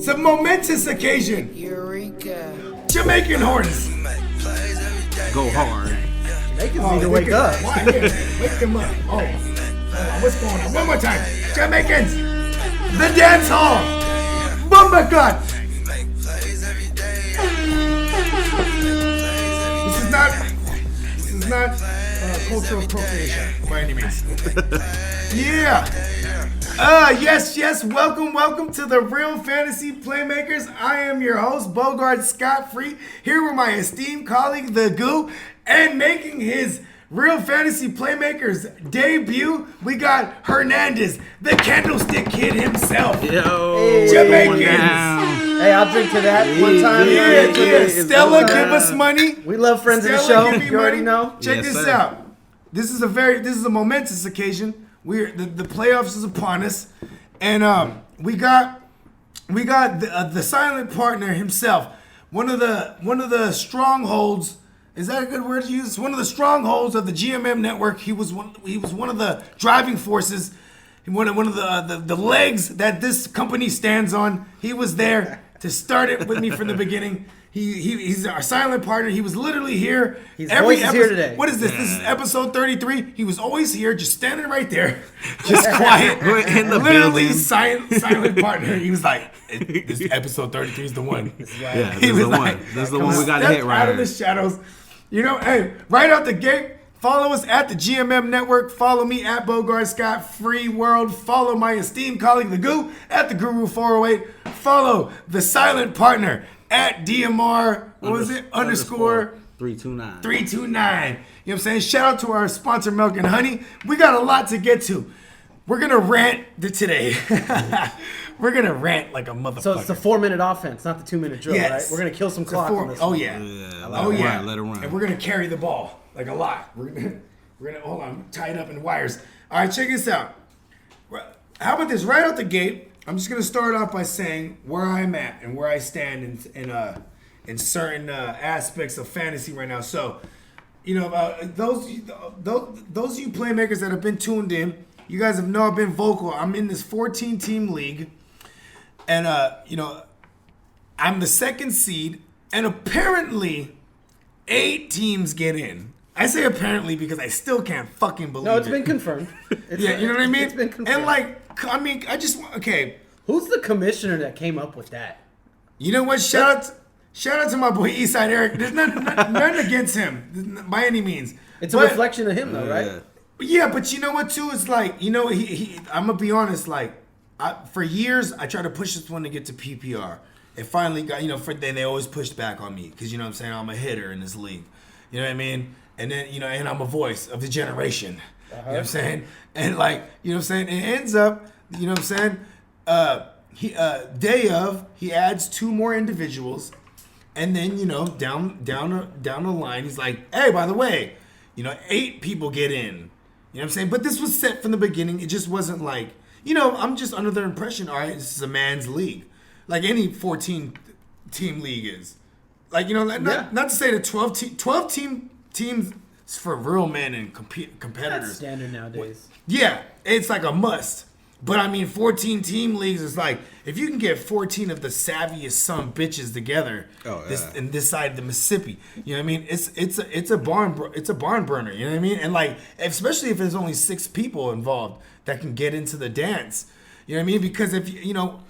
It's a momentous occasion. Eureka. Jamaican horns. Go hard. Jamaicans need to wake up. Why? Wake them up. Oh, what's going on? One more time. Jamaicans. The dance hall. Bumba Cut. This is not cultural appropriation by any means. Yeah. Yes. Welcome to the Real Fantasy Playmakers. I am your host, Bogart Scott Free, here with my esteemed colleague, The Goo, and making his Real Fantasy Playmakers debut, we got Hernandez, the Candlestick Kid himself. Yo, Jamaicans. Hey, I'll drink to that one time. Yeah. Stella, give us money. We love friends of the Stella, show. give me You already money. know. Check Yes, this sir. out. This is a momentous occasion. The playoffs is upon us, and we got the silent partner himself. One of the strongholds. Is that a good word to use? One of the strongholds of the GMM network. He was one of the driving forces. One of the legs that this company stands on. He was there to start it with me from the beginning. He's our silent partner. He was literally here. His voice is here today. What is this? This is episode 33. He was always here, just standing right there, just quiet. We're in the literally building. silent partner. He was like, "This episode 33 is the one." Yeah, He this is was the like, one. This is the one we got to step hit out right. of the shadows. You know, hey, right out the gate. Follow us at the GMM Network. Follow me at Bogart Scott Free World. Follow my esteemed colleague, The Goo, at the Guru 408. Follow the silent partner at DMR. What was it? Underscore 329. 329. You know what I'm saying? Shout out to our sponsor, Milk and Honey. We got a lot to get to. We're going to rant today. We're going to rant like a motherfucker. So it's the 4-minute offense, not the 2-minute drill, Yes. right? We're going to kill some It's a clock four- on this Oh, one. yeah. Let it run. And we're going to carry the ball like a lot. We're gonna hold on, tie it up in wires. All right, check this out. How about this? Right out the gate, I'm just going to start off by saying where I'm at and where I stand in certain aspects of fantasy right now. So, you know, those of you playmakers that have been tuned in, you guys have know I've been vocal. I'm in this 14-team league, and you know, I'm the second seed, and apparently 8 teams get in. I say apparently because I still can't fucking believe it. No, it's been confirmed. Yeah, you know what I mean? It's been confirmed. And I just okay. Who's the commissioner that came up with that? You know what? Shout out to my boy Eastside Eric. There's nothing against him by any means. It's a But- reflection of him, though, right? Yeah, but you know what too? It's like, you know, I'm gonna be honest. Like, for years I tried to push this one to get to PPR. It finally got, you know, then they always pushed back on me because, you know what I'm saying, I'm a hitter in this league. You know what I mean? And then, you know, and I'm a voice of the generation. You know what I'm saying? And like, you know what I'm saying? It ends up, you know what I'm saying? He adds 2 more individuals, and then, you know, down the line, he's like, hey, by the way, you know, 8 people get in. You know what I'm saying? But this was set from the beginning. It just wasn't like, you know, I'm just under the impression, all right, this is a man's league. Like any 14-team league is. Like, you know, not to say that 12 teams for real men and competitors. That's standard nowadays. Yeah, it's like a must. But I mean, 14-team leagues is like, if you can get 14 of the savviest son bitches together, in this side of the Mississippi, you know what I mean? It's a barn burner. You know what I mean? And like, especially if there's only 6 people involved that can get into the dance. You know what I mean? Because if you know,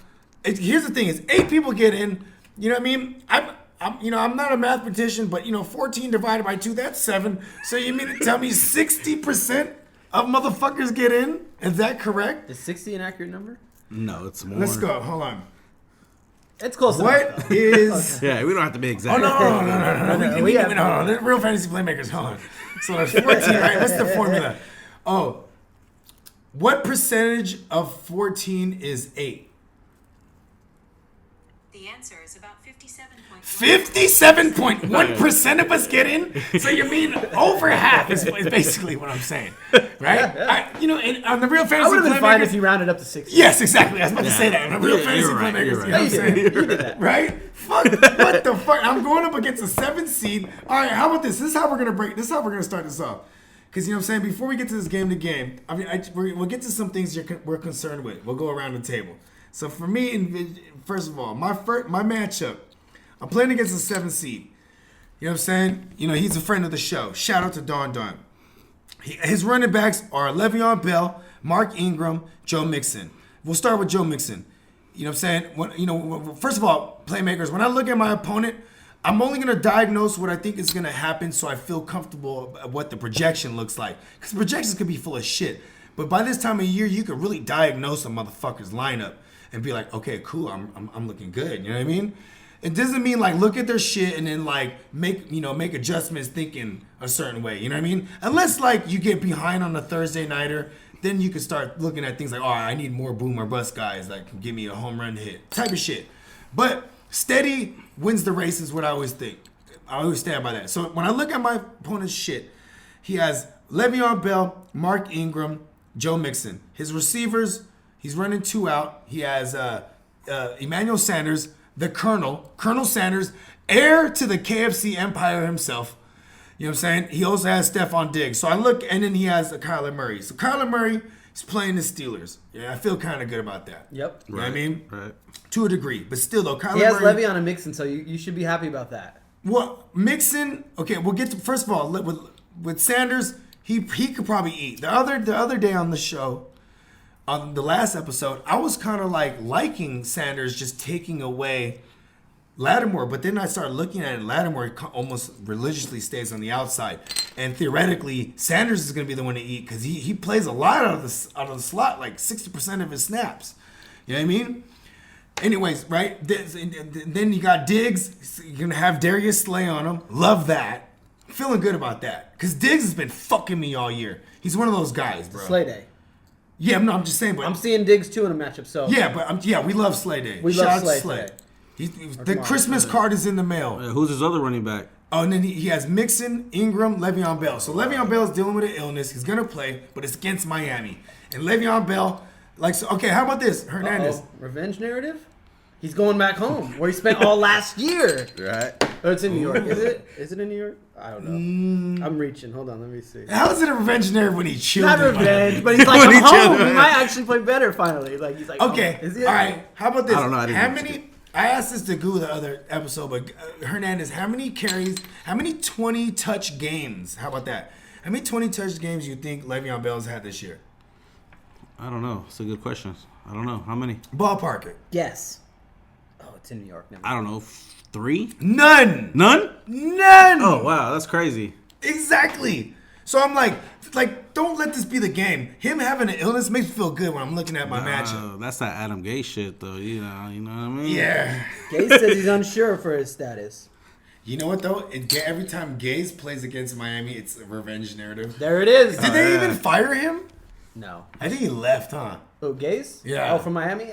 here's the thing: is 8 people get in. You know what I mean? I'm not a mathematician, but you know, 14 divided by 2, that's 7. So you mean to tell me 60% of motherfuckers get in? Is that correct? Is 60 an accurate number? No, it's more. Let's go. Hold on. It's close enough. What is? Yeah, we don't have to be exact. Oh no. We have- Hold on. The Real Fantasy Playmakers. Hold on. So there's 14, right? What's the formula? Oh, what percentage of 14 is 8? The answer is about 57.1%. 57.1% of us get in. So you mean over half is basically what I'm saying, right? You know, on the Real I Fantasy would have been fine Playmakers. if you rounded up to 60. Yes, exactly. I was about to say that. On the Real Yeah, Fantasy you're right, Playmakers. you're You know what I'm saying? You did that. Right? Fuck. What the fuck? I'm going up against a 7th seed. All right. How about this? This is how we're gonna start this off. Because you know what I'm saying. Before we get to this game to game, I mean, we'll get to some things we're concerned with. We'll go around the table. So for me, first of all, my matchup, I'm playing against the 7th seed. You know what I'm saying? You know, he's a friend of the show. Shout out to Don Don. His running backs are Le'Veon Bell, Mark Ingram, Joe Mixon. We'll start with Joe Mixon. You know what I'm saying? First of all, playmakers, when I look at my opponent, I'm only going to diagnose what I think is going to happen so I feel comfortable about what the projection looks like. Because projections could be full of shit. But by this time of year, you could really diagnose a motherfucker's lineup and be like, okay, cool, I'm looking good. You know what I mean? It doesn't mean like look at their shit and then like make adjustments thinking a certain way. You know what I mean? Unless like you get behind on a Thursday nighter, then you can start looking at things like, oh, I need more boom or bust guys that can give me a home run hit type of shit. But steady wins the race is what I always think. I always stand by that. So when I look at my opponent's shit, he has Le'Veon Bell, Mark Ingram, Joe Mixon. His receivers, he's running 2 out. He has Emmanuel Sanders, the Colonel Sanders, heir to the KFC empire himself. You know what I'm saying? He also has Stephon Diggs. So I look, and then he has Kyler Murray. So Kyler Murray is playing the Steelers. Yeah, I feel kind of good about that. Yep. You know what I mean? Right. To a degree. But still, though, Kyler He has Murray. Le'Veon and Mixon, so you should be happy about that. Well, Mixon, okay, we'll get to, first of all, with Sanders, he could probably eat. The other day on the show, on the last episode, I was kind of like liking Sanders just taking away Lattimore, but then I started looking at it. Lattimore almost religiously stays on the outside, and theoretically, Sanders is going to be the one to eat because he plays a lot out of the slot, like 60% of his snaps. You know what I mean? Anyways, right? Then you got Diggs. You're going to have Darius Slay on him. Love that. Feeling good about that because Diggs has been fucking me all year. He's one of those guys, bro. Slay Day. Yeah, no, I'm just saying, but I'm seeing Diggs too in a matchup. So yeah, but we love Slay Day. We Shout love out to Slay today. The tomorrow. Christmas card is in the mail. Who's his other running back? Oh, and then he has Mixon, Ingram, Le'Veon Bell. So Le'Veon Bell is dealing with an illness. He's gonna play, but it's against Miami. And Le'Veon Bell, okay, how about this, Hernandez? Revenge narrative? He's going back home where he spent all last year. Right. Oh, it's in New York. Is it? Is it in New York? I don't know. I'm reaching. Hold on. Let me see. How is it a revenge narrative when he chilled? Not in Miami? revenge, but he's like, When I'm he chilled. home. He might actually play better finally. Like he's like, Okay, oh, is all it? right. How about this? I don't know. I didn't How watch many? I asked this to Goo the other episode, but Hernandez, how many carries? How many 20 touch games? How about that? How many 20 touch games you think Le'Veon Bell's had this year? I don't know. It's a good question. I don't know. How many? Ballpark it. Yes. Oh, it's in New York. Never I don't know. 3? None. None? None. Oh, wow. That's crazy. Exactly. So I'm like, don't let this be the game. Him having an illness makes me feel good when I'm looking at my matchup. That's that Adam Gase shit, though. You know what I mean? Yeah. Gase says he's unsure for his status. You know what though? Every time Gaze plays against Miami, it's a revenge narrative. There it is. Did they even fire him? No. I think he left, huh? Oh, Gase? Yeah. Oh, from Miami?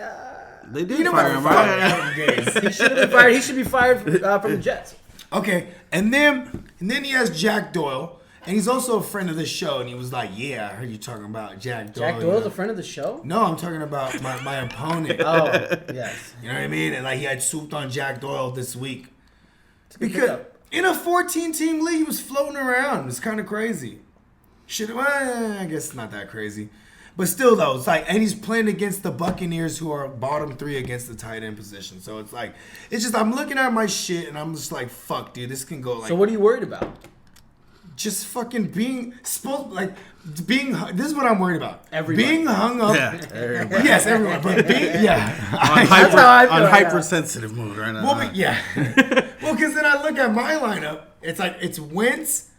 They did You know fire what? him, Fuck right? Adam Gase. He should have been fired. He should be fired from the Jets. Okay, and then he has Jack Doyle, and he's also a friend of the show. And he was like, "Yeah, I heard you talking about Jack Doyle." Jack Doyle's a friend of the show? No, I'm talking about my opponent. Oh, yes. You know what I mean? And like he had swooped on Jack Doyle this week It's a good because pickup. in a 14-team league, he was floating around. It's kind of crazy. I guess not that crazy. But still, though, it's like, and he's playing against the Buccaneers, who are bottom 3 against the tight end position. So it's like, it's just, I'm looking at my shit, and I'm just like, fuck, dude, this can go like. So what are you worried about? Just fucking being, this is what I'm worried about. Everybody. Being hung up. Yeah. Everybody. Yes, everyone. But yeah. On That's how I feel right now. hypersensitive mood right now. Well, but yeah. Well, because then I look at my lineup. It's like, it's Wentz,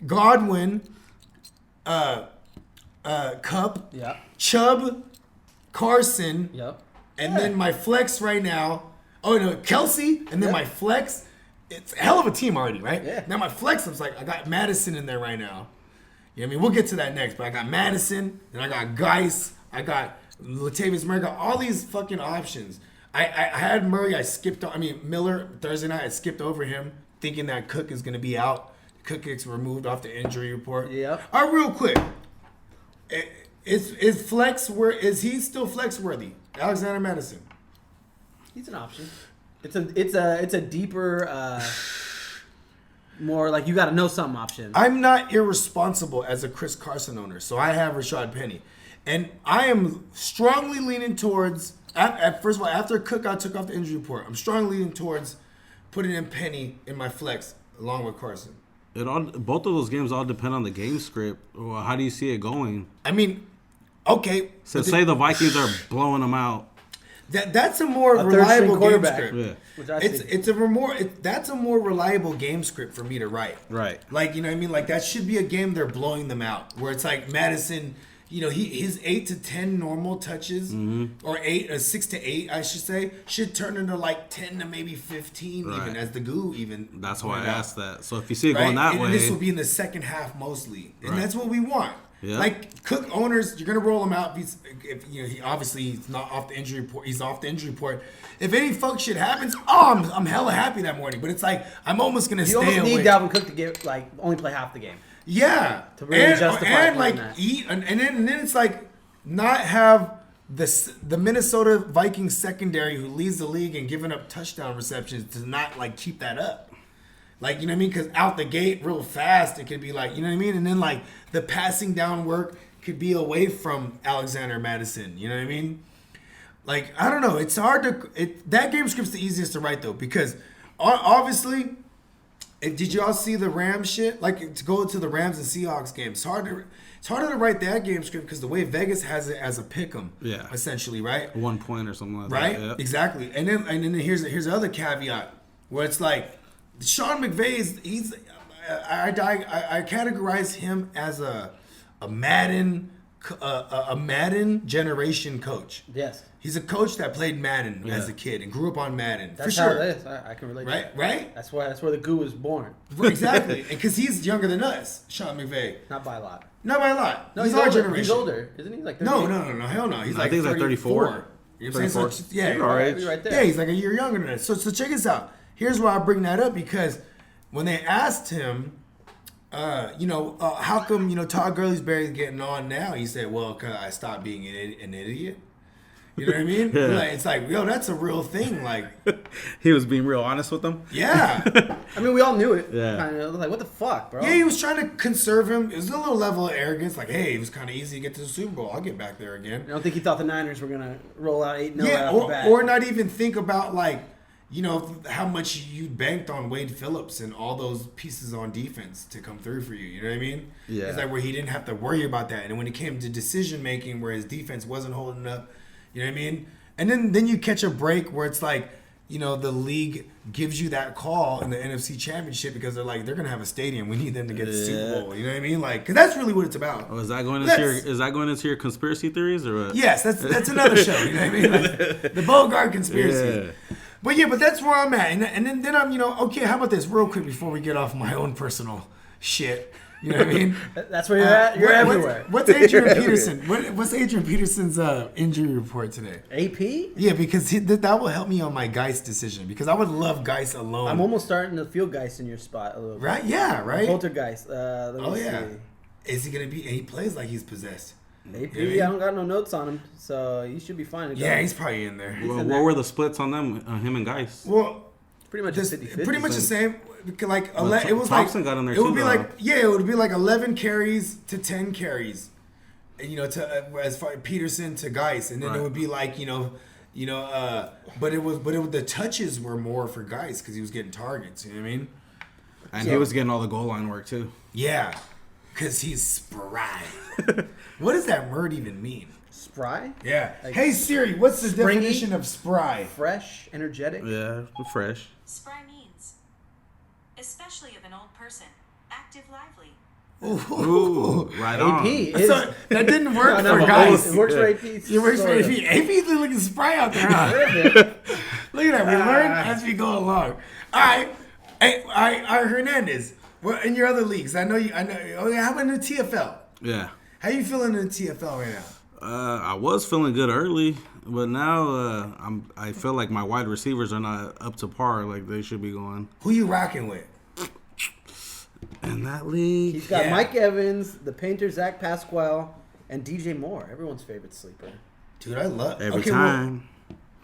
Godwin, Cup, Yeah. Chubb, Carson, Yep. and then my flex right now. Oh no, Kelsey, and then Yeah. my flex. It's a hell of a team already, right? Yeah. Now my flex, I was like, I got Madison in there right now. You know what I mean? We'll get to that next, but I got Madison, and I got Geis, I got Latavius Murray, got all these fucking options. I had Murray, Miller Thursday night, I skipped over him, thinking that Cook is gonna be out. Cook gets removed off the injury report. Yep. All right, real quick. Is flex is he still flex worthy? Alexander Madison. He's an option. It's a deeper, more like you got to know something option. I'm not irresponsible as a Chris Carson owner, so I have Rashad Penny, and I am strongly leaning towards First of all, after Cookout took off the injury report, I'm strongly leaning towards putting in Penny in my flex along with Carson. Both of those games all depend on the game script. Well, how do you see it going? I mean, okay. So say the Vikings are blowing them out. That's a more A reliable third-string game quarterback. script. Yeah. Which I see. That's a more reliable game script for me to write. Right. Like, you know what I mean? Like, that should be a game they're blowing them out. Where it's like Madison, you know, his 8 to 10 normal touches, or 6 to 8, I should say, should turn into like 10 to maybe 15 even, Right. as the goo even. That's why I pointed out. asked that. So if you see it Right? going that And way, this will be in the second half mostly. And Right. that's what we want. Yeah. Like, Cook owners, you're gonna roll him out if you know, he's not off the injury report. He's off the injury report. If any fuck shit happens, I'm hella happy that morning. But it's like I'm almost gonna You stay almost away. need Dalvin Cook to get like only play half the game. Yeah, To really justify and playing like that. eat, and then it's like not have the Minnesota Vikings secondary who leads the league and giving up touchdown receptions to not like keep that up. Like, you know what I mean? Because out the gate real fast, it could be like, you know what I mean? And then like the passing down work could be away from Alexander Madison. You know what I mean? Like, I don't know. It's hard to that game script's the easiest to write though, because obviously, did y'all see the Rams shit? Like, to go to the Rams and Seahawks game, it's harder to write that game script because the way Vegas has it as a pick'em, Yeah. essentially, right? 1 point or something like Right? that. Yeah. Exactly. And then here's the other caveat where it's like Sean McVay I categorize him as a Madden generation coach. Yes, He's a coach that played Madden as Yeah. a kid and grew up on Madden. that's for how sure. it is. I can relate. Right? To that. Right? That's where the goo was born. Exactly. Because he's younger than us, Sean McVay. Not by a lot. Not by a lot. No, he's he's our older. generation. He's older, isn't he? Like No, 38? hell no. He's I like think he's like 34. 34. You know what I'm saying? So, 34. yeah, He's all right. He's right there. Yeah, he's like a year younger than us. So check this out. Here's why I bring that up, because when they asked him, how come, Todd Gurley's getting on now? He said, well, 'cause I stopped being an idiot. You know what I mean? Yeah. Like, it's like, yo, that's a real thing. Like, He was being real honest with them. yeah. I mean, we all knew it. Yeah. Kind of like, what the fuck, bro? Yeah, he was trying to conserve him. It was a little level of arrogance. Like, hey, it was kind of easy to get to the Super Bowl. I'll get back there again. I don't think he thought the Niners were gonna roll out 8-0 Yeah, right off the bat. or not even think about like, how much you banked on Wade Phillips and all those pieces on defense to come through for you. You know what I mean? Yeah. It's like where he didn't have to worry about that. And when it came to decision making, where his defense wasn't holding up, you know what I mean? And then you catch a break where it's like, the league gives you that call in the NFC Championship because they're like, they're gonna have a stadium. We need them to get the Super Bowl. You know what I mean? Like, because that's really what it's about. Oh, is that going Let's- into your conspiracy theories or what? Yes, that's another show. You know what I mean? Like, the Bogart conspiracy. Yeah. But that's where I'm at. And then I'm, okay, how about this real quick before we get off my own personal shit? You know what I mean? That's where you're at. You're everywhere. What's Adrian Peterson? What's Adrian Peterson's injury report today? AP? Yeah, because that will help me on my Geist decision, because I would love Geist alone. I'm almost starting to feel Geist in your spot a little bit. Right? Yeah, right? Poltergeist. Let me Oh, yeah. see. Is he going to be... And he plays like he's possessed. AP, You know what I mean? I don't got no notes on him, so you should be fine to go. Yeah, he's probably in there. Well, in what there. were the splits on them, him and Geis? Well... Pretty much This, 50-50. pretty much the same. Like Well, it was Thompson like got in there it would too, be though. like it would be like 11 carries to 10 carries, and, as far Peterson to Geis, and then it Right. would be like but it was the touches were more for Geis because he was getting targets. You know what I mean? And So- he was getting all the goal line work too. Yeah, because he's spry. What does that word even mean? Spry, Yeah. Like Hey Siri, what's the springy? definition of spry? fresh, energetic. Yeah, fresh. Spry means, especially of an old person, active, lively. Ooh, right AP on. is. So, that didn't work No, for no, Geis. It works for Yeah. AP. It works for sort AP. of. AP's looking spry out there, huh? Look at that. We learn as we go along. All right. Hey, all right, Hernandez. Well, in your other leagues, I know. Oh, yeah, how about in the TFL? Yeah. How you feeling in the TFL right now? I was feeling good early, but now I feel like my wide receivers are not up to par like they should be going. Who you rocking with? In that league, He's got Yeah. Mike Evans, the painter Zach Pasquale, and DJ Moore, everyone's favorite sleeper. Dude, I love every okay, time.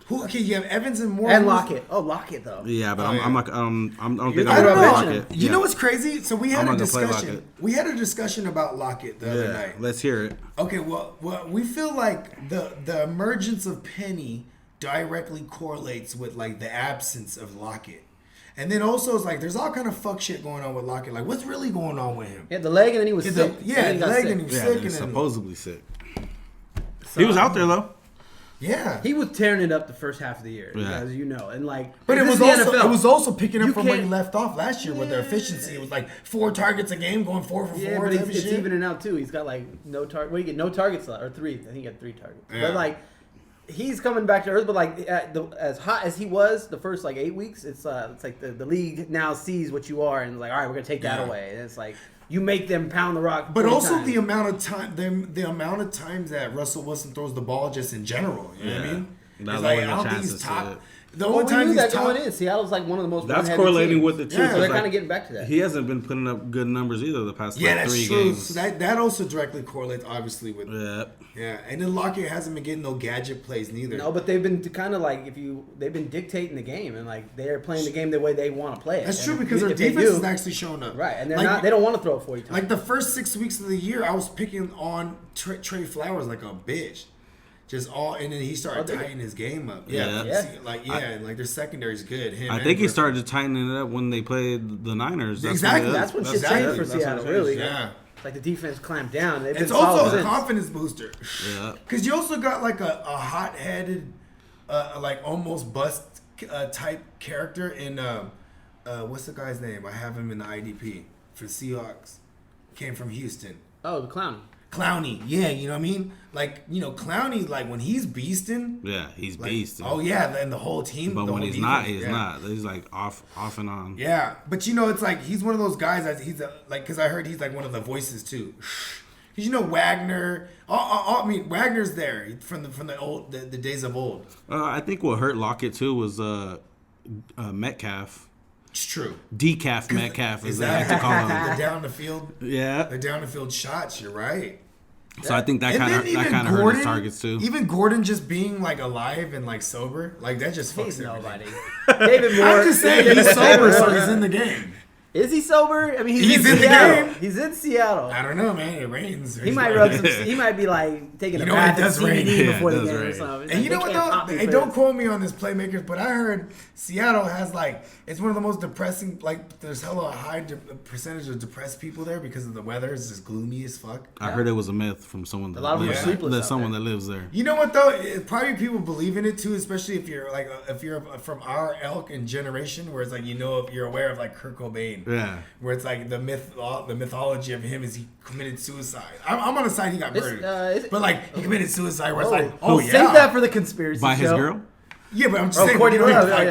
Well, okay, you have Evans and Moore. And Lockett. Oh, Lockett though. Yeah, but Oh, I'm yeah. not. I don't think You're I'm thinking gonna about lock benching it. him. You know what's crazy? So we had I'm a not gonna play discussion. Lockett. We had a discussion about Lockett the other Yeah, night. let's hear it. Okay, well, we feel like the emergence of Penny directly correlates with like the absence of Lockett. And then also it's like there's all kind of fuck shit going on with Lockett. Like what's really going on with him? He had the leg and then he was sick. Yeah, Then he got leg sick. and he was Yeah, sick, and he's then supposedly sick. So, He was out there though. yeah. He was tearing it up the first half of the year, Yeah. as you know, and like. But it this was is the also NFL. it was also picking up You from where he can't- left off last year with their efficiency. It was like 4 targets a game, going 4 for 4. Yeah, but type of it's shit. evening out too. He's got like no target. Well, he get no targets or 3. I think he got 3 targets. Yeah. But like, he's coming back to earth. But like, as hot as he was the first like 8 weeks, it's like the league now sees what you are and is like, all right, we're gonna take that Yeah. away. And it's like you make them pound the rock. But 40 also times. the amount of time, the amount of times that Russell Wilson throws the ball, just in general. You know what I Yeah. mean? That It's lowers like I your don't think he's chances to top. it. The Well, only we time knew he's that top. going in. Seattle's like one of the most. That's run-heavy correlating teams. with the Yeah. truth. So they're Like, kind of getting back to that. he hasn't been putting up good numbers either the past Yeah, like that's 3 true. games. So that also directly correlates, obviously, with Yeah. yeah. And then Lockett hasn't been getting no gadget plays neither. No, but they've been kind of like they've been dictating the game and like they're playing the game the way they want to play it. That's And true because if their they defense do- is actually showing up. right, and they're Like- not. They don't want to throw it 40 times. Like the first 6 weeks of the year, I was picking on Trey Flowers like a bitch. Just all, and then he started Oh, did he? tightening his game up. Yeah. Yeah. See, like and like their secondary's good. Him I and think he Griffin. started tightening it up when they played the Niners. Exactly. That's when shit Exactly. changed for That's when Seattle. changed. Really, Yeah. like the defense clamped down. They've been It's solid also a since. confidence booster. Yeah. Because you also got like a hot-headed, like almost bust type character in what's the guy's name? I have him in the IDP for Seahawks. Came from Houston. Oh, the clown. Clowney, yeah, you know what I mean? Like, you know, Clowney, like when he's beasting, Yeah, he's like, beast. oh yeah, and the whole team. But the when whole he's not, defense, he's yeah. not. He's like off and on. Yeah, but you know, it's like he's one of those guys that he's like, because I heard he's like one of the voices too. Because you know Wagner, I mean Wagner's there from the old the days of old. I think what hurt Lockett too was Metcalf. It's true. Decaf Metcalf, as Is they like to call that him. the down the field? Yeah. The down the field shots. You're right. So I think that And then kind of hurt his targets too. Even Gordon just being like alive and like sober, like that just fucks He's everything. nobody. David Moore. I'm just saying he's sober, so he's in the game. Is he sober? I mean, He's in in the Seattle. game. He's in Seattle. I don't know, man. It rains. He might rub some. He might be like taking You a know bath it in does rain. CBD Yeah, before it the does game or rain. something. And you know They what can't pop though? me And for don't this. quote me on this, playmakers, but I heard Seattle has like it's one of the most depressing. Like there's hella high percentage of depressed people there because of the weather. It's just gloomy as fuck. I heard it was a myth from someone that lot of them lives are there. sleepless There's out someone there. that lives there. You know what though? Probably people believe in it too, especially if you're like if you're from our ilk and generation, where it's like if you're aware of like Kurt Cobain, Yeah. where it's like the mythology of him is he committed suicide. I'm on the side he got It's, murdered, is it- but like he committed suicide. Where it's Oh, like, oh yeah, save that for the conspiracy By his show. girl? yeah, but I'm just Oh, saying. Courtney you know, Love. like,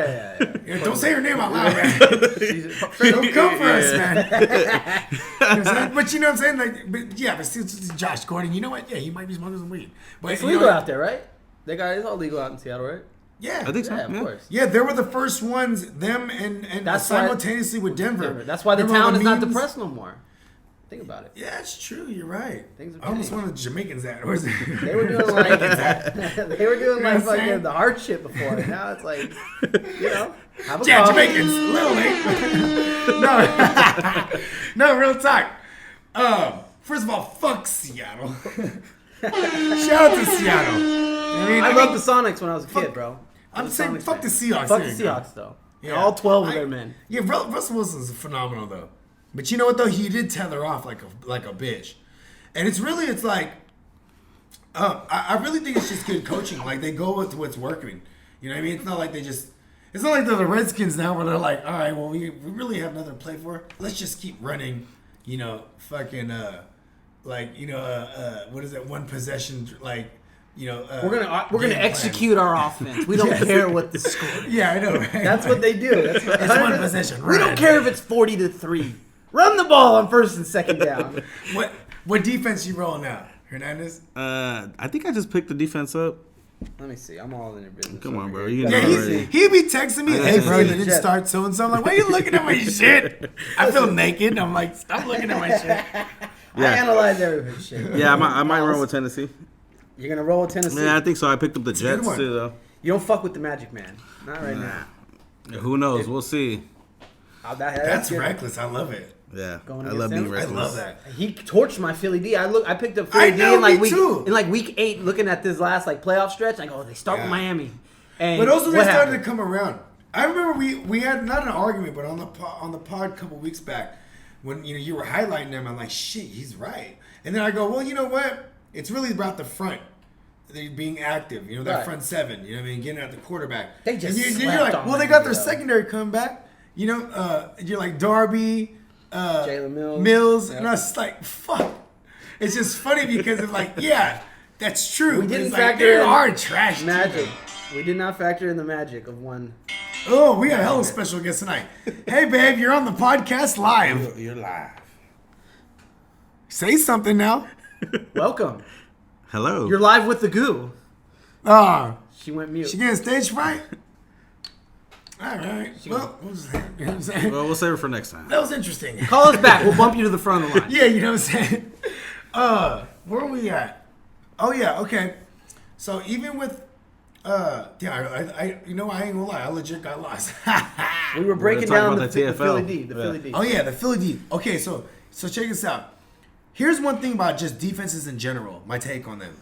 Yeah. don't say her name out loud, man. Don't come for us, man. You know what I'm saying? But you know what I'm saying? Like, but yeah, but still, Josh Gordon, you know what? Yeah, he might be smoking some weed. But It's you legal know, out there, right? It's all legal out in Seattle, right? Yeah, I think so. Yeah, of Yeah. course. yeah, they were the first ones. Them and That's why- simultaneously with Denver. That's why the Remember all town is not memes? depressed no more. Think about it. Yeah, it's true. You're right. Things have I almost changed. wanted Jamaicans at. Or is it? They were doing like they were doing like what I'm saying? fucking the hard shit before. And now it's like, you know, have a Yeah, coffee. Jamaicans. A little late. No, real talk. First of all, fuck Seattle. Shout out to Seattle. I loved the Sonics when I was a kid, bro. I'm was a saying Sonics fuck fan. the Seahawks. Fuck There the you go. Seahawks, though. Yeah. All 12 of their men. Yeah, Russell Wilson's phenomenal though. But you know what though? He did tether off like a bitch, and it's like, I really think it's just good coaching. Like they go with what's working. You know what I mean? It's not like it's not like they're the Redskins now where they're like, all right, well we really have nothing to play for. Let's just keep running. You know, fucking what is that one possession like? You know, We're gonna game plan. execute our offense. We don't Yes. care what the score. Yeah, I know. Right? That's what they do. That's what, It's one possession. We don't run. care if it's 40-3. Run the ball on first and second down. What defense you rolling out? Hernandez? I think I just picked the defense up. Let me see. I'm all in your business. Come on, over bro. here. You Yeah, know he's, already. he'd be texting me, hey, bro, you didn't Jet. start so and so. I'm like, why are you looking at my shit? I feel naked. I'm like, stop looking at my shit. I analyze every shit. Yeah, I might run with Tennessee. You're gonna roll with Tennessee. Yeah, I think so. I picked up the a good Jets one. too, though. You don't fuck with the Magic Man. Not right now. Who knows? We'll see. That's good. reckless. I love it. Yeah, Going I love against being him? I reckless. love that. He torched my Philly D. I picked up I Philly D know, in like me too. week 8, looking at this last like playoff stretch. I go, they start with Yeah. Miami. And But also they what started to happened? come around. I remember we had not an argument, but on the pod a couple weeks back, when you were highlighting them, I'm like, shit, he's right. And then I go, well, you know what? It's really about the front. They being active, that Right. front seven, getting at the quarterback. They just and you're slept like, on well, they them, got their though. secondary coming back. You're like Darby, Jalen Mills. and I was like, fuck. It's just funny because it's like, yeah, that's true. We but didn't it's like, factor they in are trash. too, Magic. though. We did not factor in the magic of one. Oh, we got a hell of a special guest tonight. Hey, babe, you're on the podcast live. You're live. Say something now. Welcome. Hello. You're live with the goo. Ah, She went mute. she getting stage fright? All right. Well, what was that? You know what I'm saying? Well, we'll save it for next time. That was interesting. Call us back. We'll bump you to the front of the line. Yeah, you know what I'm saying? Where are we at? Oh, yeah, okay. So even with, I ain't gonna lie, I legit got lost. We were breaking talking down about the the Philly TFL. D. The Yeah. Philly D. Oh yeah, the Philly D. Okay, so check this out. Here's one thing about just defenses in general. My take on them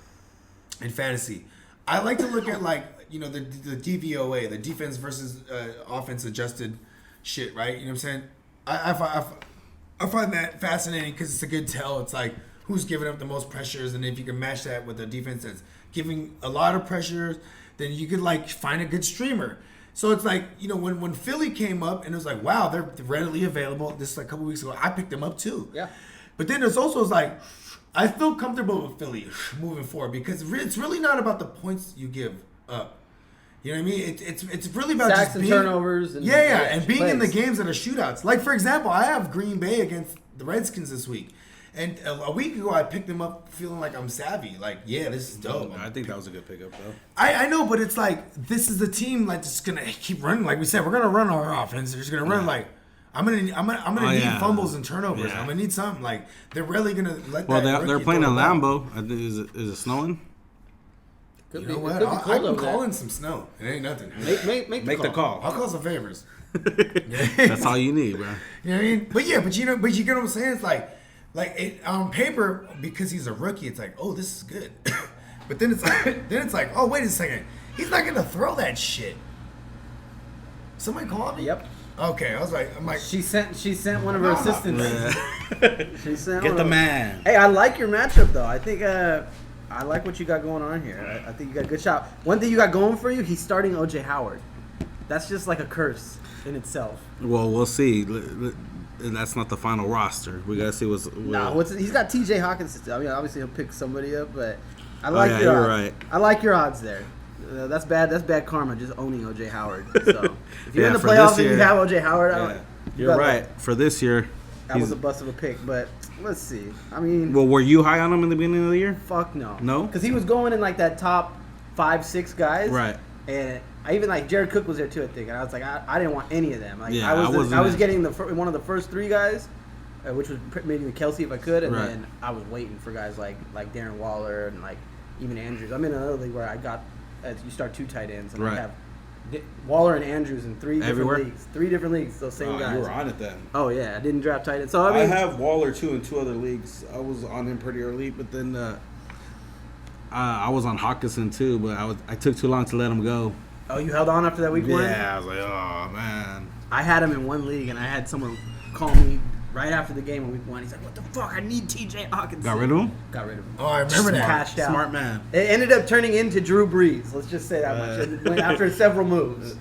in fantasy. I like to look at the DVOA, the defense versus offense adjusted shit, right? You know what I'm saying? I find that fascinating because it's a good tell. It's like who's giving up the most pressures, and if you can match that with a defense that's giving a lot of pressures, then you could find a good streamer. So it's like, when Philly came up and it was like, wow, they're readily available. This is a couple weeks ago. I picked them up too. Yeah. But then it's also like, I feel comfortable with Philly moving forward because it's really not about the points you give up. You know what I mean? It's really about Sacks just and being, turnovers and- and being in the plays. games that are shootouts. Like, for example, I have Green Bay against the Redskins this week. And a week ago, I picked them up feeling like I'm savvy. Like, yeah, this is dope. I think that was a good pickup, though. I know, but it's like this is the team that's gonna keep running. Like we said, we're gonna run our offense. They're just gonna run like I'm gonna need yeah. fumbles and turnovers. Yeah. I'm gonna need something. Like they're really gonna let. Well, that they're rookie playing in throw it out. Lambeau. I think, is it snowing? Could You be, know it what? could be I cold can over call there. in some snow. It ain't nothing. Make The call. I'll call some favors. That's all you need, bro. You know what I mean? But you get what I'm saying? It's like on paper, because he's a rookie, it's like, oh, this is good. But then it's like, oh, wait a second, he's not gonna throw that shit. Somebody call me? Yep. Okay, I'm like, She sent one of her assistants. She sent Get one the of- man. Hey, I like your matchup though. I think I like what you got going on here. I think you got a good shot. One thing you got going for you, he's starting OJ Howard. That's just like a curse in itself. Well, we'll see. That's not the final roster. We gotta see what's. No, he's got TJ Hawkins. I mean, obviously he'll pick somebody up, but I like yeah, your you're odds. right. I like your odds there. That's bad. That's bad karma. Just owning OJ Howard. So if you're Yeah, in the for playoffs this and you year- have OJ Howard, I Yeah, don't, you you're got right. For this year, That was a bust of a pick, but let's see. I mean, well, were you high on him in the beginning of the year? fuck no. No? Because he was going in like that top 5-6 guys. Right. And I even like Jared Cook was there too, I think. And I was like, I didn't want any of them. Like Yeah, I wasn't was it. getting one of the first 3 guys, which was maybe Kelsey if I could, and Right. then I was waiting for guys like Darren Waller and like even Andrews. I'm in another league where I got you start 2 tight ends and Right. I have Waller and Andrews in 3 Everywhere? different leagues. 3 different leagues, those same guys. You were on it then. Oh yeah, I didn't draft tight ends. So I mean, have Waller too in 2 other leagues. I was on him pretty early, but then I was on Hawkinson too. But I took too long to let him go. oh, you held on after that week 1? Yeah, I was like, oh man. I had him in one league, and I had someone call me right after the game in week 1. He's like, "What the fuck? I need TJ Hawkinson." Got rid of him. Got rid of him. oh, I remember that. Cashed out. Smart man. It ended up turning into Drew Brees. Let's just say that much. It went after several moves.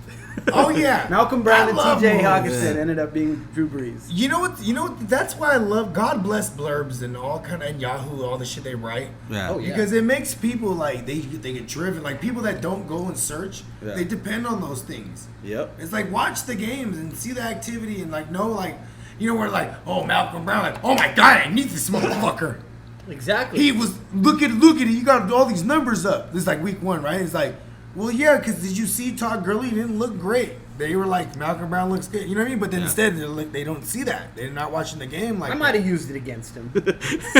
Oh yeah, Malcolm Brown I and love TJ moves. Hawkinson Yeah. ended up being Drew Brees. You know what? That's why I love. God bless blurbs and all kind of and Yahoo, all the shit they write. Yeah. Oh, yeah. Because it makes people like they get driven. Like people that don't go and search, Yeah. they depend on those things. Yep. It's like watch the games and see the activity and we're like, oh, Malcolm Brown, like, oh my God, I need this motherfucker. Exactly. He was look at it. You got all these numbers up. This is like week 1, right? It's like, well, yeah, because did you see Todd Gurley? He didn't look great. They were like, Malcolm Brown looks good. You know what I mean? But then Yeah. instead, they don't see that. They're not watching the game. Like I might have used it against him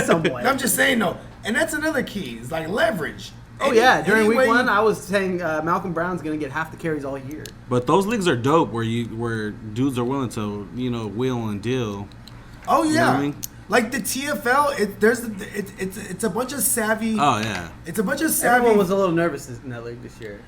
somewhat. I'm just saying though, and that's another key. It's like leverage. Oh yeah, during Any week way 1, you- I was saying Malcolm Brown's gonna get half the carries all year. But those leagues are dope, where dudes are willing to wheel and deal. Oh yeah, what I mean? like the TFL. It's a bunch of savvy. Oh yeah. It's a bunch of savvy. Everyone was a little nervous in that league this year.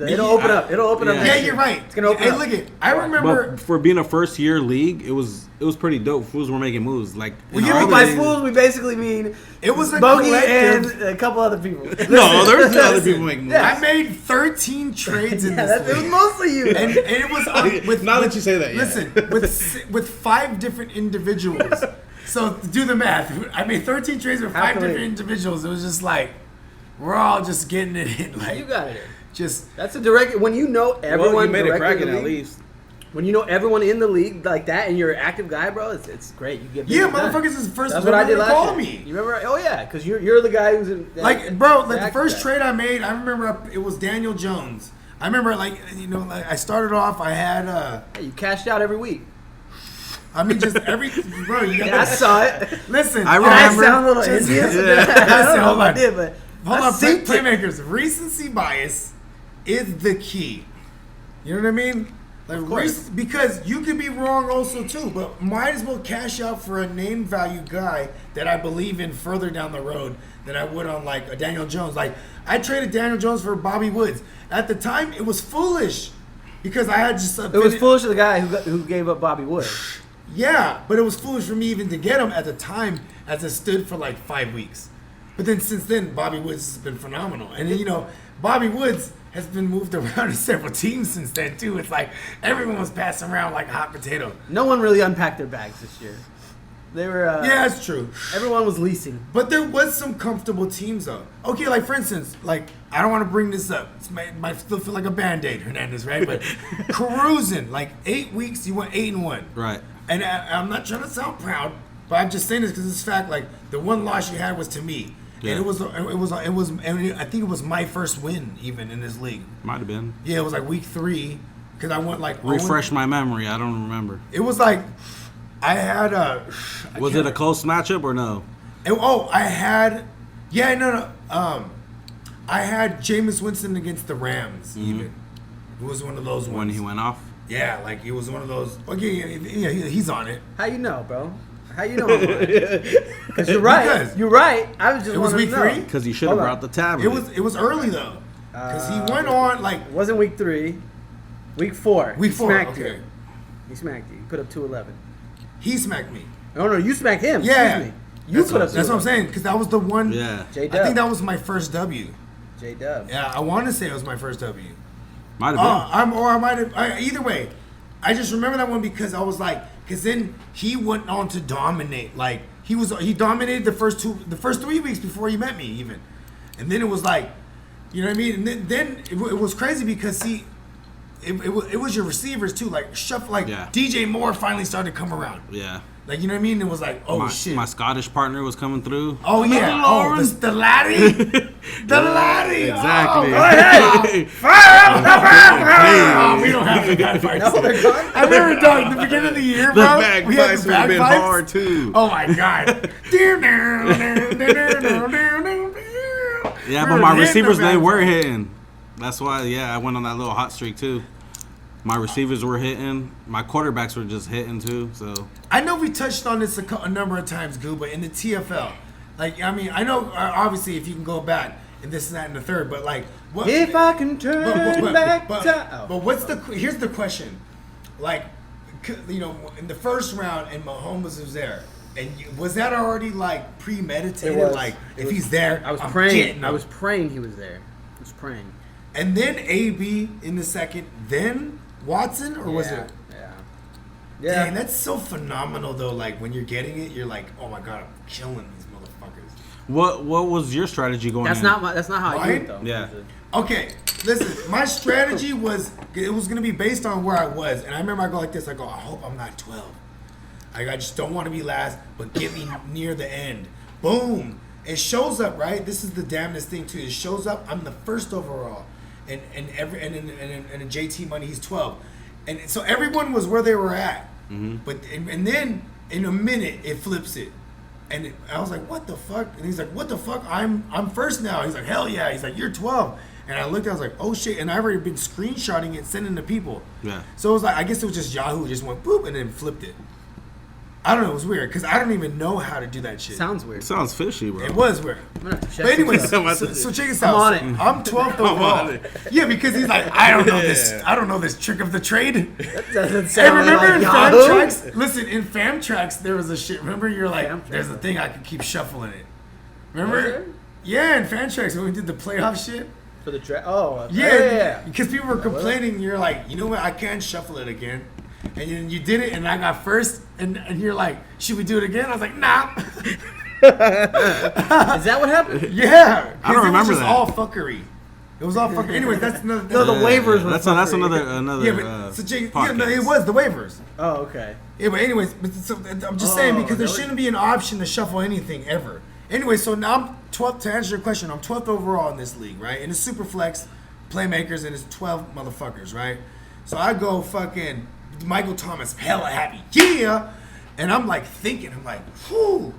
It'll open up. It'll open up. Yeah. Yeah, next you're year. right. It's gonna open Hey, up. look it. I remember. But for being a first year league, it was pretty dope. Fools were making moves. Like Well, in yeah, our but By league- fools, we basically mean It was a Bogey and collective. a couple other people. No, there's other people making moves. I made 13 trades in Yeah, this it was league. mostly you. And it was with Now that you say that, yeah. listen, with 5 different individuals. So do the math. I made 13 trades with 5 Half a different league. individuals. It was just like we're all just getting it in. Like You got it. just That's a direct. When you know everyone, well, you made it directly in cracking the at league, least. when you know everyone in the league like that, and you're an active guy, bro, it's great. You get yeah, business done. motherfuckers is the first That's what I did to last call year. me. You remember? Oh yeah, because you're the guy who's in, Like, bro, like the active first guy. trade I made, I remember it was Daniel Jones. I remember, like, you know, like I started off, I had, Hey, you cashed out every week. I mean, just every, bro, you got Yeah, I saw it. Listen, I I remember- sound a little Just- envious. Yeah. I don't Listen, know hold if I on. did, but Hold I on, synced it. playmakers. Recency bias is the key. You know what I mean? Like because you could be wrong also too, but might as well cash out for a name value guy that I believe in further down the road than I would on like a Daniel Jones. Like I traded Daniel Jones for Bobby Woods. At the time, it was foolish because I had just It was foolish of the guy who gave up Bobby Wood. Yeah, but it was foolish for me even to get him at the time as it stood for like 5 weeks. But then since then, Bobby Woods has been phenomenal. And then, you know, Bobby Woods has been moved around to several teams since then, too. It's like everyone was passing around like a hot potato. No one really unpacked their bags this year. They were. Yeah, that's true. Everyone was leasing. But there was some comfortable teams, though. Okay, like for instance, like I don't want to bring this up. It might still feel like a Band-Aid, Hernandez, right? But cruising, like 8 weeks, you went 8-1. Right. And I'm not trying to sound proud, but I'm just saying this because it's fact. Like the one loss you had was to me, Yeah. and it was, and I think it was my first win even in this league. Might have been. Yeah, it was like week 3 because I went like Refresh my memory. I don't remember. It was like I had a. Was it a close matchup or no? I had. Yeah, no. I had Jameis Winston against the Rams. Even it was one of those ones. When he went off? Yeah, like it was one of those. Okay, yeah, he's on it. How you know, bro? How you know? Because you're right. Because You're right. I was just. it was wanted week to know. 3? Because you should have Hold brought on. the tab. It was early though, because he went on like It wasn't week 3. Week 4. week He 4. Smacked Okay, you. He smacked you. You put up 211. he smacked me. No, you smacked him. Yeah, Excuse me. You put up. That's what I'm saying. Because that was the one. Yeah. J I Dub. think that was my first W. J Dub. Yeah, I want to say it was my first W. Might have been. I might have. Either way, I just remember that one because I was like, because then he went on to dominate. Like he dominated the first 3 weeks before he met me even, and then it was like, you know what I mean. And then it was crazy because it was your receivers too. Like Yeah. DJ Moore finally started to come around. Yeah. Like you know what I mean. It was like, oh my, shit. my Scottish partner was coming through. Oh yeah, Lawrence. the laddie, the laddie. Exactly. Oh, go ahead. Fire up the bagpipes. Oh, we don't have the bagpipes. No, they're gone. I remember, dog, in the beginning of the year, The bro. bagpipes We had would the have been bagpipes. hard too. Oh my god. Yeah, but my receivers, they were hitting. That's why, yeah, I went on that little hot streak too. My receivers were hitting. My quarterbacks were just hitting too. So I know we touched on this a number of times, Goo, but in the TFL, like, I mean, I know, obviously, if you can go back, and this and that and the third, but like, what? If I can turn back time. But what's here's the question, like, you know, in the first round and Mahomes was there, and was that already like premeditated? It was. Like, if he's there, I was I'm praying. getting I him. was praying he was there. I was praying. And then AB in the second, then Watson, or was it? Yeah. Dang, that's so phenomenal though. Like when you're getting it, you're like, oh my god, I'm killing these motherfuckers. what was your strategy going That's in? not how I do Mine? it though. Yeah. Okay, listen, my strategy was gonna be based on where I was, and I remember I go like this. I go, I hope I'm not 12. I just don't want to be last, but get me near the end. Boom! It shows up, right? This is the damnedest thing too. It shows up. I'm the first overall, and in JT money he's 12, and so everyone was where they were at. But and then in a minute it flips it. And I was like, what the fuck? And he's like, what the fuck? I'm first now. He's like, hell yeah. He's like, you're 12. And I looked, I was like, oh shit. And I've already been screenshotting it, sending to people. Yeah. So it was like, I guess it was just Yahoo just went boop and then flipped it. I don't know. It was weird because I don't even know how to do that shit. Sounds weird. It sounds fishy, bro. It was weird. I'm gonna have to check But anyways, this out. so check this I'm out. on it. I'm 12th on overall. it. Yeah, because he's like, I don't know this. I don't know this trick of the trade. That doesn't Hey, sound remember like in Yahoo? Famtrax? Listen, in Famtrax there was a shit. Remember, you're like, Famtrax. there's a thing I could keep shuffling it. Was Remember? there? Yeah, in Famtrax when we did the playoff shit. For the draft. Oh, Yeah, because people were complaining. You're like, you know what? I can't shuffle it again. And then you did it, and I got first. And you're like, should we do it again? I was like, nah. Is that what happened? Yeah. 'cause I don't it remember was just that. all fuckery. It was all fuckery. Anyways, that's another. No, the waivers were That's fuckery. another. yeah, but so Jake, yeah, no, podcast. it was the waivers. Oh, okay. Yeah, but anyways, I'm just saying because there that was- shouldn't be an option to shuffle anything ever. Anyway, so now I'm 12th. To answer your question, I'm 12th overall in this league, right? And it's super flex playmakers, and it's 12 motherfuckers, right? So I go fucking Michael Thomas, hella happy, yeah. And I'm like thinking, I'm like, whew,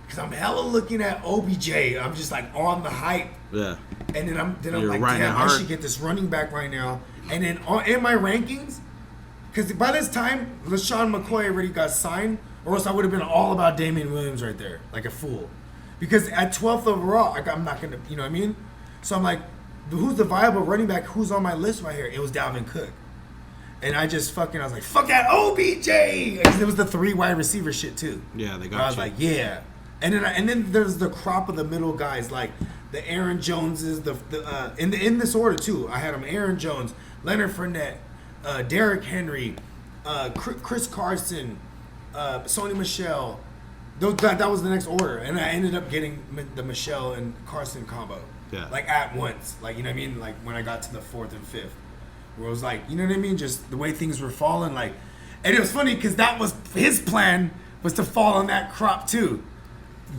because I'm hella looking at OBJ. I'm just like on the hype. Yeah. And then I'm You're like, riding damn, it I hard. should get this running back right now. And then in my rankings, because by this time, LaShawn McCoy already got signed, or else I would have been all about Damian Williams right there, like a fool. Because at 12th overall, I'm not going to, you know what I mean? So I'm like, who's the viable running back? Who's on my list right here? It was Dalvin Cook. And I was like, fuck that OBJ! 'Cause it was the 3 wide receiver shit too. Yeah, they got I was you. like, yeah. And then there's the crop of the middle guys like the Aaron Joneses, in this order too. I had them: Aaron Jones, Leonard Fournette, Derrick Henry, Chris Carson, Sony Michelle. That was the next order, and I ended up getting the Michelle and Carson combo. Yeah. Like at once, like you know what I mean. Like when I got to the 4th and 5th, where it was like, you know what I mean, just the way things were falling. Like, and it was funny because that was his plan was to fall on that crop too,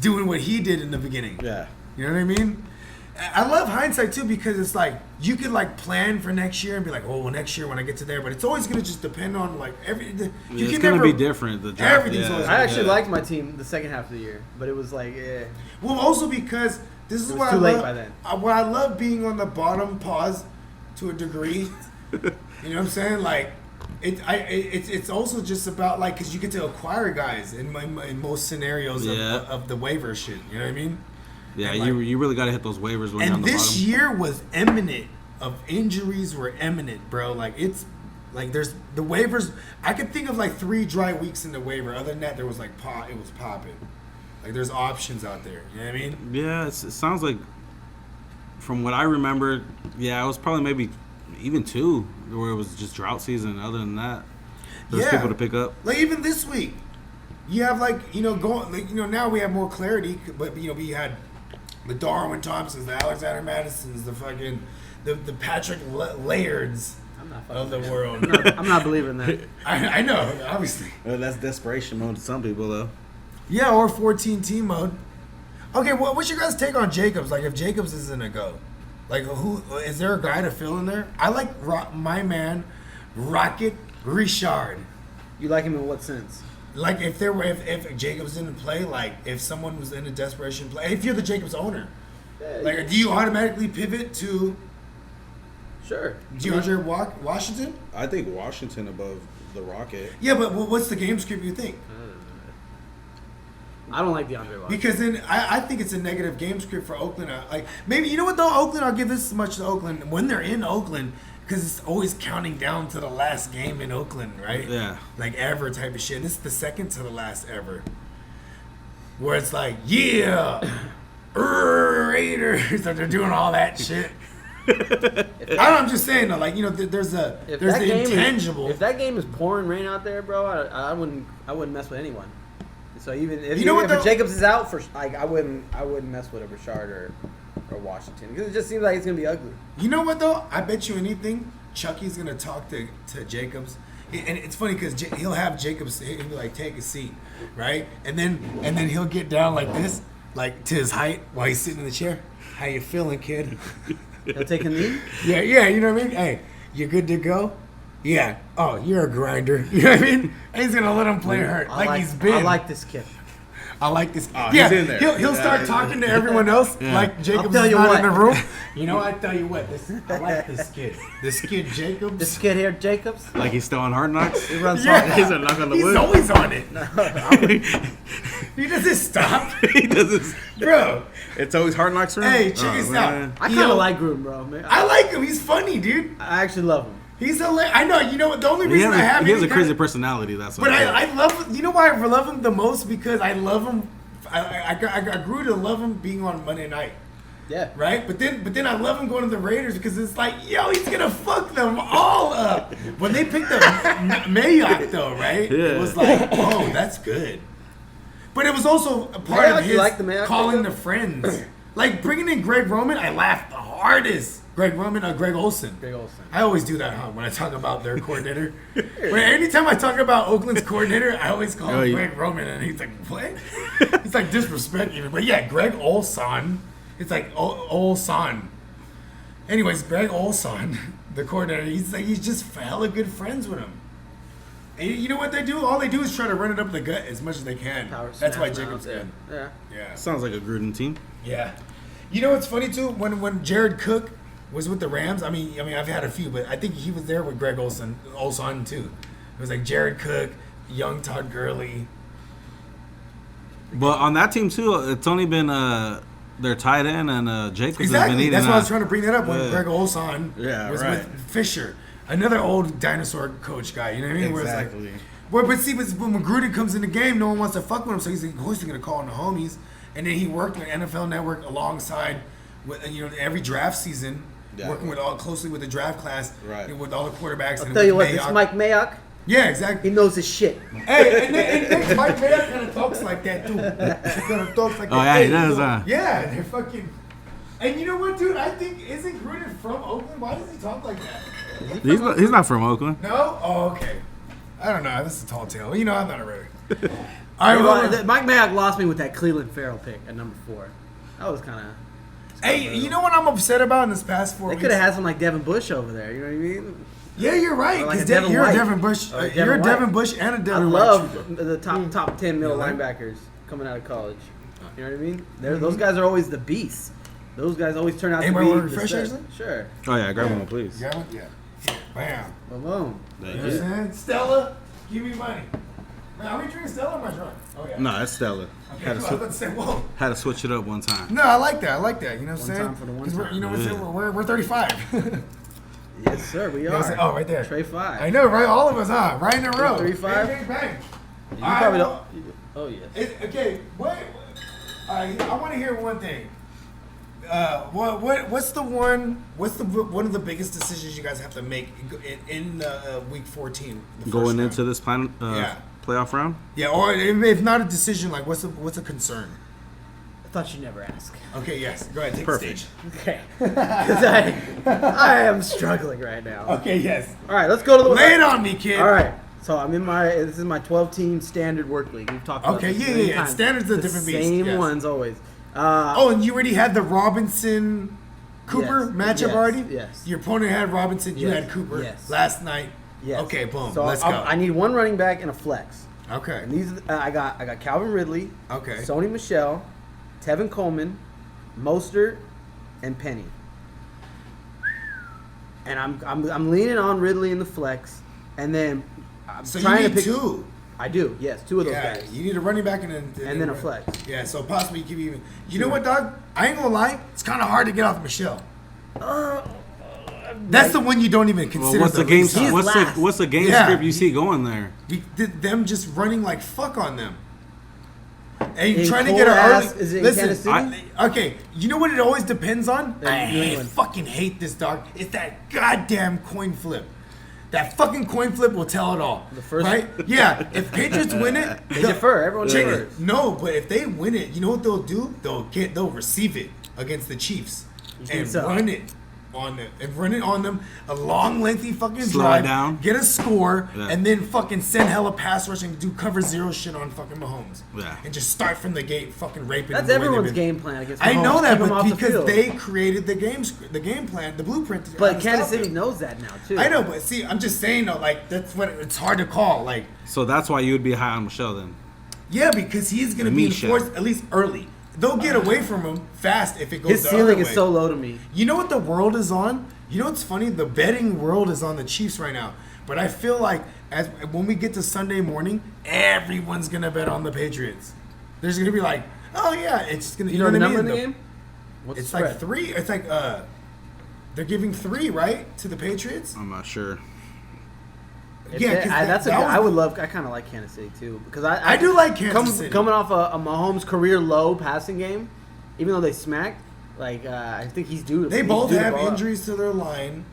doing what he did in the beginning. Yeah. You know what I mean? I love hindsight too because it's like you could like plan for next year and be like, oh well, next year when I get to there, but it's always gonna just depend on like It's gonna be different. The draft. Everything's always I actually Yeah. liked my team the second half of the year, but it was like, yeah. Well, also because this is It was what too I late love. by then. What I love being on the bottom pause to a degree. You know what I'm saying? Like, it's also just about like because you get to acquire guys in most scenarios Yeah. of the waiver shit. You know what I mean? Yeah, And, you really got to hit those waivers when you're on And the this bottom. year was imminent. Of injuries were imminent, bro. Like it's like there's the waivers. I could think of like 3 dry weeks in the waiver. Other than that, there was like it was popping. Like there's options out there. You know what I mean? Yeah, it sounds like from what I remember, yeah, it was probably maybe even 2 where it was just drought season. Other than that, there's people to pick up. Like even this week, you have like going like now we have more clarity. But we had the Darwin Thompsons, the Alexander Madisons, the fucking the Patrick Lairds I'm not of the fucking world. I'm not believing that. I know, obviously. That's desperation mode to some people, though. Yeah, or 14 team mode. Okay, what's your guys' take on Jacobs? Like, if Jacobs isn't a go, like, who is there a guy to fill in there? I like my man, Rocket Richard. You like him in what sense? Like, if Jacobs didn't play, like, if someone was in a desperation play, if you're the Jacobs owner, like, do you automatically pivot to Sure. DeAndre Washington? I think Washington above the Rocket. Yeah, but what's the game script you think? I don't like DeAndre Washington. Because then I think it's a negative game script for Oakland. Like maybe you know what though, Oakland. I'll give this much to Oakland when they're in Oakland because it's always counting down to the last game in Oakland, right? Yeah. Like ever type of shit. And this is the second to the last ever, where it's like Raiders. Like they're doing all that shit. I'm just saying though, like there's the intangible. If that game is pouring rain out there, bro, I wouldn't mess with anyone. So even if if Jacobs is out for like I wouldn't mess with a Richard or Washington because it just seems like it's gonna be ugly. You know what though? I bet you anything, Chucky's gonna talk to Jacobs, and it's funny because he'll have Jacobs. He'll be like, "Take a seat," right? And then he'll get down like this, like to his height while he's sitting in the chair. How you feeling, kid? He'll take a knee. Yeah, you know what I mean. Hey, you good to go? Yeah. Oh, you're a grinder. You know what I mean? And he's gonna let him play hurt like he's been. I like this kid. I like this. Oh, he's in there. He'll start talking to everyone else Yeah. like Jacobs tell is you not what. in the room. You know, I tell you what, I like this kid. This kid Jacobs. This kid here, Jacobs, Like he's still on Hard Knocks. he runs Yeah. hard. He's a knock on the He's wood. always on it. He doesn't stop, He doesn't. bro. It's always Hard Knocks for him. Hey, check this out. man. I kind Yo, of like Gruden, bro. Man, I like him. He's funny, dude. I actually love him. He's hilarious. I know. You know what? The only He reason I have has a any crazy kind personality. That's but why. I love. You know why I love him the most? Because I love him. I grew to love him being on Monday night. Yeah. Right, but then I love him going to the Raiders because it's like, yo, he's gonna fuck them all up. When they picked up Mayock, though, right? Yeah. It was like, oh, that's good. But it was also a part Mayock, of you his like the Mayock calling pickup? the friends. Like bringing in Greg Roman, I laughed the hardest. Greg Roman or Greg Olson. Greg Olson. I always do that, huh? When I talk about their coordinator. Anytime I talk about Oakland's coordinator, I always call him yeah. Greg Roman, and he's like, what? It's like disrespect even. But yeah, Greg Olson. It's like Olson. Anyways, Greg Olson, the coordinator, he's just hella good friends with him. And you know what they do? All they do is try to run it up the gut as much as they can. That's why Jacobs good. good. Yeah. Yeah. Sounds like a Gruden team. Yeah. You know what's funny too? When Jared Cook was with the Rams, I mean I've had a few, but I think he was there with Greg Olson too. It was like Jared Cook, young Todd Gurley. But on that team too, it's only been their tight end and Jacobs has been Exactly. eating That's why I was that. trying to bring that up when Yeah. Greg Olson Yeah, was right. with Fisher, another old dinosaur coach guy. You know what I mean? Where it's like, Exactly. but see, when Gruden comes in the game, no one wants to fuck with him, so he's like, of course he's gonna call on the homies. And then he worked with NFL Network alongside with every draft season, Yeah. working with closely with the draft class, Right. with all the quarterbacks. I'll and tell you with what, this Mayock. Mike Mayock, Yeah, he exactly. knows his shit. Hey, and Mike Mayock kind of talks like that too. He kind of talks like Oh, that. yeah, he Hey, does, you know, huh? Yeah, they're fucking. And you know what, dude? I think isn't Gruden from Oakland? Why does he talk like that? He's not from Oakland. No? Oh, okay. I don't know. This is a tall tale. You know, I'm not a Raider. All right, well, Mike Mayock lost me with that Cleveland Farrell pick at number 4. That was kind of. hey, you know what I'm upset about in this past 4 They weeks? could have had some like Devin Bush over there. You know what I mean? Yeah, you're right. Or like 'cause a Devin you're White. a Devin Bush. Or a You're a Devin Devin White. Bush and a I Devin White. love the top 10 middle You like? linebackers coming out of college. You know what I mean? Those guys are always the beasts. Those guys always turn out to Anybody be want to the refresh, stud. actually? Sure. Oh yeah, grab one please. Yeah, yeah. Bam. Boom. You know what I'm saying? Stella, give me money. Man, are we drinking Stella or am I drunk? Oh, yeah. No, that's Stella. Okay, Had to, cool. I was about to say, whoa. had to switch it up one time. No, I like that. I like that. You know what I'm One saying? time for the one 'Cause we're- time. You know what I'm Yeah. saying? We're 35. Yes, sir. We You know what I'm are. saying? Oh, right there. Trey 5. I know, right? All of us, huh? Right in a row. 35. Bang, bang, bang. You All right, probably well, don't. Oh yes. Okay, all right, I want to hear one thing. What's the one of the biggest decisions you guys have to make in week 14? the first Going round? into this Yeah. playoff round. Yeah, or if not a decision, like what's a concern? I thought you'd never ask. Okay, yes. Go ahead, take Perfect. the stage. Okay. 'Cause I am struggling right now. Okay, yes. All right, let's go to the. Lay it on me, kid. All right. So I'm in this is my 12-team standard work league. We've talked about Okay, this yeah, many yeah. times. Standard's a The different beast, Same yes. ones always. Oh, and you already had the Robinson Cooper Yes, matchup yes, already? yes. Your opponent had Robinson, you Yes, had Cooper yes. last night. Yes. Okay, boom. So Let's I'm- go. I need one running back and a flex. Okay. And these I got Calvin Ridley, Okay. Sony Michel, Tevin Coleman, Mostert, and Penny. And I'm leaning on Ridley in the flex, and then I'm So trying you to need pick. two. I do, yes, 2 of those Yeah, guys. you need a running back and then a flex. Yeah, so possibly you give you even. You know what, dog? I ain't gonna lie. It's kind of hard to get off Michelle. That's the one you don't even consider. Well, what's the game? least. He's What's last. the game Yeah. script you see going there? Them just running like fuck on them. And In trying to get her cold-ass- early. is it in Listen, Kansas City? okay. You know what it always depends on? New England. Fucking hate this, dog. It's that goddamn coin flip. That fucking coin flip will tell it all. The first- right? Yeah. If Patriots win it, They defer. Everyone Check defers. it. No, but if they win it, you know what they'll do? They'll receive it against the Chiefs think and so? run it on them and run it on them. A long, lengthy fucking Slow drive. it down. Get a score, Yeah. and then fucking send hella pass rush and do cover zero shit on fucking Mahomes. Yeah. And just start from the gate, fucking raping. That's them the way they've everyone's been. game plan against I Mahomes. know that, Keep him but off the because field. they created the game plan, the blueprint. to But how to Kansas stop City them. knows that now too. I know, but see, I'm just saying though, like that's what it's hard to call. Like, So that's why you would be high on Michelle then. Yeah, because he's going to be Misha. enforced at least early. They'll get away from him fast if it goes His the ceiling other is way. so low to me. You know what the world is on? You know what's funny? The betting world is on the Chiefs right now. But I feel like when we get to Sunday morning, everyone's going to bet on the Patriots. There's going to be like, oh, yeah, it's going to... You know the what I number in mean? the game? What's It's the like spread? 3. It's like, they're giving 3, right? To the Patriots? I'm not sure. Yeah, 'cause that's that was I would the- love. I kind of like Kansas City too because I do like Kansas City. Coming off a Mahomes career low passing game, even though they smacked. Like I think he's due. They he's both due to have blow up. injuries to their line,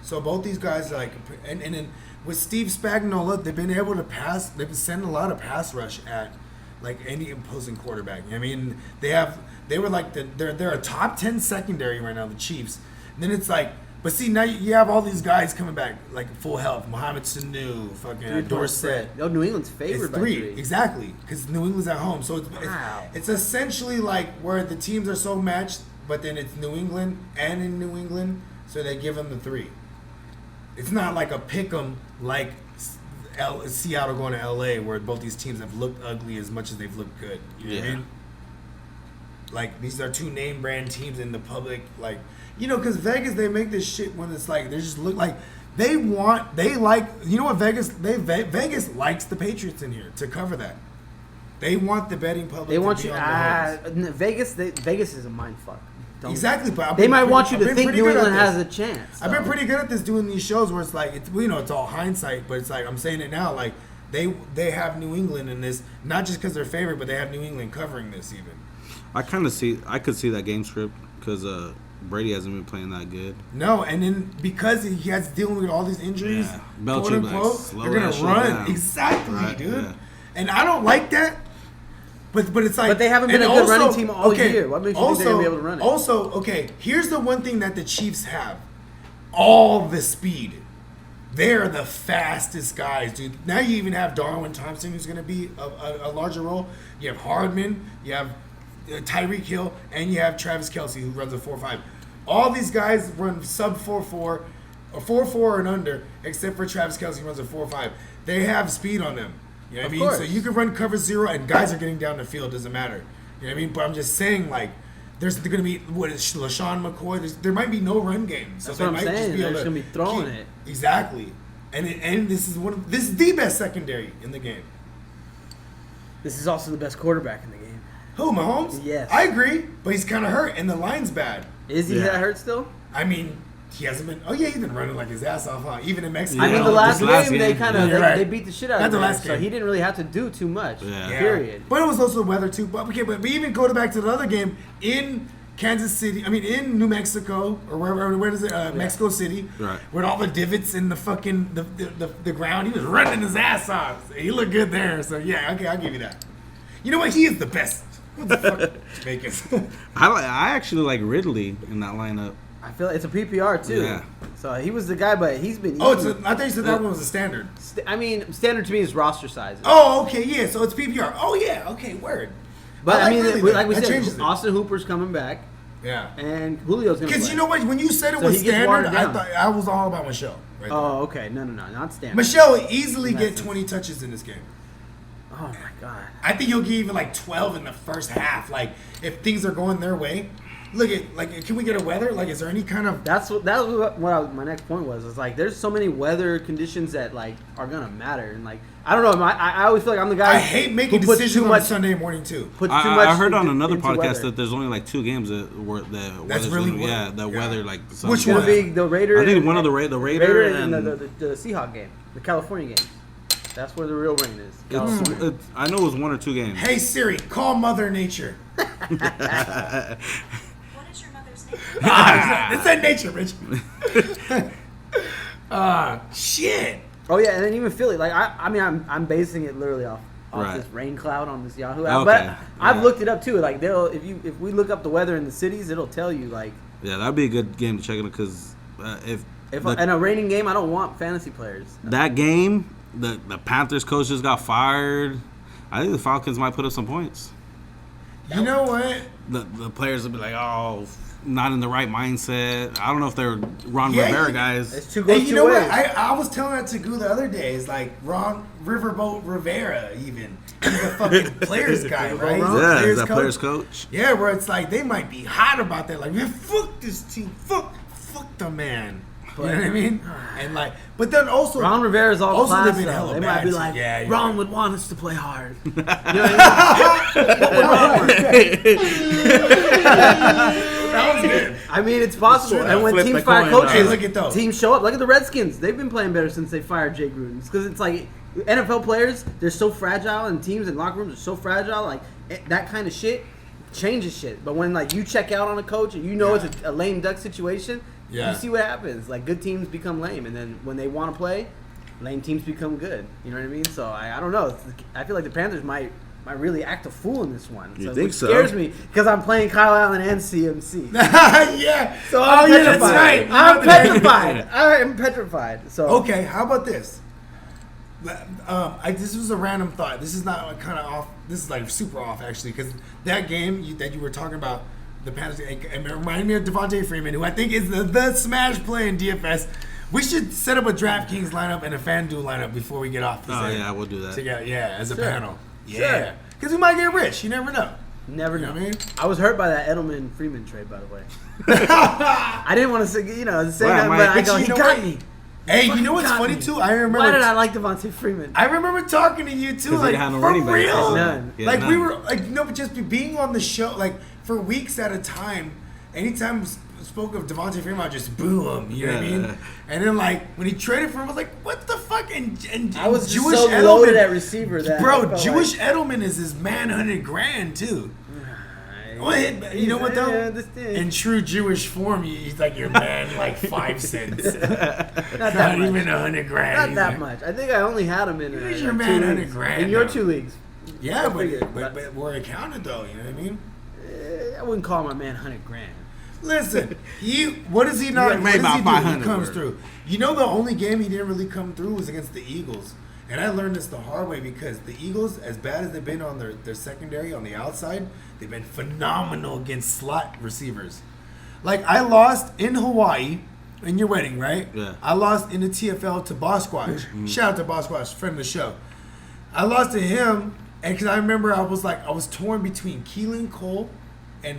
so both these guys and then with Steve Spagnuolo, they've been able to pass. They've been sending a lot of pass rush at like any opposing quarterback. I mean, they were like they're a top 10 secondary right now, the Chiefs. And then it's like, but see now you have all these guys coming back like full health. Mohamed Sanu, fucking 3-point Dorsett. spread. Oh, New England's It's favored by 3 3. exactly because New England's at home, so Wow. it's essentially like where the teams are so matched, but then it's New England and in New England, so they give them the 3. It's not like a pick 'em like Seattle going to LA, where both these teams have looked ugly as much as they've looked good. You know what I Yeah. mean? Like these are 2 name brand teams in the public, like because Vegas they make this shit when it's like they just look like they like what Vegas likes the Patriots in here to cover that. They want the betting public. They want to you. be on the hoods. Vegas is a mind fuck. Don't- Exactly, but I've They been might pretty- want you I've to been think pretty New good at England has this. a chance. I've been though. pretty good at this doing these shows where it's like it's all hindsight, but it's like I'm saying it now. Like they have New England in this, not just because they're favored, but they have New England covering this even. I could see that game script because Brady hasn't been playing that good. No, and then because he has dealing with all these injuries, Yeah. quote Belichick, like, unquote, slow they're that gonna shit run down. exactly, Right, dude. yeah. And I don't like that. But it's like, But they haven't been and a good running team all year. What makes you think they're gonna be able to run it? Also, okay, here's the one thing that the Chiefs have: all the speed. They're the fastest guys, dude. Now you even have Darwin Thompson, who's going to be a larger role. You have Hardman, you have Tyreek Hill, and you have Travis Kelce, who runs a 4.5. All these guys run sub 4.4, or 4.4 and under, except for Travis Kelce, who runs a 4.5. They have speed on them. You know what I Of mean? course. So you can run cover 0, and guys are getting down the field. Doesn't matter. You know what I mean? But I'm just saying, like, there's going to be LaShawn McCoy. There might be no run game. So That's they what I'm might saying. just be They're able just to gonna be throwing keep- it. Exactly. And this is the best secondary in the game. This is also the best quarterback in the game. Who, Mahomes? Yes. I agree, but he's kind of hurt, and the line's bad. Is he Yeah. that hurt still? I mean, he hasn't been. Oh yeah, he's been running like his ass off, huh? Even in Mexico. I mean, Yeah, the last this last game they game, kind of yeah. Right. they beat the shit out Not of the him, last so game. he didn't really have to do too much. Yeah. Yeah. Period. But it was also the weather too. But okay, but even go back to the other game in Kansas City. I mean, in New Mexico or where is it? Mexico City. Right. With all the divots in the fucking the ground, he was running his ass off. He looked good there. So yeah, okay, I'll give you that. You know what? He is the best. What the fuck, Jamaican? I actually like Ridley in that lineup. I feel it's a PPR too. Yeah. So he was the guy, but he's been. Oh, eating- I thought you said that one was a standard. I mean, standard to me is roster size. Oh, okay, yeah. So it's PPR. Oh, yeah. Okay, word. But I mean, Ridley then. like we That said, changes it. Austin Hooper's coming back, Yeah. and Julio's gonna. Because play. you know what? When you said it So was he gets standard, watered I down. thought I was all about Michelle. Right there. Oh, okay. No, not standard. Michelle will easily get That's- 20 touches in this game. Oh my god. I think he'll get even like 12 in the first half. Like if things are going their way. Look at like, can we get a weather? Like, is there any kind of? That was what my next point was. It's like there's so many weather conditions that like are gonna matter, and like I don't know. I always feel like I'm the guy. I hate making who puts decisions too on much. Sunday morning too. Put too much. I heard on into- another into podcast weather. that there's only like 2 games that That's really what- yeah, the yeah. weather like the sun- Which It's gonna one? be the Raider. I think one of the Raider Raider and and the Seahawk game, the California game. That's where the real rain is. California. I know it was 1 or 2 games. Hey Siri, call Mother Nature. What is your mother's name? It's that nature, Rich. Shit. Oh yeah, and then even Philly. Like I mean, I'm basing it literally off Right. this rain cloud on this Yahoo app. Okay, But I've yeah. looked it up too. Like they'll if we look up the weather in the cities, it'll tell you like Yeah, that'd be a good game to check in because if in a raining game, I don't want fantasy players. that game, the Panthers coach just got fired. I think the Falcons might put up some points. You know what? The players will be like, oh, not in the right mindset. I don't know if they're Ron Rivera guys. It's two Hey, goes you two know ways. what? I was telling that to Goo the other day. It's like Ron Riverboat Rivera, even. He's a fucking players guy, right? He's a Yeah, players is that players coach? Yeah, where it's like they might be hot about that. Like, man, fuck this team. Fuck the man. You know what I mean? And like, but then also Ron Rivera's all also class, they've been though. hella They bad might be too. like, Yeah, you're Ron right. would want us to play hard. You know what I That was good. I mean, it's possible. Sure, And when flip teams the fire coin, coaches, Hey, look at those. teams show up. Look at the Redskins. They've been playing better since they fired Jay Gruden. Because it's like NFL players, they're so fragile, and teams and locker rooms are so fragile. Like that kind of shit changes shit. But when like you check out on a coach and you know it's a lame duck situation, Yeah. you see what happens. Like good teams become lame, and then when they want to play, lame teams become good. You know what I mean? So I don't know. I feel like the Panthers might really act a fool in this one. You So, think which so? scares me because I'm playing Kyle Allen and CMC. Yeah. So I'm yeah, petrified. that's right. I'm petrified. I am petrified. So Okay, how about this? This was a random thought. This is not kind of off. This is like super off actually, because that game that you were talking about, the Panthers, it reminded me of Devontae Freeman, who I think is the smash play in DFS. We should set up a DraftKings lineup and a FanDuel lineup before we get off this. Oh, air. yeah, we'll do that. Together, yeah, as a Sure. panel. Sure. Yeah, because we might get rich. You never know. never You know. know what I mean? I was hurt by that Edelman Freeman trade, by the way. I didn't want to say, say Well, that, Mike, but I but go, you he know got what? me. Hey, you know what's Got funny me. too? I remember. Why did I like Devontae Freeman? I remember talking to you too, 'Cause they like had no for running backs. real. None. Yeah, Like we none. were like no, but just being on the show like for weeks at a time. Anytime we spoke of Devontae Freeman, I just boo him. You know what I Yeah. mean? And then like when he traded for him, I was like, what the fuck? And I was just Jewish so Edelman, loaded at receiver that I bro. felt Jewish like, Edelman is his man, $100,000 too. Well, you know what though? Yeah, this thing. In true Jewish form, he's like your man, like 5 cents. Not that Not much. even $100,000. Not that much. I think I only had him in He's your two man, leagues. $100,000 In your now. 2 leagues. Yeah, figured, but we're accounted though. You know what I mean? I wouldn't call my man $100,000. Listen, what does he not? Yeah, What maybe does he about do? He 500 comes word. through. You know, the only game he didn't really come through was against the Eagles, and I learned this the hard way because the Eagles, as bad as they've been on their secondary on the outside, they've been phenomenal against slot receivers. Like I lost in Hawaii. In your wedding, right? Yeah. I lost in the TFL to Bosquatch. Shout out to Bosquatch, friend of the show. I lost to him, and because I remember I was torn between Keelan Cole and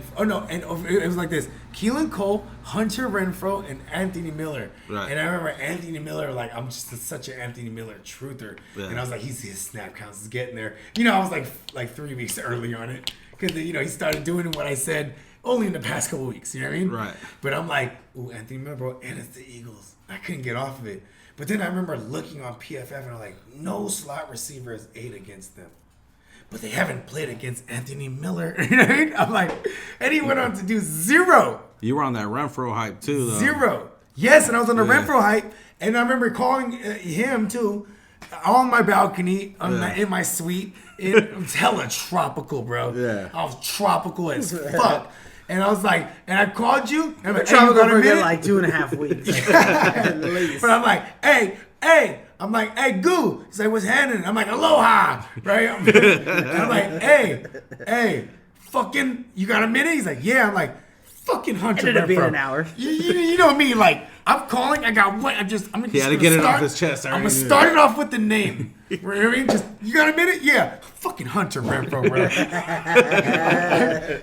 it was like this: Keelan Cole, Hunter Renfrow, and Anthony Miller. Right. And I remember Anthony Miller, like I'm just such an Anthony Miller truther, Yeah. and I was like, his snap counts is getting there. You know, I was like 3 weeks early on it because he started doing what I said only in the past couple weeks. You know what I mean? Right. But I'm like, ooh, Anthony Miller, bro, and it's the Eagles. I couldn't get off of it. But then I remember looking on PFF and I'm like, no slot receiver is 8 against them. But they haven't played against Anthony Miller. You know what I mean? I'm like, and he went on to do 0. You were on that Renfro hype too, though. 0. Yes, and I was on the Yeah. Renfro hype, and I remember calling him too on my balcony in my suite. It was hella tropical, bro. Yeah. I was tropical as fuck. And I was like, and I called you. And I'm like, hey, you Tropical got a for minute? like 2.5 weeks. At least. But I'm like, hey. I'm like, hey, Goo. He's like, what's happening? I'm like, aloha. Right? And I'm like, hey, fucking, you got a minute? He's like, yeah. I'm like, fucking Hunter Ended up being Renfrow. an hour. You know me, like, I'm calling, I got what? I'm just He had to gonna get it off start- his chest. I I'm already gonna knew start that. it off with the name. You know what I mean? Just, you got a minute? Yeah. Fucking Hunter Renfrow, bro.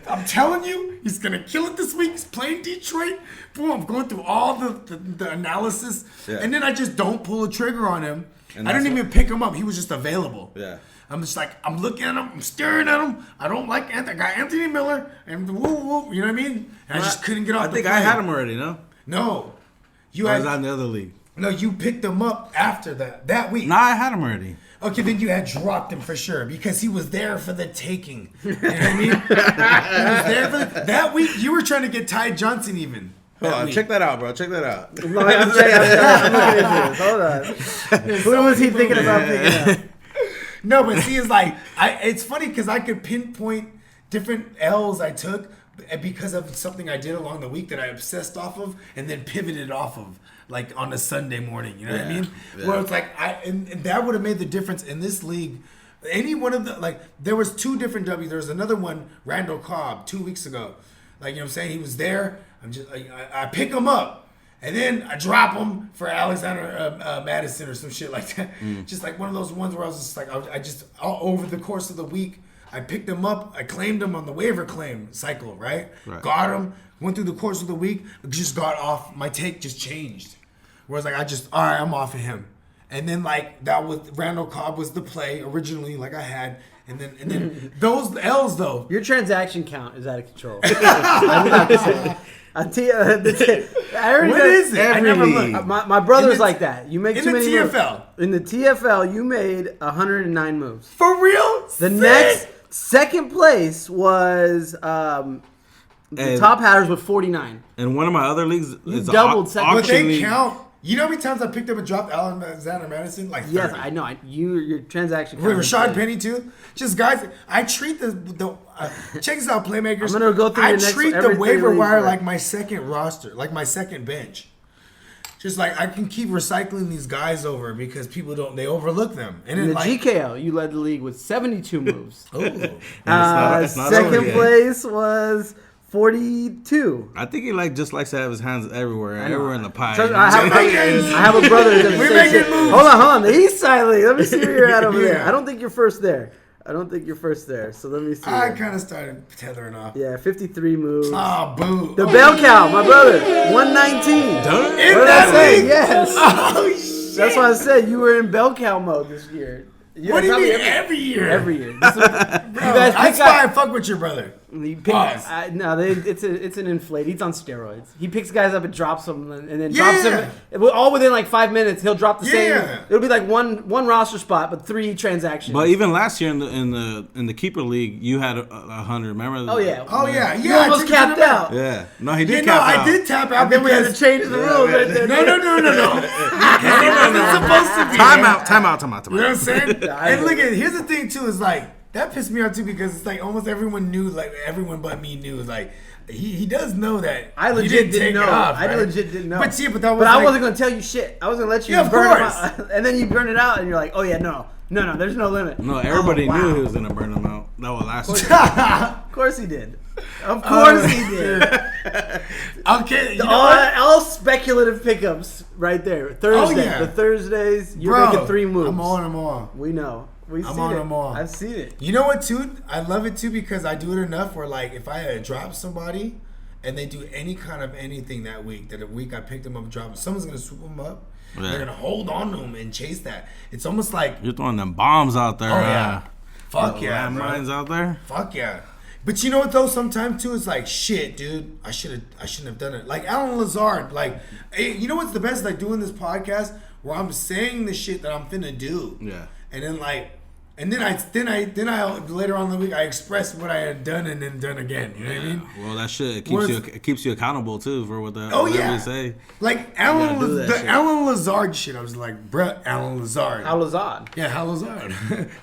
I'm telling you, he's gonna kill it this week. He's playing Detroit. Boom, I'm going through all the analysis. Yeah. And then I just don't pull a trigger on him. And I didn't that's even pick him up. He was just available. Yeah. I'm just like, I'm looking at him, I'm staring at him. I don't like Anthony. I got Anthony Miller and woo, you know what I mean? And I just couldn't get off I the think plane. I had him already, no? No. You Or was had, I in the other league? no, you picked him up after that week. Nah, I had him already. Okay, then you had dropped him for sure because he was there for the taking. You know what I mean? He was there for that week. You were trying to get Ty Johnson even. Hold on, week. check that out, bro. Check that out. I'm looking into this. Hold on. Who was he thinking about picking up? No, but see, it's like it's funny because I could pinpoint different L's I took because of something I did along the week that I obsessed off of and then pivoted off of, like on a Sunday morning. You know what I Yeah, mean? yeah. Where it's like and that would have made the difference in this league. Any one of the there was 2 different W's. There was another one, Randall Cobb, 2 weeks ago. Like, you know what I'm saying? He was there. I pick him up. And then I drop him for Alexander Madison or some shit like that. Just like one of those ones where I was just like, over the course of the week, I picked him up. I claimed him on the waiver claim cycle, right? Got him. Went through the course of the week. Just got off. My take just changed. Whereas like all right, I'm off of him. And then like that was Randall Cobb was the play originally, like I had. And then those L's though. Your transaction count is out of control. I'm not saying. I tell you, what is it? I never looked. My brother's like that. You make too many moves. In the TFL, you made 109 moves. For real? The next second place was the top hatters with 49. In one of my other leagues, it's doubled second. But they league. count. You know how many times I picked up and dropped Alexander Madison? Like 30. Yes, I know. Your transaction count. Rashad Penny too. Just guys, I treat the check this out, playmakers. I'm gonna go through. I your next, treat the every waiver league, wire right? like my second roster, like my second bench. Just like I can keep recycling these guys over because people they overlook them. And In then the GKL, you led the league with 72 moves. It's not Second over yet. place was 42. I think he just likes to have his hands everywhere in the pie. Trust me, I have a brother that does the We're same making shit. moves. Hold on. The East Side League. Let me see where you're at over there. Yeah. I don't think you're first there. So let me see. I here. kind of started tethering off. Yeah, 53 moves. Oh, boo. The bell cow, my brother, 119. In What did that I say? league? Yes. Oh, shit. That's why I said you were in bell cow mode this year. What do you mean every year? Every year. This is- Bro, guys that's pick why I fuck with your brother. You pick, Pause. it's an inflate. He's on steroids. He picks guys up and drops them, and then Yeah. drops them all within like 5 minutes. He'll drop the same. Yeah. It'll be like one roster spot, but 3 transactions. But even last year in the keeper league, you had 100. Remember? Oh yeah. Oh, yeah. You Yeah, I almost took it to capped the out. Yeah. No, he Yeah, did no, cap I out. did tap out. And then we had to because- change the rules. Right there. No. It's supposed to be. Time out. You know what I'm saying? I And know. look at here's the thing too is like that pissed me off too because it's like almost everyone knew, like everyone but me knew, like he does know that I he legit didn't take know. it off, I right? legit didn't know. But see, but that was But I like, wasn't gonna tell you shit. I was gonna let you Yeah, of burn 'em course. out. And then you burn it out, and you're like, oh yeah, no, there's no limit. No, everybody Oh, wow. knew he was gonna burn them out. That was last year. Of course he did. Of course he did. Okay, you know what? All speculative pickups right there. Thursday, yeah. the Thursdays, you're Bro, making 3 moves. I'm on them all. We know. We've I'm seen on it. them all. I've seen it. You know what too? I love it too because I do it enough where like if I drop somebody and they do any kind of anything that week, that a week I picked them up and dropped them, someone's gonna swoop them up. Yeah. They're gonna hold on to them and chase that. It's almost like, You're throwing them bombs out there. oh yeah, fuck yeah, bro. Landmines out there. Fuck yeah. But you know what though? Sometimes too, it's like shit, dude. I shouldn't have done it. Like Alan Lazard. Like, you know what's the best? Like doing this podcast where I'm saying the shit that I'm finna do. Yeah. And then like, and then I later on in the week I expressed what I had done and then done again. You know what I mean? Well, that shit Whereas- it keeps you accountable too for what the Oh whatever yeah. you say. Like gotta do that shit. Alan Lazard shit. I was like, bruh, Alan Lazard. How Lazard? Yeah, Hal Lazard.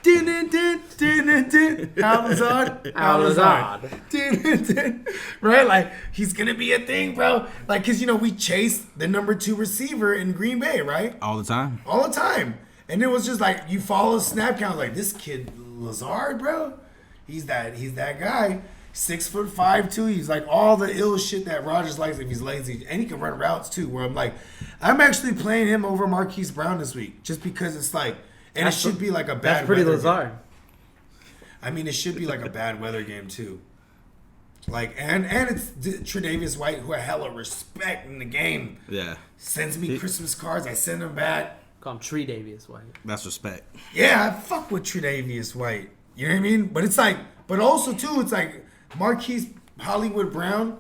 Din, din, din, din, din, din. Hal Lazard. Hal Lazard. Din, din, din. Right? Like, he's going to be a thing, bro. Like, because, we chased the number 2 receiver in Green Bay, right? All the time. All the time. And it was just like, you follow snap count, like, this kid, Lazard, bro, he's that guy. 6'5" too. He's like all the ill shit that Rodgers likes if he's lazy, and he can run routes too. Where I'm like, I'm actually playing him over Marquise Brown this week, just because it's like, and it should be like a bad. That's pretty weather Lazard. game. I mean, it should be like a bad weather game too. Like and it's Tre'Davious White, who I hella respect in the game, Yeah. sends me Christmas cards. I send them back. Call him Tree Davies White. That's respect. Yeah, I fuck with Tre'Davious White. You know what I mean? But it's like, but also too, it's like Marquise Hollywood Brown.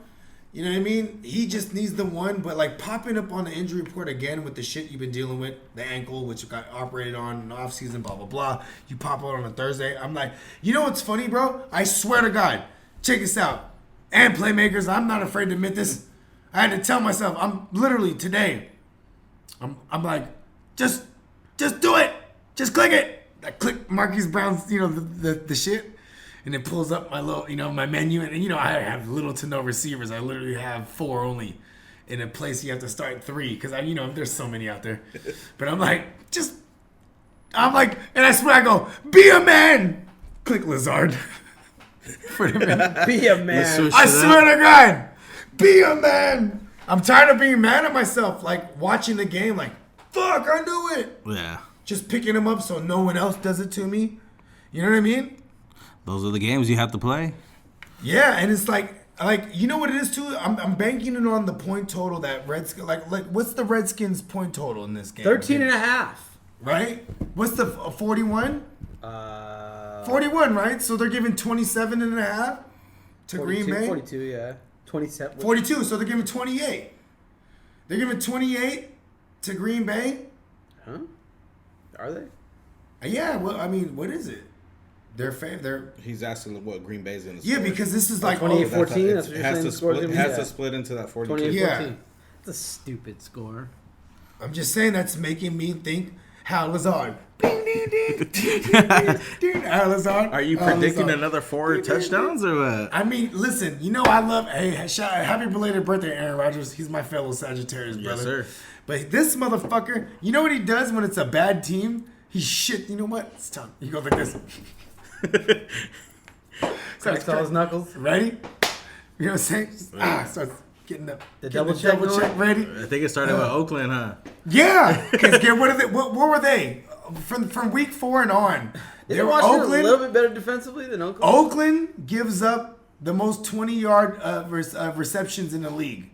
You know what I mean? He just needs the one, but like popping up on the injury report again with the shit you've been dealing with, the ankle, which got operated on in the offseason, blah, blah, blah. You pop out on a Thursday. I'm like, you know what's funny, bro? I swear to God, check this out. And playmakers, I'm not afraid to admit this. I had to tell myself, I'm literally today, I'm like, just do it. Just click it. I click Marquise Brown's, the shit. And it pulls up my little, my menu. And, I have little to no receivers. I literally have 4 only. In a place you have to start 3. Because, there's so many out there. But I'm like, and I swear I go, be a man. Click Lazard. Be a man. switch I it swear up. to God, be a man. I'm tired of being mad at myself, like watching the game, like, fuck, I knew it. Yeah. Just picking them up so no one else does it to me. You know what I mean? Those are the games you have to play. Yeah, and it's like you know what it is too. I'm banking it on the point total that Redskins like what's the Redskins point total in this game? 13 and a half. Right? What's the 41? 41, 41, right? So they're giving 27 and a half to Green Bay. 42, yeah. 27. 42, so they're giving 28. They're giving 28 to Green Bay. Huh? Are they? Yeah, well, I mean, what is it? They're He's asking what Green Bay's going to yeah, because this is like 28 oh, 14. That's what you're saying. The score's gonna be? Yeah. split into that 42. 28 Yeah. 14. It's a stupid score. I'm just saying that's making me think Hal Lazard. Ding, ding, ding, ding, ding, ding. Hal Lazard. Are you Hal predicting Lazard. another 4 touchdowns or what? I mean, listen, you know I love. Hey, happy belated birthday, Aaron Rodgers. He's my fellow Sagittarius brother. sir. But this motherfucker, you know what he does when it's a bad team? He shit. You know what? It's time. He goes like this. Cracks all his knuckles. Ready? You know what I'm saying? Starts getting the double check going? ready. I think it started with Oakland, huh? Yeah, because what are they? What were they from week 4 and on? They Isn't were Washington a Oakland. little bit better defensively than Oakland? Oakland gives up the most 20-yard receptions in the league,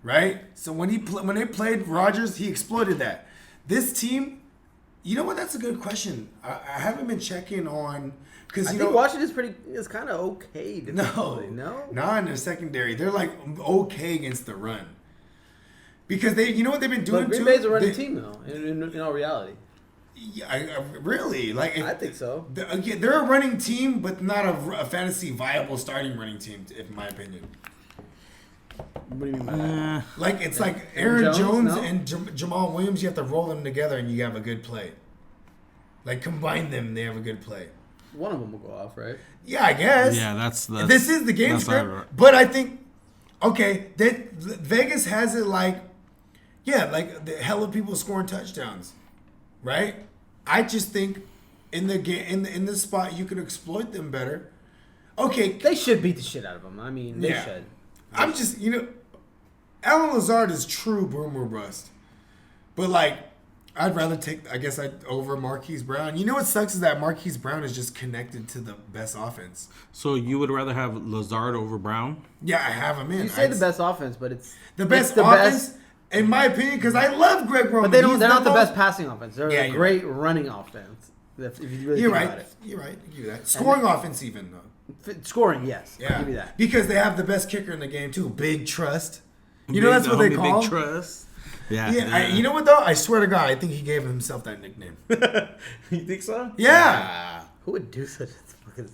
right? So when they played Rodgers, he exploited that. This team, you know what? That's a good question. I haven't been checking on because I you think know Washington's is kind of okay defensively. No? not in the secondary. They're like okay against the run because they, you know what they've been doing But Green too. Bay's a running team, though, in all reality. Yeah, really like. I think so. Again, they're a running team, but not a fantasy viable starting running team, in my opinion. What do you mean by that? Like it's like Aaron Jones, Jones no? and Jamal Williams. You have to roll them together, and you have a good play. Like combine them, they have a good play. One of them will go off, right? Yeah, I guess. Yeah, that's This is the game that's script, right. but I think okay, that Vegas has it like like the hell of people scoring touchdowns, right? I just think in the game in the spot you could exploit them better. Okay, They should beat the shit out of them. I mean, they Yeah. should. I'm just, Alan Lazard is true boom or bust. But, like, I'd rather take, over Marquise Brown. You know what sucks is that Marquise Brown is just connected to the best offense. So you would rather have Lazard over Brown? Yeah, I have him in. You say the best offense, but it's The best it's the offense, best- in my opinion, because I love Greg Roman. But they don't. He's They're not the most- best passing offense. They're Yeah, a you're great running offense. If you really You're think right. about it. You're right. Give you that. Scoring offense, even, though. Scoring, yes. I'll Yeah. give you that. Because they have the best kicker in the game, too. Big Trust. You know that's what they Homie call Big him? Trust. Yeah. Yeah, you know what, though? I swear to God, I think he gave himself that nickname. You think so? Yeah. Who would do such a fucking?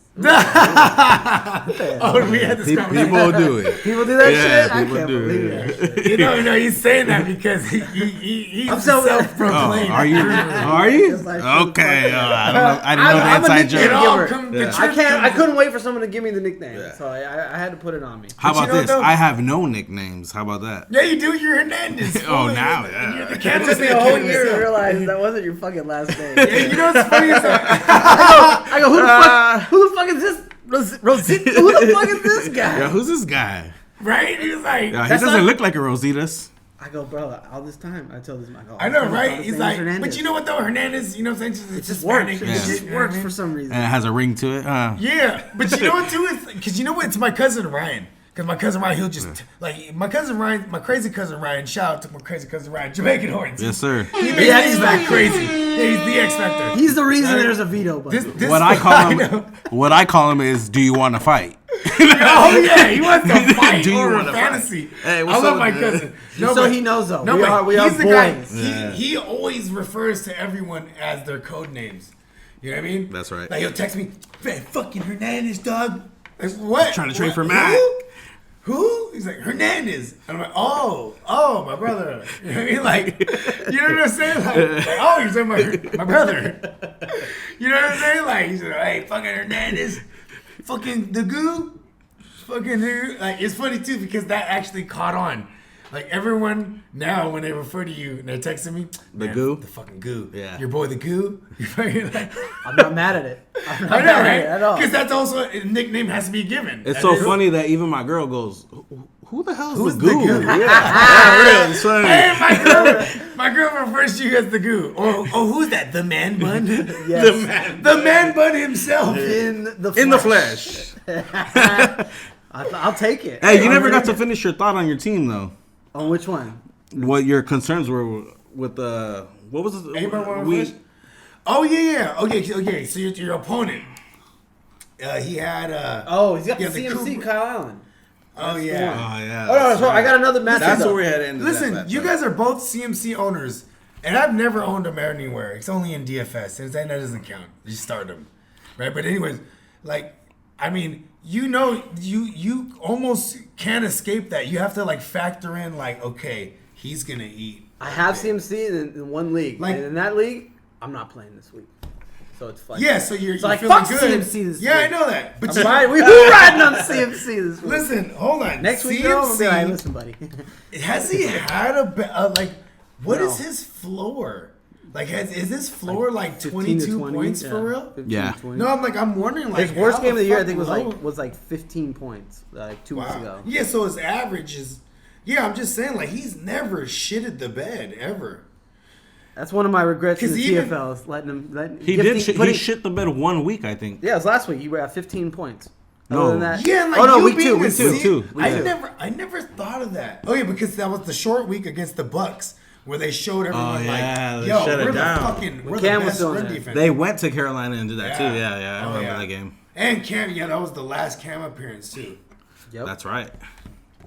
Oh, we had this conversation. People do it. People do that Yeah, shit. I people can't do believe it. that shit. No, he's saying that because he's I'm so- self-proclaimed. Oh, are you? Are you? Just like- Okay. I don't know. I didn't know the I'm a inside nickname It joke. all giver. come, Yeah. the truth I comes- couldn't wait for someone to give me the nickname, Yeah. so I had to put it on me. How But you about know this? what, though? I have no nicknames. How about that? Yeah, you do. You're Hernandez. Oh, Fool. now, You're yeah. the It candlestick took me a whole king. year to realize that wasn't your fucking last name. Yeah, you know what's funny is that I go, who the fuck is this? Rosita? Who the fuck is this guy? Yeah, who's this guy? right? He was like, Yeah, he That's doesn't not- look like a Rositas. I go, bro, all this time I told this I go, I know, thought right? his He's name was like, Hernandez. but you know what though, Hernandez. You know what I'm saying? it just Hispanic works. and It Yeah. shit, just you know what I works mean? for some reason. And it has a ring to it. Yeah, but you know what too is because you know what? It's my cousin Ryan. Because my cousin Ryan, he'll just like my cousin Ryan, my crazy cousin Ryan. Shout out to my crazy cousin Ryan, Jamaican Horns. Yes, sir. He makes Yeah, me he's like like- crazy. Yeah, he's the X Factor. He's the reason there's a veto button. This What I I know. call him, what I call him is, do you want to fight? Oh yeah, he wants to fight Do you over wanna fight? fantasy. Hey, I what's love up my with cousin. So but- he knows, though. No, We but are he's the guy. boys. Yeah. He always refers to everyone as their code names. You know what I mean? That's right. Like he'll text me, "Man, fucking Hernandez, dog." Like, what? Trying to trade What? for Matt. Who? He's like Hernandez. And I'm like, oh, my brother. You know what I mean? Like, you know what I'm saying? Like, oh, you're talking about my brother. You know what I'm saying? Like, he's like, hey, fucking Hernandez, fucking the goo, fucking who? Like, it's funny too because that actually caught on Like everyone now, when they refer to you and they're texting me, The "Man, goo?" the fucking goo, Yeah. your boy the goo. You're like, I'm not mad at it. I'm not I know, mad at right? it at all. Because that's also a nickname has to be given. It's That so is- funny that even my girl goes, "Who the hell is Who's the the goo?" goo? Yeah, it's funny. Hey, my girl refers to you as the goo. Oh, who's that? The man bun? Yes. The man bun himself. In the In the flesh. I'll take it. Hey, you never got to finish your thought on your team though. On which one? What your concerns were with what was it? Anybody want to finish? Oh yeah. Okay. So your opponent, he had. Oh, he's got Yeah, the the CMC Cooper- Kyle Allen. Oh Oh yeah. yeah. Oh no, so I got another matchup. That's though. where we had ended. Listen, you guys are both CMC owners, and I've never owned them anywhere. It's only in DFS, and that doesn't count. You start them, right? But anyways, like, I mean, you almost can't escape that. You have to like factor in like, okay, he's gonna eat. I have CMC in one league, Like- and in that league, I'm not playing this week. So it's fun. Yeah, so you're like, feeling fuck good. CMC this Yeah, I week. know that. But I'm riding, we riding on CMC this week. listen, hold on. Next week, though, I'll be like, CMC, listen, buddy. has he had like? What is No. his floor? Like, is his floor like 15 to 22 20, points yeah. for real? 15 Yeah. to 20. No, I'm wondering like His worst how game of the year, I fuck think, low- was like 15 points, like 2 weeks ago. Yeah, so his average is. Yeah, I'm just saying, like, he's never shitted the bed ever. That's one of my regrets in 'Cause the even- TFL is letting him. He gifting- did. He putting- shit the bed 1 week, I think. Yeah, it was last week. You were at 15 points. No. Other than that, Yeah, like oh no, you week being two, a week two. C- two. I never thought of that. Oh yeah, because that was the short week against the Bucks where they showed everyone yeah, like, they yo, shut it we're down. the fucking, we're Cam the was best still in run there. defense. They went to Carolina and did that too. Yeah, I Oh, remember yeah. that game. And Cam, yeah, that was the last Cam appearance too. Yep. That's right.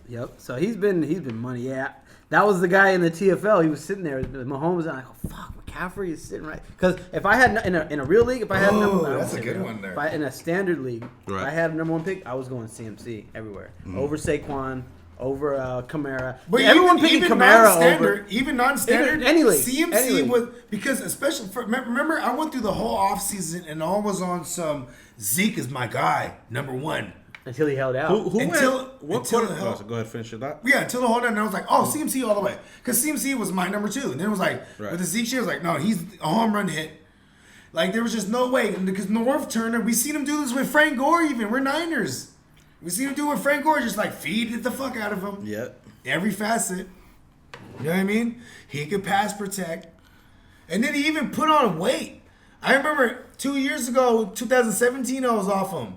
Yep. So he's been money. Yeah, that was the guy in the TFL. He was sitting there with Mahomes, and I go, fuck, McCaffrey is sitting right. Because if I had in a real league, if I had Oh, I don't that's a say good real. one there. If I, in a standard league, if Right. I had a number one pick, I was going CMC everywhere over Saquon, over Kamara. But Everyone picking Kamara over. even non-standard, Even any league, CMC any league. was because especially for remember I went through the whole offseason and all was on some Zeke is my guy number one. Until he held out. Who Until- went? What until quarter? the hell- Go ahead, finish your thought. Yeah, until the whole night, and I was like, oh, CMC all the way. Because CMC was my number two. And then it was like, Right. with the Zeke shit, I was like, no, he's a home run hit. Like, there was just no way. And because Norv Turner, we seen him do this with Frank Gore even. We're Niners. We seen him do it with Frank Gore, just like feed it the fuck out of him. Yep. Every facet. You know what I mean? He could pass protect. And then he even put on weight. I remember 2 years ago, 2017, I was off him.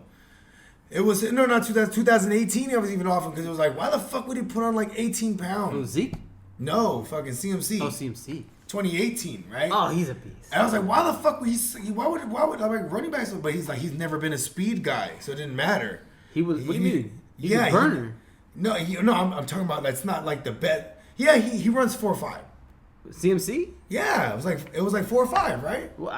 It was, no, not 2018, I was even off him because it was like, why the fuck would he put on like 18 pounds? Oh, Zeke? No, fucking CMC. Oh, CMC. 2018, right? Oh, he's a beast. And I was like, why the fuck would why would I'm like running backs? But he's like, he's never been a speed guy, so it didn't matter. He was. What do you mean? He's yeah, a burner. No, I'm talking about that's not like the bet. Yeah, he runs 4.5. CMC? Yeah, it was like 4.5, right? Well,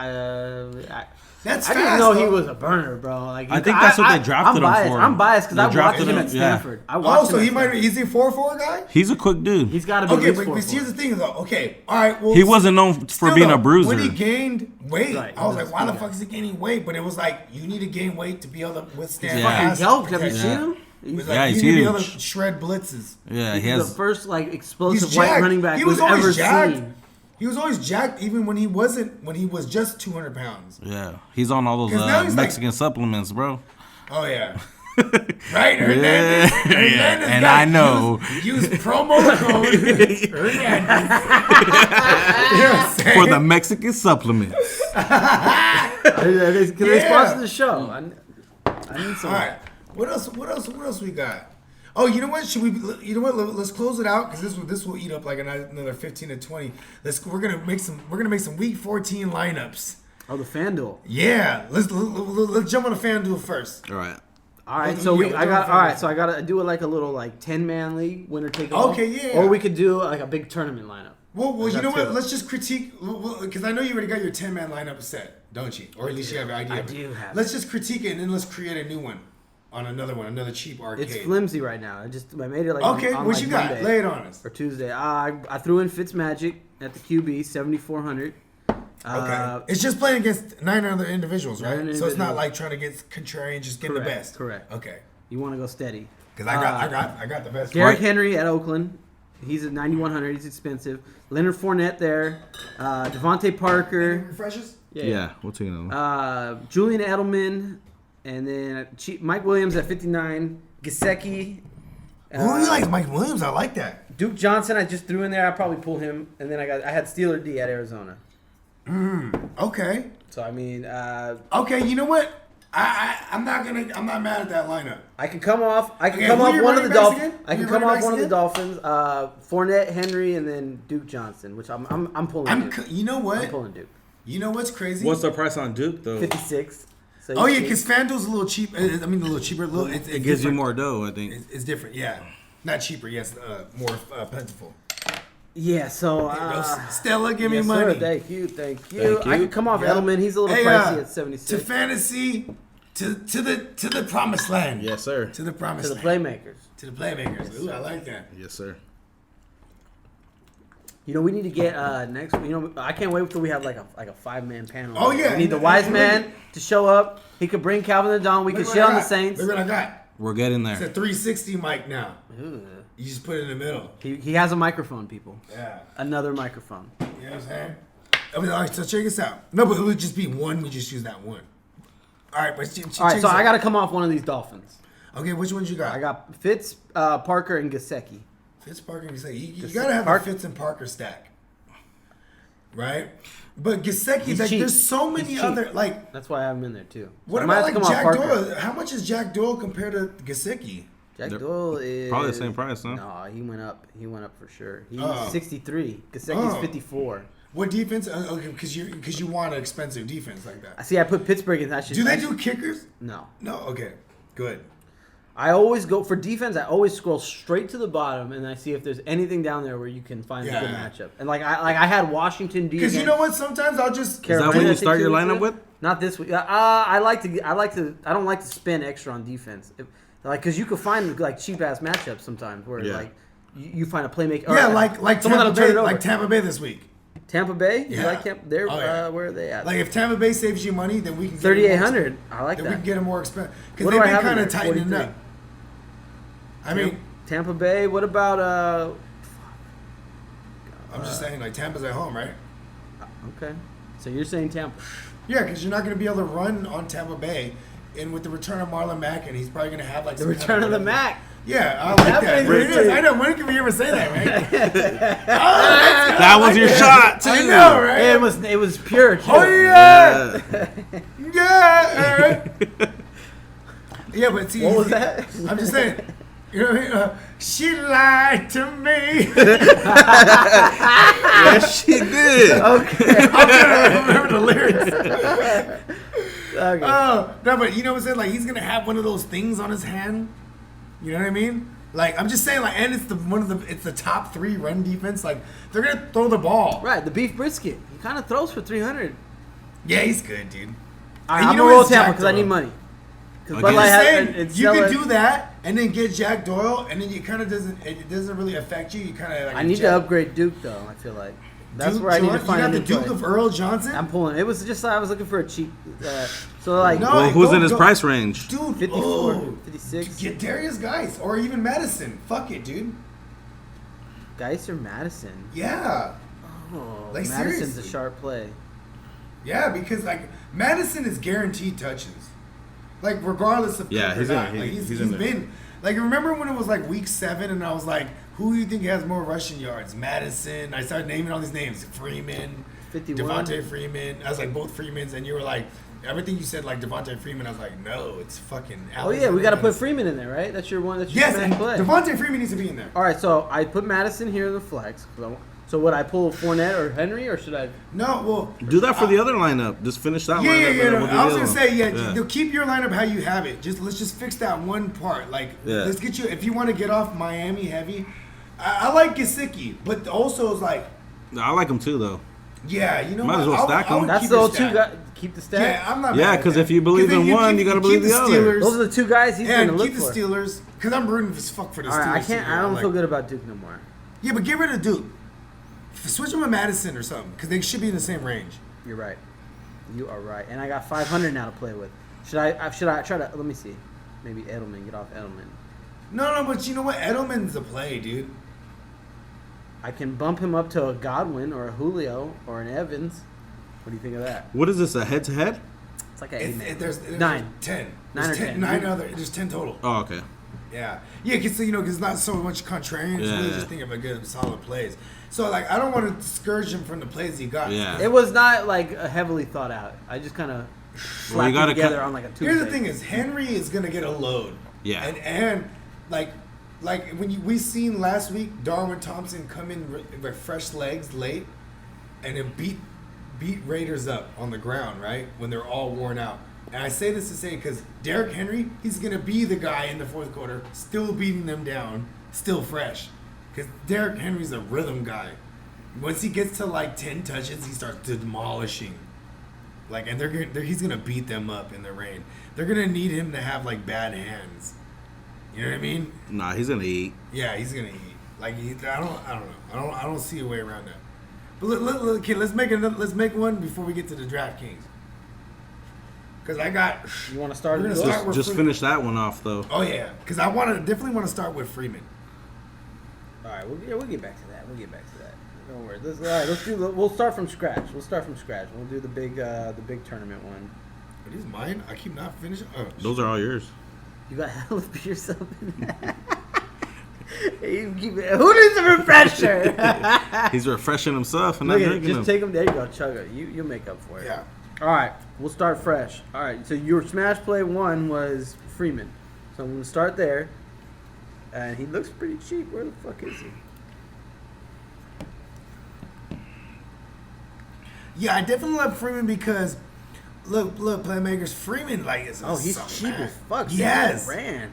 That's I fast. didn't know he though. was a burner, bro. Like I think that's what they drafted him for. I'm biased because They I watched drafted him him, at yeah. Stanford. I watched Oh, so him he at might Stanford. is he a 4.4 guy? He's a quick dude. He's got to be Okay, at but least here's 4.4. the thing though. Okay, all right. Well, He wasn't known for still, being though, a bruiser. When he gained weight, Right, I was he like, was why the a fuck is he gaining weight? But it was like you need to gain weight to be able to withstand. Yeah. Fucking pass yoked. Have you protection. seen him? It was Yeah, like, he's you need to be able to huge. shred blitzes. Yeah, he He's has. the first like explosive He's white jacked. running back He was we've ever always jacked. seen. He was always jacked, even when he was just 200 pounds. Yeah, he's on all those 'Cause now he's like- Mexican supplements, bro. Oh yeah. Right, Hernandez. Yeah. Hernandez And got- I know. Use promo code Hernandez. You know what I'm saying? For the Mexican supplements. Can they Yeah. sponsor the show? I need some. All right. What else we got? Oh, you know what? Should we? You know what? Let's close it out because this will eat up like another 15 to 20. We're gonna make some week 14 lineups. Oh, the FanDuel. Yeah. Let's jump on the FanDuel first. All right. All right, Well, so yeah, I we'll got do all it. right. So I got to do it like a little like 10-man league, winner take all. Okay, yeah. Or we could do like a big tournament lineup. Well, you got know what? two. Let's just critique because I know you already got your 10-man lineup set, don't you? Or at least you have an idea. I of it. do have Let's just critique it and then let's create a new one on another cheap arcade. It's flimsy right now. I made it like Okay, on what like you got? Monday Lay it on us. or Tuesday. I threw in Fitzmagic at the QB 7,400. Okay. It's just playing against 9 other individuals, right? 9 So it's not individuals. like trying to get contrarian, just getting the Correct, best. correct. Okay. You want to go steady? Because I got the best. Derrick Right. Henry at Oakland. He's at 9,100. He's expensive. Leonard Fournette there. Devontae Any Parker. refreshes? Yeah, we'll take it. Julian Edelman. And then Mike Williams at 59. Gesicki. Who you like? Mike Williams. I like that. Duke Johnson, I just threw in there. I'd probably pull him. And then I had Steeler D at Arizona. Okay. So, I mean, Okay. You know what? I'm not mad at that lineup. I can come off. I can Okay, come who off your one of the running backs Dolphins. again? I Who can your come running off one of the backs Dolphins. Fournette, Henry, and then Duke Johnson, which I'm pulling. Duke. You know I'm what? pulling Duke. You know what's crazy? What's the price on Duke though? 56. So Oh yeah, cheap. because FanDuel's a little cheap. I mean, a little cheaper. It's It gives you different. more dough, I think. It's different. Yeah, not cheaper. Yes, more plentiful. Yeah. So Stella, give me yes, money. sir. Thank you. Thank I you. can come off Yep. Edelman. He's a little Hey, pricey at 76. To fantasy, to the promised land. Yes, sir. To the promised to the land. playmakers. To the playmakers. Ooh, I like that. Yes, sir. You know, we need to get next. You know, I can't wait until we have like a 5-man panel. Oh, yeah. We need the wise man to show up. He could bring Calvin and Don. We could Look shit what I on the got. Saints. Look what I got. We're getting It's a there. 360 mic now. Ugh. You just put it in the middle. He has a microphone, people. Yeah. Another microphone. You know what I'm saying? I mean, all right, so check this out. No, but it would just be one. We just use that one. All right, but check All right, this so I out. got to come off one of these Dolphins. Okay, which ones you got? I got Fitz, Parker, and Gesicki. Fitz, Parker, and Gesicki. You Ges- gotta have Park- a Fitz and Parker stack, right? But Gesicki, He's like, cheap. there's so He's many cheap. other like. That's why I have him in there too. So What I might about have to like come off Jack Parker. Doyle? How much is Jack Doyle compared to Gesicki? Jack They're Doyle is probably the same price, huh? No, he went up. He went up for sure. He's Oh. 63. Gesicki's Oh. 54. What defense? Okay, because you want an expensive defense like I that. see. I put Pittsburgh in that. Do they do kickers? No. No. Okay. Good. I always go for defense. I always scroll straight to the bottom and I see if there's anything down there where you can find a good Yeah. matchup. And I had Washington D. Because you against know what? Sometimes I'll just. Is that Carolina, what I you think, start your 2 weeks lineup ago. with? Not this week. I don't like to spend extra on defense. Because you could find like cheap ass matchups sometimes where Yeah. like you find a playmaker. Yeah, or, like someone Tampa that'll turn Bay, it over. like Tampa Bay this week. Tampa Bay. You Yeah. like Tampa? They're Oh, yeah. where are they at? Like if Tampa Bay saves you money, then we can get 3,800. I like Then we that. can get them more expensive because What they've do I been have in kind of there? tightening 43. up. I mean, Tampa Bay. What about I'm just saying, like Tampa's at home, right? Okay, so you're saying Tampa? Yeah, because you're not going to be able to run on Tampa Bay, and with the return of Marlon Mack, and he's probably going to have like The some return of the whatever. Mac. Yeah, I like That that. brings It is. me- I know. When can we ever say that, man? That was your shot too. I know, right? It was pure. Too. Oh yeah, Yeah. yeah. Yeah, but see, What was that? I'm just saying. You know what I mean? She lied to me. Yes, she did. Okay. I'm gonna remember the lyrics. Okay. Oh no, but you know what I'm saying? Like he's gonna have one of those things on his hand. You know what I mean? Like I'm just saying, like, and it's the top 3 run defense. Like they're gonna throw the ball. Right, the beef brisket. He kind of throws for 300. Yeah, he's good, dude. All right, And I'm you gonna know roll it's Tampa Jack because I need Doyle. money. Because Okay. Bud I'm Light just has saying, it's you selling. can do that and then get Jack Doyle, and then you kind of it doesn't really affect you. You kind of like I need to upgrade Duke though. I feel like that's Duke where I need to Johnson? find You a got the new Duke play. of Earl Johnson. I'm pulling. It was just I was looking for a cheap. So like No. Well, who's Go- in his go- price range? Dude, 54, oh, 56. get Darius Geis or even Madison. Fuck it, dude. Geis or Madison? Yeah, Oh, Like, Madison's seriously. a sharp play. yeah, because like Madison is guaranteed touches, like regardless of Yeah, pick or he's in- not. he- Like, he's he's in there. been like remember when it was like week 7 and I was like, who do you think has more rushing yards? Madison. I started naming all these names: Freeman, 51. Devontae Freeman. I was like both Freemans, and you were like everything you said like Devontae Freeman. I was like, no, it's fucking. Oh yeah, we got to put Madison. Freeman in there, right? That's your one. That's your Yes, smash and play. Devontae Freeman needs to be in there. All right, so I put Madison here in the flex. So would I pull Fournette or Henry, or should I? No, well, Do that for the other lineup. Just finish that yeah, lineup. yeah, and yeah. then No, we'll do I was the gonna other say, yeah, one. you'll keep your lineup how you have it. Let's just fix that one part. Like, Yeah. let's get you. If you want to get off Miami heavy, I like Gesicki, but also it's like, I like him too, though. yeah, you know, Might what? as well I would- stack I would 'em. That's keep the your old two stack. guys. Keep the stack. Yeah, I'm not. Yeah, mad at 'cause that. if you believe 'Cause then in one, you gotta believe keep the other. Steelers. Those are the 2 guys he's Yeah, going to and look keep the for. Steelers because I'm rooting as fuck for the All Steelers. right, I can't. too, I don't like- feel good about Duke no more. Yeah, but get rid of Duke. Switch them with Madison or something because they should be in the same range. You're right. You are right. And I got 500 now to play with. Should I try to? Let me see. Maybe Edelman. Get off Edelman. No, but you know what? Edelman's the play, dude. I can bump him up to a Godwin or a Julio or an Evans. What do you think of that? What is this? A head-to-head? It's like an There's 9. 10. Nine There's or 10. There's 10 total. Oh, okay. Yeah, because it's not so much contrarian. It's really Yeah. just thinking of a good, solid plays. So like, I don't want to discourage him from the plays he got. Yeah. It was not like a heavily thought out. I just kind of slapped gotta it together cut- on like a Tuesday. Here's the thing: is Henry is gonna get a load. Yeah. And like when we seen last week, Darwin Thompson come in with fresh legs late, and it beat Raiders up on the ground, right, when they're all worn out. And I say this to say because Derrick Henry, he's going to be the guy in the fourth quarter, still beating them down, still fresh. Because Derrick Henry's a rhythm guy. Once he gets to like 10 touches, he starts demolishing. Like, and he's going to beat them up in the rain. They're going to need him to have like bad hands. You know what I mean? Nah, he's gonna eat. Yeah, he's going to eat. Like, I don't know. I don't see a way around that. But okay, let's make one before we get to the DraftKings. Because I got. You want to start? We're it gonna off? start with Just Freeman. finish that one off though. Oh yeah, because I definitely want to start with Freeman. All right, we'll get back to that. Don't worry. Let's do. We'll start from scratch. We'll do the big tournament one. Are these mine? I keep not finishing. Oh, Those are all yours. You got hell of yourself in that. Who needs a refresher? He's refreshing himself and not Look at it. drinking Just them. take them. There you go. Chug it. You'll make up for it. yeah. All right, we'll start fresh. All right, so your smash play one was Freeman. So I'm going to start there. And he looks pretty cheap. Where the fuck is he? Yeah, I definitely love Freeman because look, playmakers. Freeman is a He's something, cheap man. as fuck. Yes, Ran.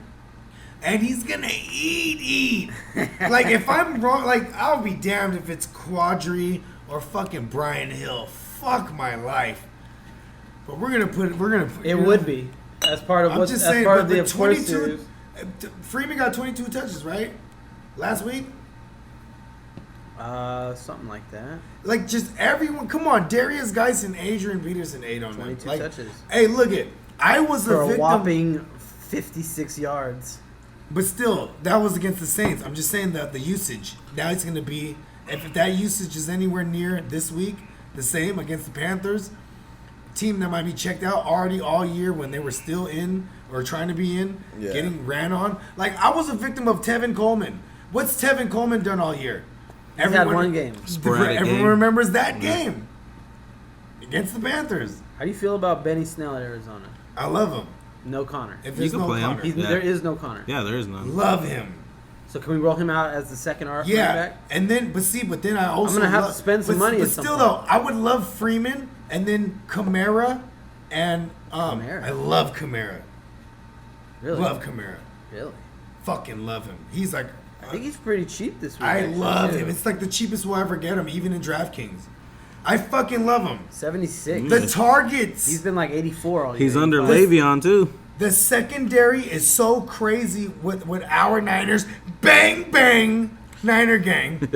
and he's gonna eat. Like if I'm wrong, like I'll be damned if it's Quadri or fucking Brian Hill. Fuck my life. But we're gonna put. It would be. As part of I'm what's just as saying, part but of the the of course 22. series. Freeman got 22 touches, right? Last week. Something like that. Like just everyone, come on, Darius Geis and Adrian Peterson ate on them. 22 Like, touches. hey, look it. I was For a a victim, whopping 56 yards. but still, that was against the Saints. I'm just saying that the usage now it's going to be if that usage is anywhere near this week, the same against the Panthers, team that might be checked out already all year when they were still in or trying to be in, getting ran on. Like I was a victim of Tevin Coleman. What's Tevin Coleman done all year? He's had one game. Sporadic Everyone game. remembers that game against the Panthers. How do you feel about Benny Snell at Arizona? I love him. No Connor. If You there's can no play him. Connor, Yeah. There is no Connor. Yeah, there is none. love him. So can we roll him out as the second running Yeah, back? and then but then I also gonna have to spend some money But at some still, point. though, I would love Freeman and then Kamara, and Kamara. I love Kamara. Really? Love Kamara. Really? Fucking love him. He's like, I think he's pretty cheap this week. I actually, love too. him. It's like the cheapest we'll ever get him, even in DraftKings. I fucking love him. 76. The targets. He's been like 84 all year. He's under This- Le'Veon too. The secondary is so crazy with our Niners. Bang, bang, Niner gang.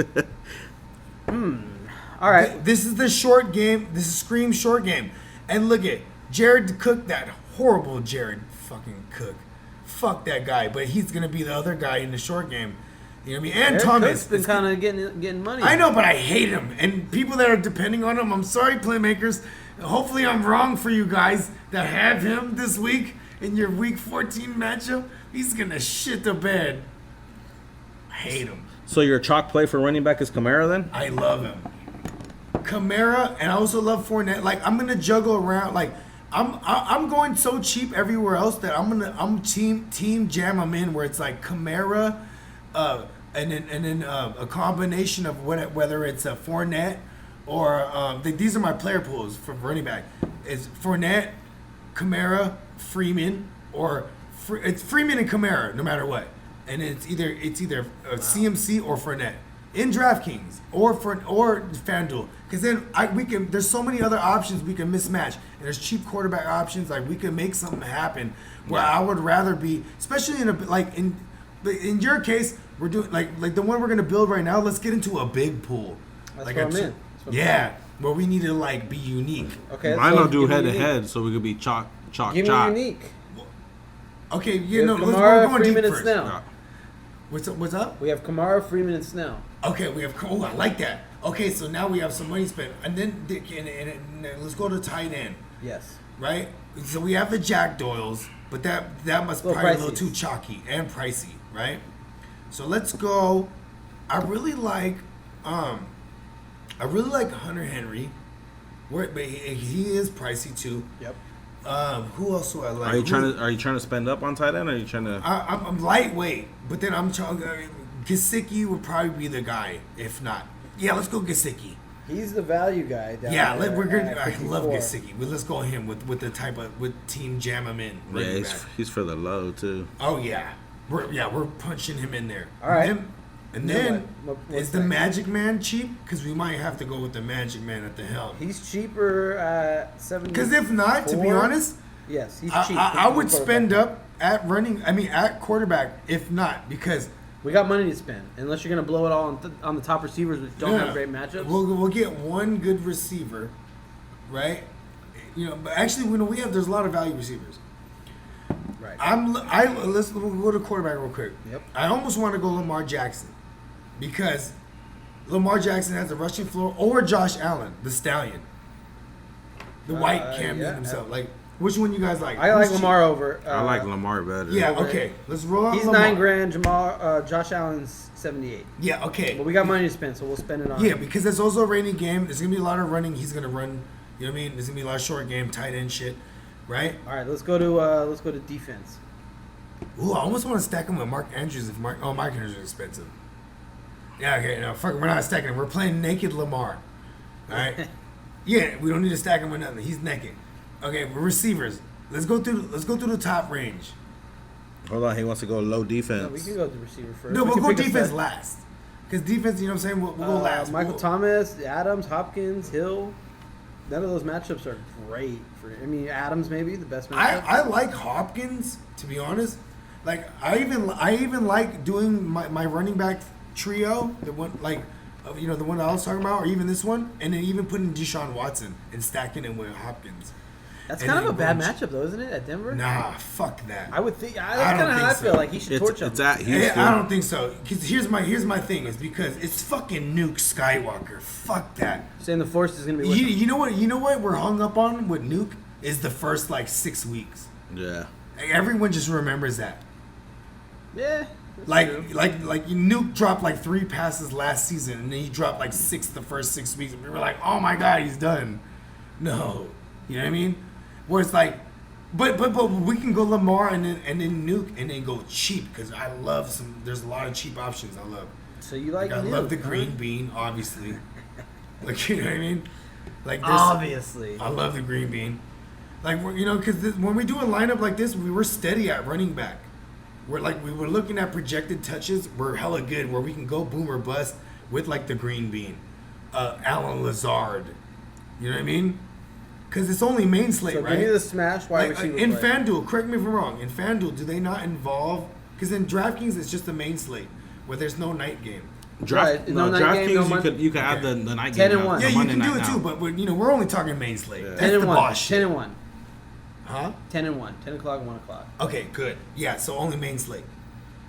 All right. This is the short game. This is Scream short game. And look at Jared Cook, that horrible Jared fucking Cook. Fuck that guy. But he's going to be the other guy in the short game. You know what I mean? And Eric Thomas. Cook's been kind of getting money. I know, but I hate him. And people that are depending on him, I'm sorry, playmakers. Hopefully I'm wrong for you guys that have him this week in your week 14 matchup. He's going to shit the bed. I hate him. So your chalk play for running back is Kamara then? I love him. Kamara, and I also love Fournette. Like I'm gonna juggle around. Like I'm going so cheap everywhere else that I'm team jam them in where it's like Kamara, and then a combination of whether it's a Fournette or these are my player pools for running back. It's Fournette, Kamara, Freeman, or it's Freeman and Kamara no matter what, and it's either CMC or Fournette. In DraftKings or FanDuel, because then we can. There's so many other options we can mismatch, and there's cheap quarterback options. Like we can make something happen. Where I would rather be, especially in your case, we're doing like the one we're gonna build right now. Let's get into a big pool. That's like what a I'm two- in. That's what I'm Yeah, where we need to like be unique. Okay. Mine so will do give me head to unique. head, so we could be chalk. Give me Chalk. unique. Okay, Give let's Kamara, we're going Freeman, deep and first. Snell. What's up? We have Kamara, Freeman, and Snell. Okay, we have. Oh, I like that. Okay, so now we have some money spent, and then let's go to tight end, Yes. right? So we have the Jack Doyles, but that must Little probably be a little pricey. too chalky and pricey, right? So let's go. I really like Hunter Henry. But he is pricey too. Yep. Who else do I like? Are you trying to spend up on tight end, or are you trying to? I'm lightweight, but then I'm trying. Gesicki would probably be the guy, if not. Yeah, let's go Gesicki. He's the value guy. Down Yeah, there we're good. at I love 54. Gesicki. Let's go him with the type of with team jam him in. Yeah, running back. he's for the low too. Oh yeah, we're punching him in there. All right. And Then then what's is the next? Magic Man cheap? Because we might have to go with the Magic Man at the helm. He's cheaper at 70. Because if not, to be honest, yes, he's I, cheap. I would spend up at running. I mean, at quarterback. If not, because We got money to spend, unless you're gonna blow it all on the top receivers, which don't have great matchups. We'll get one good receiver, right? But actually, there's a lot of value receivers. right. We'll go to quarterback real quick. Yep. I almost want to go Lamar Jackson because Lamar Jackson has a rushing floor, or Josh Allen, the Stallion, the white Cam yeah. himself. Like, which one you guys like? I like Who's Lamar over. I like Lamar better. cheap? Yeah. over- Okay. Let's roll out He's Lamar. $9,000. Josh Allen's 78. Yeah. Okay. But we got money to spend, so we'll spend it on. Yeah, because it's also a rainy game. There's gonna be a lot of running. He's gonna run. You know what I mean? There's gonna be a lot of short game, tight end shit, right? All right, let's go to defense. Ooh, I almost want to stack him with Mark Andrews. Mark Andrews is expensive. Yeah, okay, no, fuck it, we're not stacking him. We're playing naked Lamar. All right. Yeah, we don't need to stack him with nothing. He's naked. Okay, we're receivers. Let's go through the top range. Hold on, he wants to go low defense. No, we can go to the receiver first. No, We we'll can go pick a defense side. last. Because defense, you know what I'm saying? We'll go last. Michael We'll- Thomas, Adams, Hopkins, Hill. None of those matchups are great. Adams maybe the best matchup. I like Hopkins, to be honest. Like I even like doing my running back trio, the one the one I was talking about, or even this one, and then even putting Deshaun Watson and stacking it with Hopkins. That's and kind of a then bad going- matchup though, isn't it? At Denver. Nah, fuck that. I would think that's I don't kind of how I think feel. so. Like he should torch him. It's at Houston. I don't think so. Cause here's my thing is because it's fucking Nuke Skywalker. Fuck that. Saying the Force is gonna be with him. You know what we're hung up on with Nuke is the first 6 weeks. Yeah. Like, everyone just remembers that. Yeah. that's Like true. Nuke dropped 3 passes last season, and then he dropped 6 the first 6 weeks, and we were like, "Oh my god, he's done." No, you know what I mean? Where it's like, but we can go Lamar and then Nuke and then go cheap because I love some. There's a lot of cheap options I love. So you like? I Nuke, love the huh? green bean, obviously. You know what I mean? There's- Obviously. I love the green bean. Because when we do a lineup like this, we were steady at running back. We were looking at projected touches. We're hella good where we can go boom or bust with the green bean, Alan Lazard. You know what I mean? Because it's only main slate, So right? give me the smash wide receiver. In play. FanDuel, correct me if I'm wrong. In FanDuel, do they not involve? Because in DraftKings, it's just the main slate where there's no night game. Right, no night game, no DraftKings, Mon- you could add Okay. the night 10 game. and now, one. the Yeah, you Monday can do night it now. too, but we're only talking main slate. Yeah. That's 10 and the 1. boss 10 shit. and 1. Huh? 10 and 1. 10 o'clock, 1 o'clock. Okay, good. Yeah, so only main slate.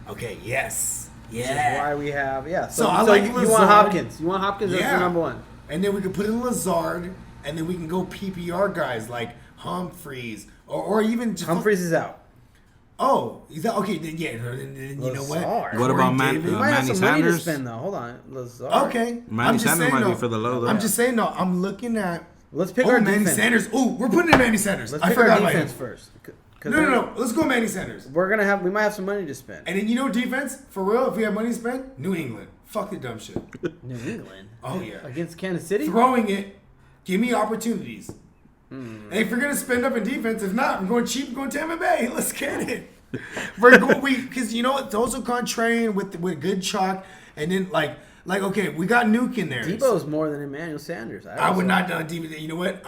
Okay, yes. Which is Yeah. why we have So I like you Lazard. want Hopkins. You want Hopkins as Yeah. the number one. And then we could put in Lazard, and then we can go PPR guys like Humphreys, or even just Humphreys is out. Oh, is that okay? Then, yeah, then you know what? Lazard. What about Corey Man- Davis? We might have Manny some money to Sanders? spend though. Hold on, Lazard. Okay, Manny I'm just Sanders saying might be no. for the low, though. I'm just saying no. I'm looking at. Let's pick Oh, our Manny defense. Sanders. Oh, we're putting in Manny Sanders. Let's I pick forgot our about him. defense first. 'Cause No. Let's go Manny Sanders. We might have some money to spend. And then defense for real. If we have money to spend, New England. Fuck the dumb shit. New England. Oh yeah. Against Kansas City? Throwing it. Give me opportunities. Hmm. And if you're gonna spend up in defense, if not, we're going cheap. We're going Tampa Bay. Let's get it. Because it's also contrarian with good chalk, and then okay, we got Nuke in there. Debo's more than Emmanuel Sanders. I would not done Debo. You know what?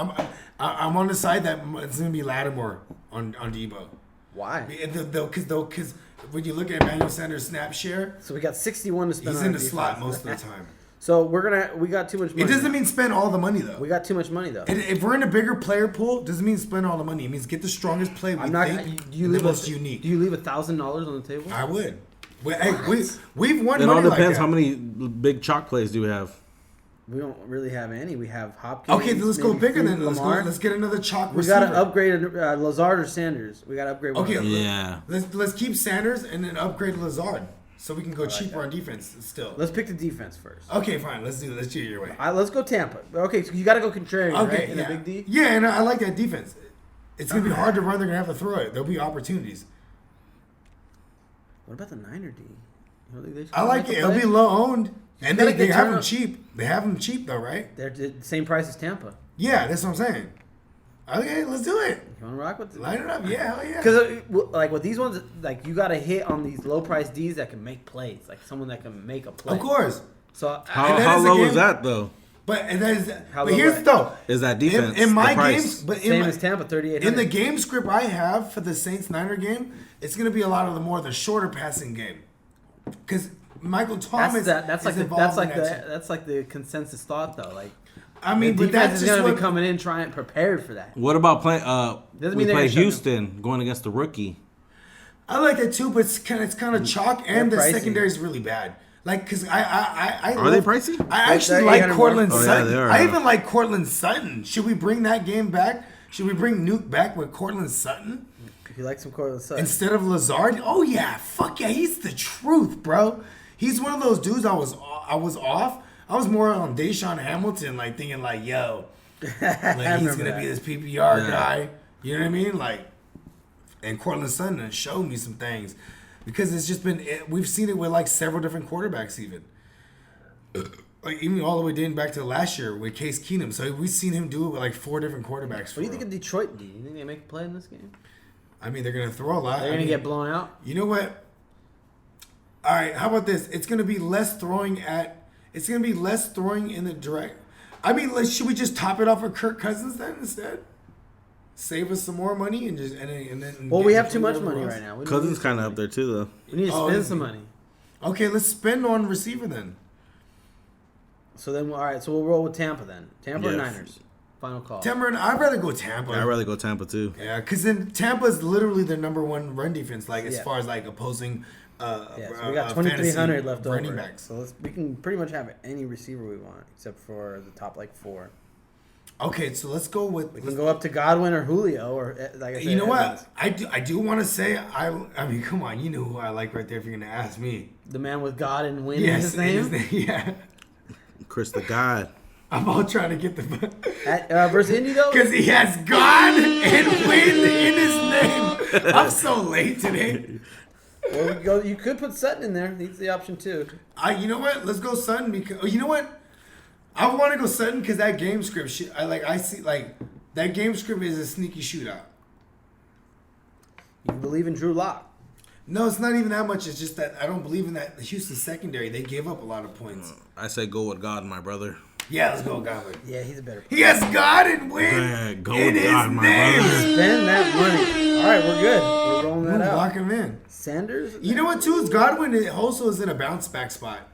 I'm on the side that it's gonna be Lattimore on Debo. Why? Because when you look at Emmanuel Sanders' snap share, So we got 61 to spend he's on in the defense. slot most of the time. So we got too much money. It doesn't mean spend all the money though. we got too much money though. If we're in a bigger player pool, doesn't mean spend all the money. It means get the strongest play we I'm not. think Do you and leave the most unique. Do you leave $1,000 on the table? I would. We've won It money all like depends that. how many big chalk plays do we have. We don't really have any. We have Hopkins. Okay, then let's go maybe bigger. Then Lamar. let's get another chalk We receiver. got to upgrade Lazard or Sanders. We got to upgrade one. Okay, of them. Yeah. let's keep Sanders and then upgrade Lazard so we can go cheaper on defense still. Let's pick the defense first. Okay, fine. Let's do it your way. Let's go Tampa. Okay, so you got to go contrarian, Okay, right? In yeah. a big D. Yeah, and I like that defense. It's gonna be hard to run. They're gonna have to throw it. There'll be opportunities. What about the Niner D? You don't think they should I like make it. a It'll play? be low owned, and gotta they get have turn them up. cheap. They have them cheap though, right? They're the same price as Tampa. Yeah, that's what I'm saying. Okay, let's do it. You want to rock with it? Line it up. Yeah, hell yeah. Because like with these ones, like you got to hit on these low price Ds that can make plays, like someone that can make a play. Of course. So How, that how is a low game- is that though? But and that is. How But low here's what? though. Is that defense? In my the price? games, but same as Tampa, 3,800. in the game script I have for the Saints Niner game, it's gonna be a lot of the shorter passing game, because Michael Thomas. That's like is involved in that too. that's like the consensus thought though. Like I mean, the but defense that's is just going to what. be coming in trying prepared for that. What about play? Doesn't We mean they're play gonna shut Houston going against the rookie. I like that too, but it's kind of chalk, and the pricey. secondary is really bad. Like, cause I Are they pricey? I actually they're like 800 Cortland more. Oh, yeah, Sutton. they are. I even like Cortland Sutton. Should we bring that game back? Should we bring Nuke back with Cortland Sutton If you like some Cortland Sutton. instead of Lazard? Oh yeah, fuck yeah, he's the truth, bro. He's one of those dudes. I was off. I was more on Deshaun Hamilton, like thinking like, yo, like he's remember gonna be that. this PPR Yeah. guy. You know what I mean? Like, and Cortland Sutton has showed me some things because it's just been we've seen it with like several different quarterbacks even. Like even all the way dating back to last year with Case Keenum. So we've seen him do it with like 4 different quarterbacks. What do you think of Detroit D? You think they make a play in this game? I mean, they're gonna throw a lot. They're I going to mean, get blown out? You know what? All right, how about this? It's gonna be less throwing at. It's gonna be less throwing in the direct. I mean, should we just top it off with Kirk Cousins then instead? Save us some more money and just and then. Well, get we have the too much over money us? right now. We Cousins need kind of up there too, though. We need to Oh, spend is some he? money. Okay, let's spend on receiver then. So then, all right, so we'll roll with Tampa then. Tampa or Yeah. Niners? Final call. Tampa, I'd rather go Tampa. I'd rather go Tampa too. Yeah, because then Tampa is literally their number one run defense, like as Yeah. far as like opposing. Yeah, so we got 2,300 fantasy left running over. backs. So we can pretty much have any receiver we want, except for the top like 4. Okay, so let's go with. We can go up to Godwin or Julio or like I said. You know Evans. what? I do want to say I mean, come on, you know who I like right there. If you're gonna ask me, The man with God and win yes, is his name. yeah. Chris the God. I'm all trying to get the Versus Indy though. because he has God and win in his name. I'm so late today. Well, you could put Sutton in there. He's the option too. You know what? Let's go Sutton because you know what? I want to go Sutton because that game script. I see like that game script is a sneaky shootout. You believe in Drew Lock. No, it's not even that much. It's just that I don't believe in that Houston secondary. They gave up a lot of points. I say go with God, my brother. Yeah, let's go Godwin. Yeah, he's a better. He has God and win Yeah, go in with his God, my name. brother. Spend that money. All right, we're good. We're rolling that out. Lock him in. Sanders. You know what? Too is Godwin also is in a bounce back spot.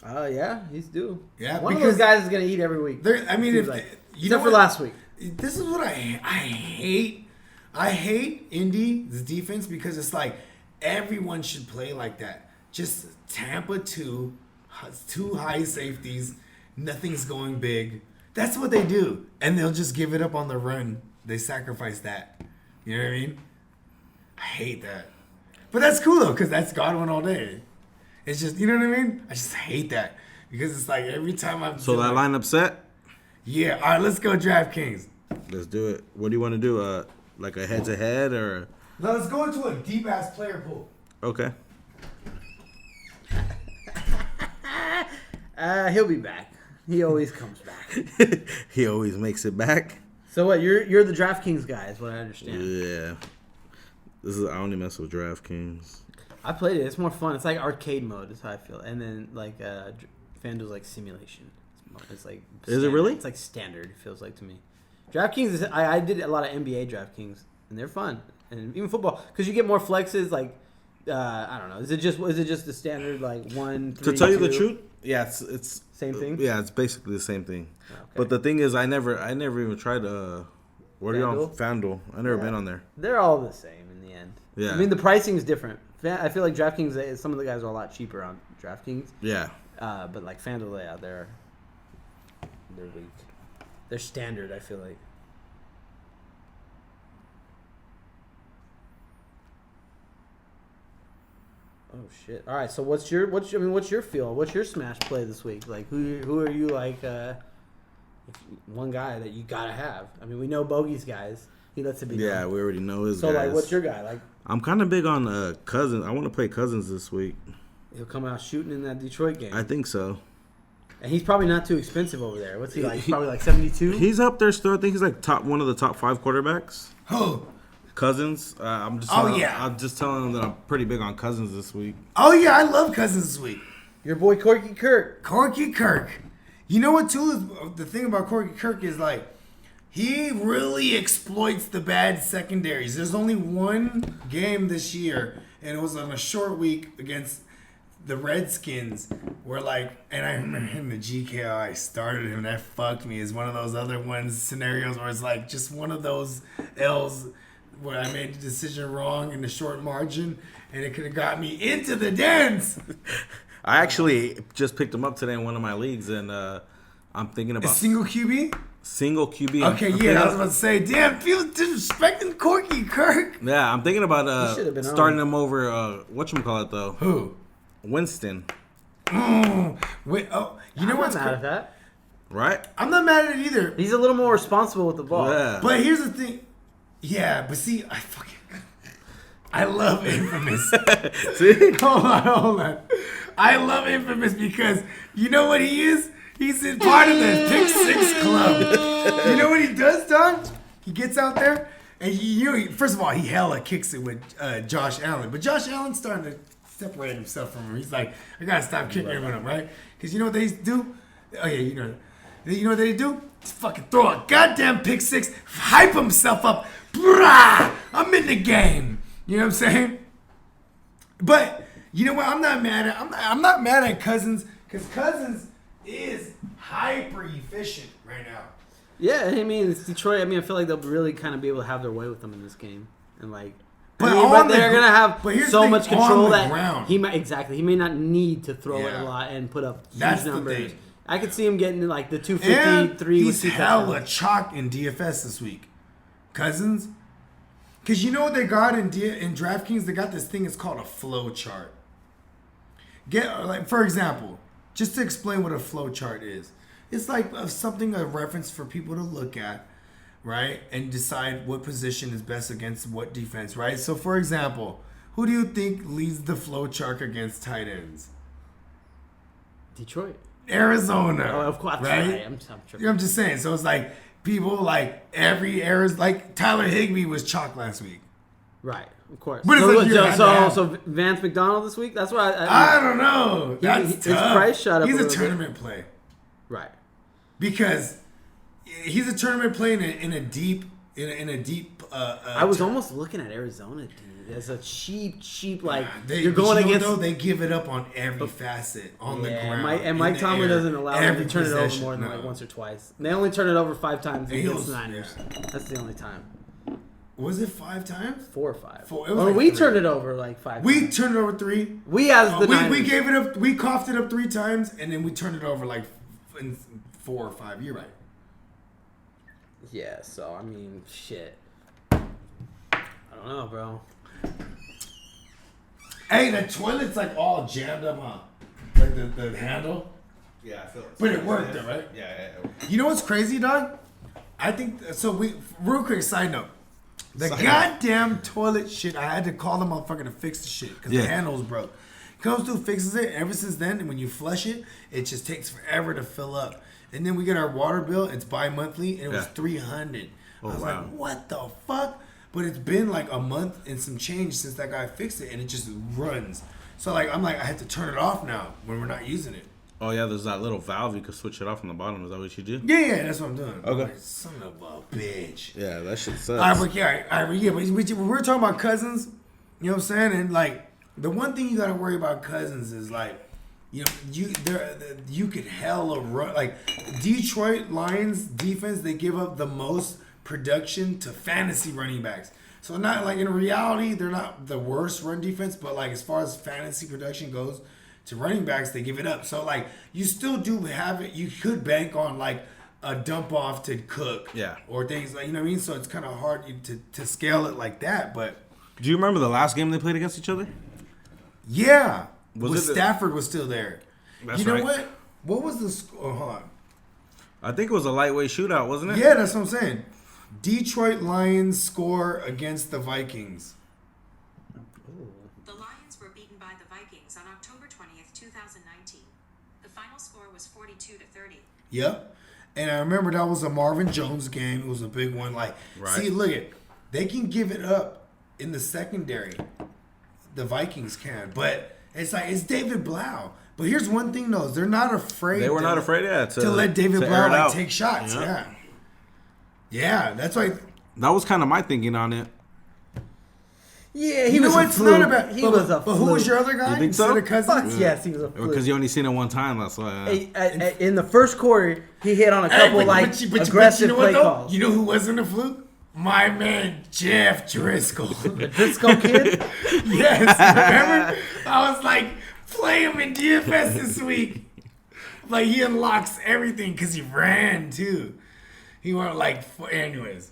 Yeah, he's due. Yeah, one of because those guys is gonna eat every week. I mean, Seems if like. you know Except for what? last week. This is what I hate. I hate Indy's defense because it's like everyone should play like that. Just Tampa two high safeties, nothing's going big. That's what they do, and they'll just give it up on the run. They sacrifice that. You know what I mean? I hate that, but that's cool though because that's Godwin all day. It's just you know what I mean. I just hate that because it's like every time I'm So that lineup set? yeah. All right, let's go DraftKings. Let's do it. What do you want to do? Like a head to head or? Now let's go into a deep ass player pool. Okay. He'll be back. He always comes back. He always makes it back. So what? You're the DraftKings guy, is what I understand. Yeah. I only mess with DraftKings. I played it. It's more fun. It's like arcade mode. Is how I feel. And then like FanDuel's like simulation. It's like. Is it standard. really? It's like standard. It feels like to me. DraftKings is. I did a lot of NBA DraftKings, and they're fun. And even football, because you get more flexes. Like I don't know. Is it just the standard like 1, 3, To tell you the 2? truth, yeah, it's Same thing? Yeah, it's basically the same thing. Okay. But the thing is, I never even tried what are you on FanDuel? FanDuel? I never Yeah. been on there. They're all the same in the end. Yeah. I mean, the pricing is different. I feel like DraftKings, some of the guys are a lot cheaper on DraftKings. Yeah. But like FanDuel, yeah, they're weak. They're standard, I feel like. Oh shit! All right, so what's your feel? What's your smash play this week? Like who are you like? One guy that you gotta have. I mean, we know Bogey's guys. He lets it be. Yeah, known. we already know his So guys. like, what's your guy like? I'm kind of big on Cousins. I want to play Cousins this week. He'll come out shooting in that Detroit game, I think so. and he's probably not too expensive over there. What's he like? He's probably like 72. He's up there still. I think he's like one of the top 5 quarterbacks. Who? Cousins. I'm just. Oh, yeah. I'm just telling him that I'm pretty big on Cousins this week. Oh yeah, I love Cousins this week. Your boy Corky Kirk. Corky Kirk. You know what too is the thing about Corky Kirk is like he really exploits the bad secondaries. There's only one game this year, and it was on a short week against the Redskins. Where like, and I remember him the GKO. I started him. That fucked me. Is one of those other ones scenarios where it's like just one of those L's where I made the decision wrong in the short margin, and it could have got me into the dance. I actually just picked him up today in one of my leagues, and I'm thinking A about single QB. single QB. Okay, I'm yeah, thinking I was about to say, damn, people disrespecting Corky Kirk. Yeah, I'm thinking about He should have been starting on. him over. Whatchamacallit though? Who? Winston, Wait, oh, you know I'm what's not mad at cra- that. right? I'm not mad at it either. He's a little more responsible with the ball. Yeah. But here's the thing. Yeah, but see, I love Infamous. See? Hold on. I love Infamous because you know what he is? He's in part of the Pick Six Club. You know what he does, Don? He gets out there and first of all, he hella kicks it with Josh Allen. But Josh Allen's starting to separate himself from him. He's like, I gotta stop kicking it with him, right? Because you know what they do? Oh yeah, you know. You know what they do? Just fucking throw a goddamn pick six, hype himself up. Brah! I'm in the game. You know what I'm saying? But you know what? I'm not mad at Cousins because Cousins is hyper efficient right now. Yeah, I mean, it's Detroit. I mean, I feel like they'll really kind of be able to have their way with them in this game, and like, But I mean, on they're the- gonna have but here's so the much thing, on control the that ground. he may not need to throw it Yeah. a lot and put up huge That's the numbers. thing. I could see him getting like the And 253 with he's 2 hella touchdowns. chalk in DFS this week. Cousins. Because you know what they got in DraftKings? They got this thing, it's called a flow chart. For example, just to explain what a flow chart is. It's like a reference for people to look at, right? And decide what position is best against what defense, right? So for example, who do you think leads the flow chart against tight ends? Detroit. Arizona. Oh, of course. Right? I'm You know, tripping. I'm just saying. So it's like people like every Arizona, like Tyler Higbee was chalk last week. Right, of course. But it's like you had to have- so Vance McDonald this week. That's why I don't know. That's his tough. price shot up He's a a little bit. tournament play right. because he's a tournament play in a deep. I was almost looking at Arizona, dude. As a cheap like you're but going you know against. Though, they give it up on every facet on the Yeah, ground. Mike in the Tomlin air, doesn't allow them every to turn it over possession. more than No. like once or twice. And they only turn it over 5 times against Eagles, the Niners. yeah. That's the only time. Was it 5 times? 4 or 5. Four. It was Or like we 3. turned it over like 5 We times. turned it over 3. We as the Niners. We gave it up. We coughed it up 3 times, and then we turned it over like in 4 or 5. You're right. Yeah, so I mean, shit. I don't know, bro. Hey, the toilet's like all jammed up, huh? Like the handle. Yeah, I feel it. But it worked, though, right? Yeah. You know what's crazy, dog? I think so. Real quick side note. The Side goddamn toilet shit. I had to call the motherfucker to fix the shit because Yeah. the handle's broke. Comes through, fixes it. Ever since then, and when you flush it, it just takes forever to fill up. And then we get our water bill. It's bi-monthly, and it was Yeah. $300. Oh, I was wow. like, what the fuck? But it's been like a month and some change since that guy fixed it, and it just runs. So like, I'm like, I have to turn it off now when we're not using it. Oh yeah, there's that little valve you can switch it off on the bottom. Is that what you do? Yeah, that's what I'm doing. Okay. I'm like, son of a bitch. Yeah, that shit sucks. All right, but we're talking about Cousins. You know what I'm saying? And like, the one thing you got to worry about Cousins is like, you know, you could hella run. Like, Detroit Lions defense, they give up the most production to fantasy running backs. So not like in reality, they're not the worst run defense, but like as far as fantasy production goes to running backs, they give it up. So like you still do have it. You could bank on like a dump off to Cook, Yeah. or things like, you know what I mean. So it's kind of hard to scale it like that. But Do you remember the last game they played against each other? yeah, Was was it the- Stafford was still there. That's you know right. what? What was the score? Oh, hold on. I think it was a lightweight shootout, wasn't it? Yeah, that's what I'm saying. Detroit Lions score against the Vikings. The Lions were beaten by the Vikings on October 20th, 2019. The final score was 42-30. Yep. And I remember that was a Marvin Jones game. It was a big one. Like, Right. see, look at, they can give it up in the secondary. The Vikings can, but it's like it's David Blau. But here's one thing, though: they're not afraid. They were not afraid, to let David to Blau air it like out. take shots. Yeah. Yeah, that's why. That was kind of my thinking on it. Yeah, he You know was what? a It's fluke. not about. He but, was a but who was fluke. your other guy? You think Instead so? of Cousins? Fuck yes, he was a fluke. Because you only seen it one time, that's why. In the first quarter, he hit on a couple aggressive you know play what, though? calls. You know who wasn't a fluke? My man Jeff Driscoll. Driscoll kid. Yes, remember? I was like, play him in DFS this week. Like he unlocks everything because he ran too. He went like, anyways.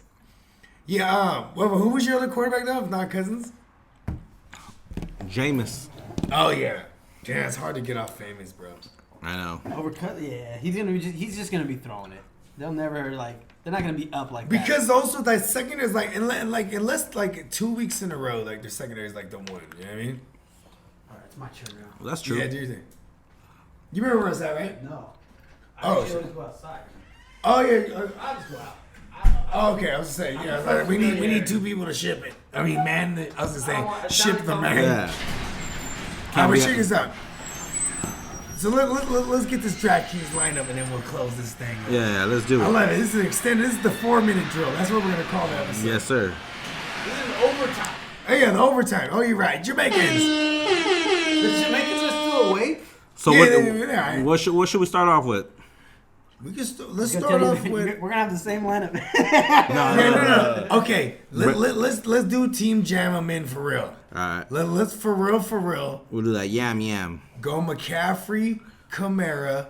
Yeah. Well, who was your other quarterback though? If not Cousins. Jameis. Oh yeah. Yeah, it's hard to get off famous, bro. I know. Yeah, he's just gonna be throwing it. They'll never they're not gonna be up like that. Because also that secondary is like, unless like 2 weeks in a row, like their secondary is like the one. You know what I mean? All right, it's my turn now. Well, that's true. Yeah, do you think? You remember where it's at, right? No. Oh, I shit. always go outside. Oh yeah. I'll just go out. Oh, okay, I was saying, yeah, I was like, we need 2 people to ship it. I mean, man, I was just saying, ship the man. Yeah. All right, we- check this out. So let's get this DraftKings lineup and then we'll close this thing. Yeah, let's do I it. love it. This is extended. This is the 4-minute drill. That's what we're gonna call the episode. Yes, sir. This is overtime. Oh yeah, the overtime. Oh, you're right. Jamaicans. The Jamaicans are still awake. So Yeah, yeah. what should we start off with? We can let's start off with. We're gonna have the same lineup. No. Okay, let's do Team Jam 'em in for real. All right. Let's for real. We'll do that yam. Go McCaffrey, Kamara,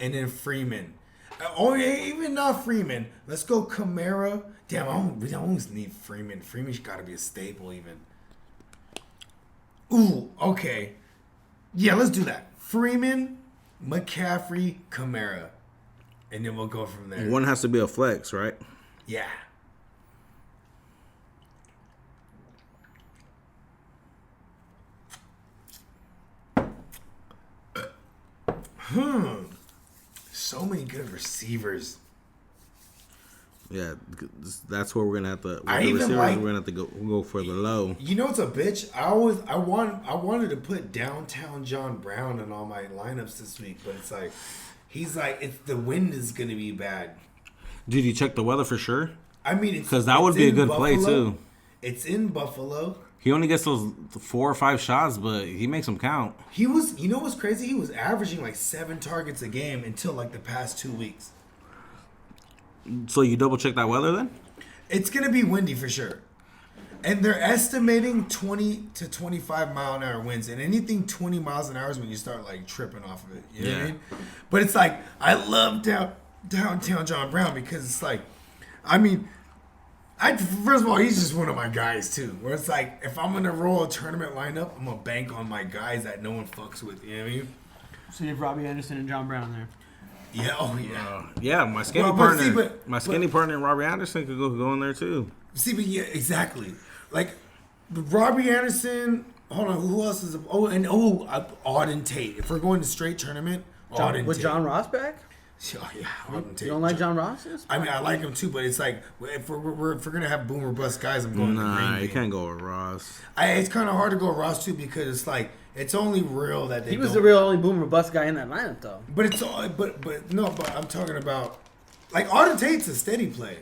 and then Freeman. Oh, yeah, even not Freeman. Let's go Kamara. Damn, we always need Freeman. Freeman's got to be a staple even. Ooh, okay. Yeah, let's do that. Freeman, McCaffrey, Kamara. And then we'll go from there. One has to be a flex, right? Yeah. So many good receivers. Yeah, that's where we're gonna have to. With I the even receivers, like- we're gonna have to go for the low. You know what's a bitch? I wanted to put downtown John Brown in all my lineups this week, but it's like it's the wind is gonna be bad. Did you check the weather for sure? I mean, it's 'Cause that would it's be a in good play, too. It's in Buffalo. He only gets those 4 or 5 shots, but he makes them count. He was, you know what's crazy? He was averaging like 7 targets a game until like the past 2 weeks. So you double check that weather then? It's gonna be windy for sure. And they're estimating 20 to 25 mile an hour winds, and anything 20 miles an hour is when you start like tripping off of it. You know what I Yeah. mean? But it's like I love downtown John Brown because it's like, I mean, first of all, he's just one of my guys too. Where it's like if I'm gonna roll a tournament lineup, I'm gonna bank on my guys that no one fucks with. You know what I mean? So you have Robbie Anderson and John Brown there. Yeah. Oh yeah. Yeah, my skinny Well, but partner, see, but- my skinny partner, Robbie Anderson, could go in there too. See, but yeah, exactly. Like Robbie Anderson. Hold on, who else is? Auden Tate. If we're going to straight tournament, Auden With Tate. John Ross back? Oh, yeah, Auden Tate. You don't like John Ross? I mean, I like him too, but it's like if we're gonna have boomer bust guys, I'm going to Nah, Green you Bay. can't go with Ross. It's kind of hard to go with Ross too because it's like it's only real that they. He was don't- the real only boomer bust guy in that lineup, though. But it's all. But no. But I'm talking about like Auden Tate's a steady play.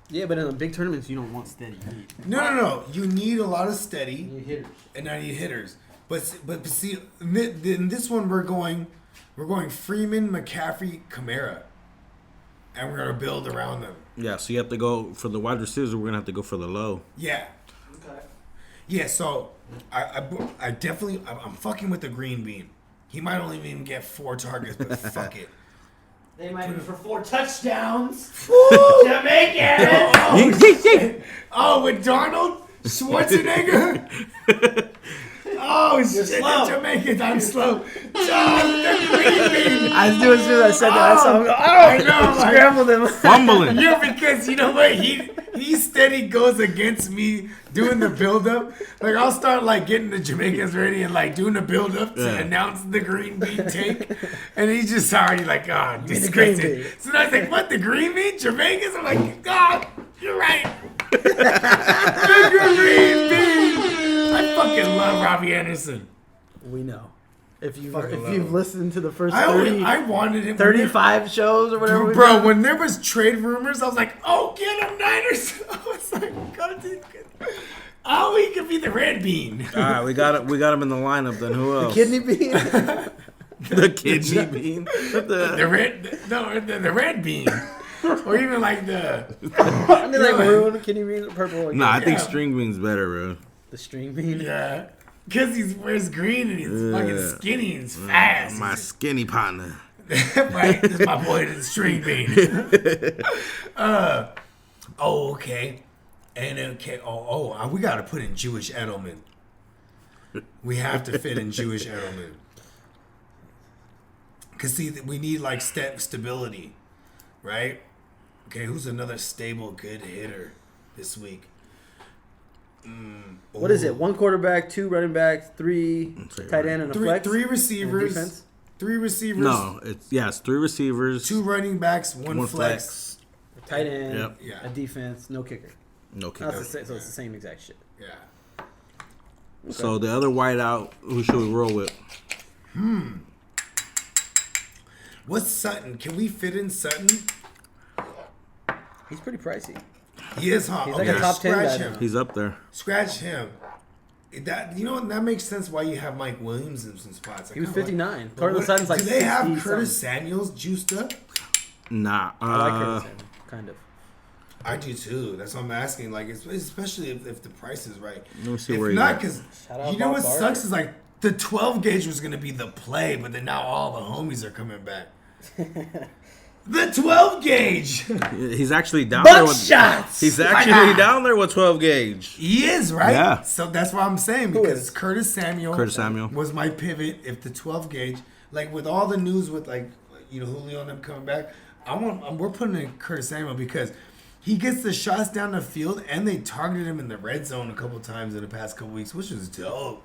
Yeah, but in the big tournaments, you don't want steady. No. You need a lot of steady. You need hitters. And I need hitters. But see, in this one we're going Freeman, McCaffrey, Kamara, and we're gonna build around them. Yeah, so you have to go for the wide receivers. We're gonna have to go for the low. Yeah. Okay. Yeah, so I definitely I'm fucking with the green bean. He might only even get 4 targets, but fuck it. They might be for 4 touchdowns. Jamaican! Oh, with Darnold Schwarzenegger? Oh, shit, slow. the Jamaicans, I'm slow. Oh, the green bean! I knew as soon as I said that, I saw him go, I know, like, scrambled him. Fumbling. yeah, because you know what? He steady goes against me doing the build-up. Like, I'll start, like, getting the Jamaicans ready and, like, doing the build-up to announce the green bean take. And he's just already like, oh, green disgusting. bean. So then I was like, what, the green bean? Jamaicans? I'm like, God, you're right. The green bean. I fucking love Robbie Anderson. We know. If you've Fucking love him. listened to the first 30, I wanted him. 35 shows or whatever. Bro, when there was trade rumors, I was like, oh, get him, Niners. I was like, God, oh, he could be the red bean. All right, we got him in the lineup. Then who else? Kidney bean. The kidney bean. The red bean. Or even like the... I mean, like maroon, kidney bean, purple. Like Nah, I think Yeah. string bean's better, bro. the string bean. Yeah. Because he wears green and he's fucking skinny and he's fast. My skinny partner. Right? This is my boy, the string bean. Oh, okay. And okay. Oh, we got to put in Jewish Edelman. We have to fit in Jewish Edelman. Because, see, we need, like, stability. Right? Okay, who's another stable, good hitter this week? What is it? 1 quarterback, 2 running backs, 3 tight end, and a flex. 3 And receivers. defense? 3 receivers. No, it's 3 receivers, 2 running backs, 1 1 flex. Tight end, Yep. Yeah. a defense, no kicker. No That's kicker. the same, so it's the same exact shit. Yeah. So the other wideout, who should we roll with? What's Sutton? Can we fit in Sutton? He's pretty pricey. He is hot. He's like a top 10 scratch guy him. now. He's up there. Scratch him. That, you know what? That makes sense why you have Mike Williams in some spots. He was kinda 59. But Cortland what- Sutton's like do they have 60 Curtis something. Samuels juiced up? Nah. I like Curtis Samuel, kind of. I do too. That's what I'm asking. Like, especially if the price is right. Let me see if where he's not, at. because Shout out you know Bob what Barker. sucks is like the 12 gauge was gonna be the play, but then now all the homies are coming back. The 12 gauge. He's actually down there with. shots. He's actually down there with 12 gauge. He is, right? Yeah. So that's what I'm saying, Who because is? Curtis Samuel was my pivot. If the 12 gauge, like with all the news with like, you know, Julio and them coming back, we're putting in Curtis Samuel because he gets the shots down the field and they targeted him in the red zone a couple times in the past couple weeks, which was dope.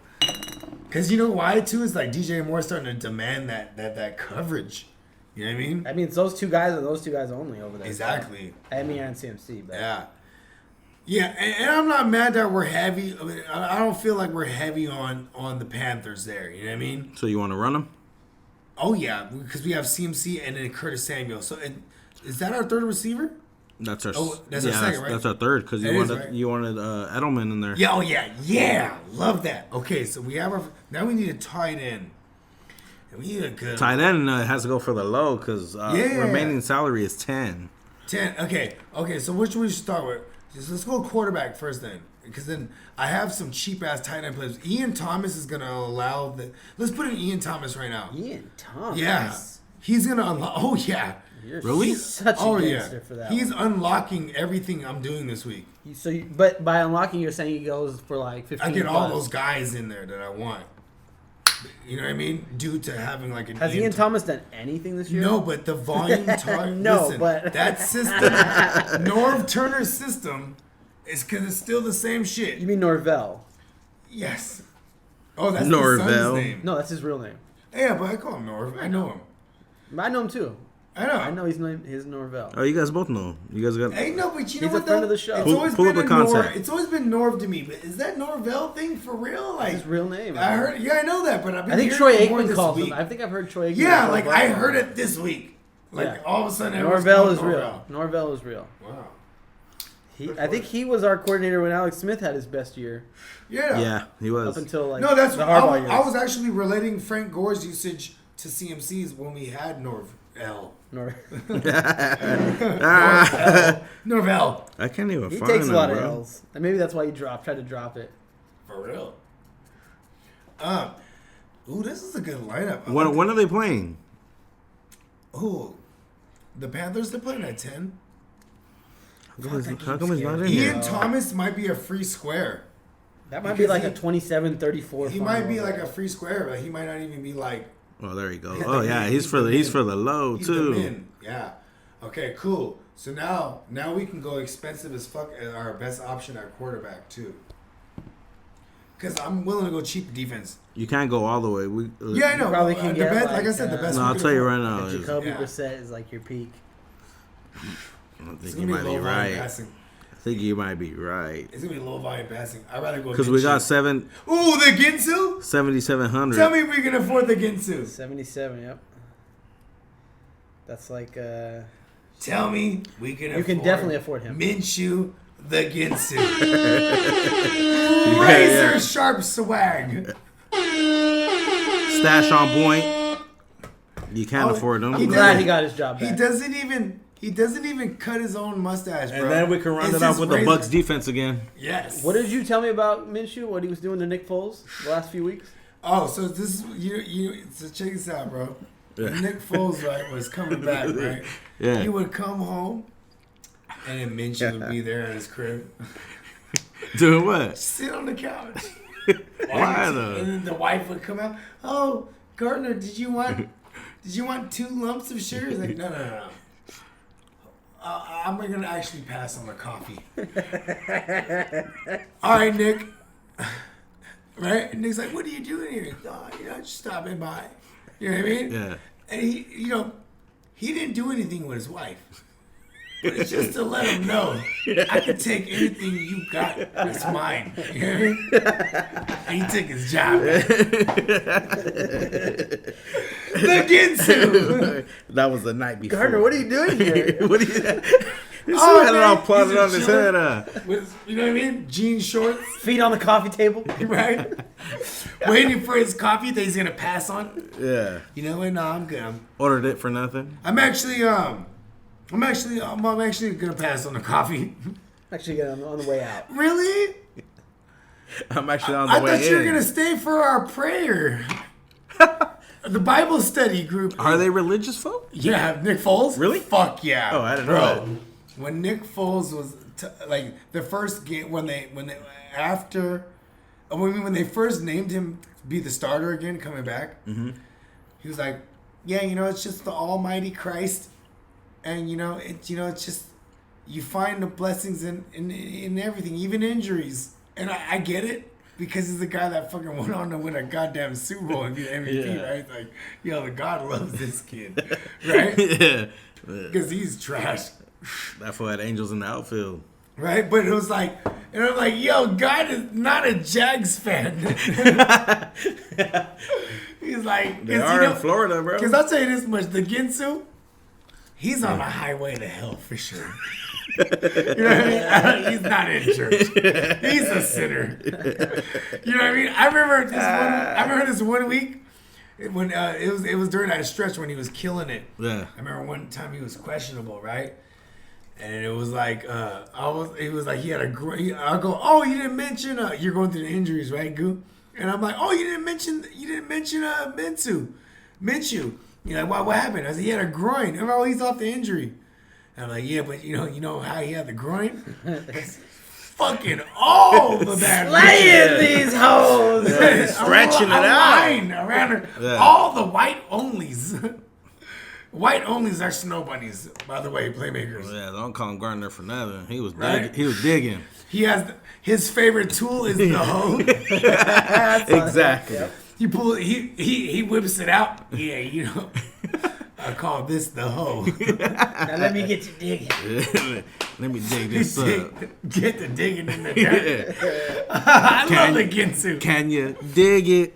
Because you know why too? Is like DJ Moore starting to demand that coverage. You know what I mean? I mean, it's those 2 guys and those 2 guys only over there. Exactly. I mean, and CMC. But Yeah. Yeah, and I'm not mad that we're heavy. I mean, I don't feel like we're heavy on the Panthers there. You know what I mean? So you want to run him? Oh, yeah, because we have CMC and then Curtis Samuel. So is that our third receiver? That's our. That's our second, right? That's our third because That you is, wanted right? you wanted Edelman in there. Yeah, oh, yeah. Love that. Okay, so we have now we need a tight end. And we need a good Tight end has to go for the low because Yeah. remaining salary is 10. 10. Okay, so which one we should start with? Let's go quarterback first then. Because then I have some cheap-ass tight end players. Ian Thomas is going to allow the... Let's put in Ian Thomas right now. Ian Thomas. Yeah. He's going to unlock... Oh, yeah. You're Really? such a Oh, gangster yeah. for that. He's one. unlocking everything I'm doing this week. But by unlocking, you're saying he goes for like 15. I get all plus. those guys in there that I want. You know what I mean? Due to having like an... Has Ian Thomas done anything this year? No, but the volume target... No, listen, but- that system, Norv Turner's system, is because it's still the same shit. You mean Norvell? Yes. Oh, that's Norvell. the son's name. No, that's his real name. Yeah, but I call him Norv. I know him. I know him too. I know. His name is Norvell. Oh, you guys both know. You guys got. Hey, no, but you know He's a what? friend though? of the show. It's Pull- always pull been up a a Norv. contact. It's always been Norv to me. But is that Norvell thing for real? Like His real name. I heard. Yeah, I know that, but I've been I think hearing Troy it more Aikman this calls week. him. I think I've heard Troy Aikman. Yeah, call like him I Norvell. heard it this week. Like Yeah. all of a sudden, everyone's Norvell calling is real. Norvell. Norvell is real. Wow. I think he was our coordinator when Alex Smith had his best year. Yeah. Yeah, he was. Up until like No, that's the I Harbaugh was, I years. was actually relating Frank Gore's usage to CMC's when we had Norvell. Norvell. I can't even He find takes a him, lot of bro. L's. And maybe that's why you tried to drop it. For real. Ooh, this is a good lineup. When are they playing? Ooh, the Panthers, they're playing at 10. How come he's not in here? Ian Thomas might be a free square. That might be like Because a 27-34. He might be like a free square, but he might not even be like Oh, there you go. Oh yeah, he's for the low he's the too. min. Yeah. Okay, cool. So now we can go expensive as fuck at our best option at quarterback too. Because I'm willing to go cheap defense. You can't go all the way. Yeah, I know. probably can the get, best, like, like I said, the best. No, we I'll can tell you afford. right now. Jacoby Yeah. Brissett is like your peak. I don't It's think you gonna be might be low volume right. passing. I think you might be right. It's gonna be low volume passing. I'd rather go Because we got Ooh, the Ginsu. 7,700. Tell me we can afford the Ginsu. 77, yep. That's like Tell me we can. You can definitely afford him. Minshew, the Ginsu. Razor sharp swag. Stash on point. You can't afford them. he I'm does- glad he got his job He back. doesn't even cut his own mustache, bro. And then we can round It's it off his with the razor. Bucks defense again. Yes. What did you tell me about Minshew? What he was doing to Nick Foles the last few weeks? Oh, so this is so check this out, bro. When Nick Foles was coming back, right? Yeah. He would come home, and then Minshew would be there at his crib, Doing what? sit on the couch. Why And though? then the wife would come out. Oh, Gardner, did you want 2 lumps of sugar? He's like, no. I'm gonna actually pass on the coffee. All right, Nick. Right? And Nick's like, what are you doing here? Oh, just stopping by. You know what I mean? Yeah. And he didn't do anything with his wife. But it's just to let him know, I can take anything you got. It's mine. You know what I mean? And he took his job back. The Ginsu. That was the night before. Gardner, what are you doing here? What are you? This Oh, had it man, all plotted he's on his chilling. head. With, you know what I mean? Jean shorts, Feet on the coffee table. right? Waiting for his coffee that he's gonna pass on. Yeah. You know what? No, I'm good. Ordered it for nothing. I'm actually gonna pass on the coffee. Actually, on the way out. Really? I'm actually on the I way thought you were in. gonna stay for our prayer. The Bible study group. Are they religious folk? Yeah, Nick Foles. Really? Fuck yeah. Oh, I didn't know Bro, that. when Nick Foles was like the first game when they first named him to be the starter again coming back, he was like, yeah, it's just the Almighty Christ, and it's just you find the blessings in everything, even injuries, and I get it. Because he's the guy that fucking went on to win a goddamn Super Bowl and be the MVP, Yeah. right? Like, the God loves this kid, right? Yeah. Because he's trash, That fool had angels in the outfield. right? But it was like, and I'm like, God is not a Jags fan. He's like, They are in Florida, bro. Because I'll tell you this much, the Ginsu, he's on a highway to hell for sure. You know what I mean? He's not in church. He's a sinner. You know what I mean? I remember this one week when it was during that stretch when he was killing it. Yeah. I remember one time he was questionable, right? And it was like he had a great. I go, oh, you didn't mention you're going through the injuries, right, Goo? And I'm like, oh, you didn't mention Minshew. You're like, what happened? I said, he had a groin. Oh, he's off the injury. And I'm like, yeah, but you know how he had the groin? Fucking all the bad Slaying these hoes. Stretching it out. line around her. Yeah. All the white onlys. White onlys are snow bunnies, by the way, playmakers. Yeah, don't call him Gardner for nothing. He was Right? digging. He was digging. He has his favorite tool is the hoe. Exactly. He pull he whips it out. Yeah, I call this the hoe. Now let me get you digging. Let me dig this up. Get the digging in the dirt. I love the Ginsu. Can you dig it?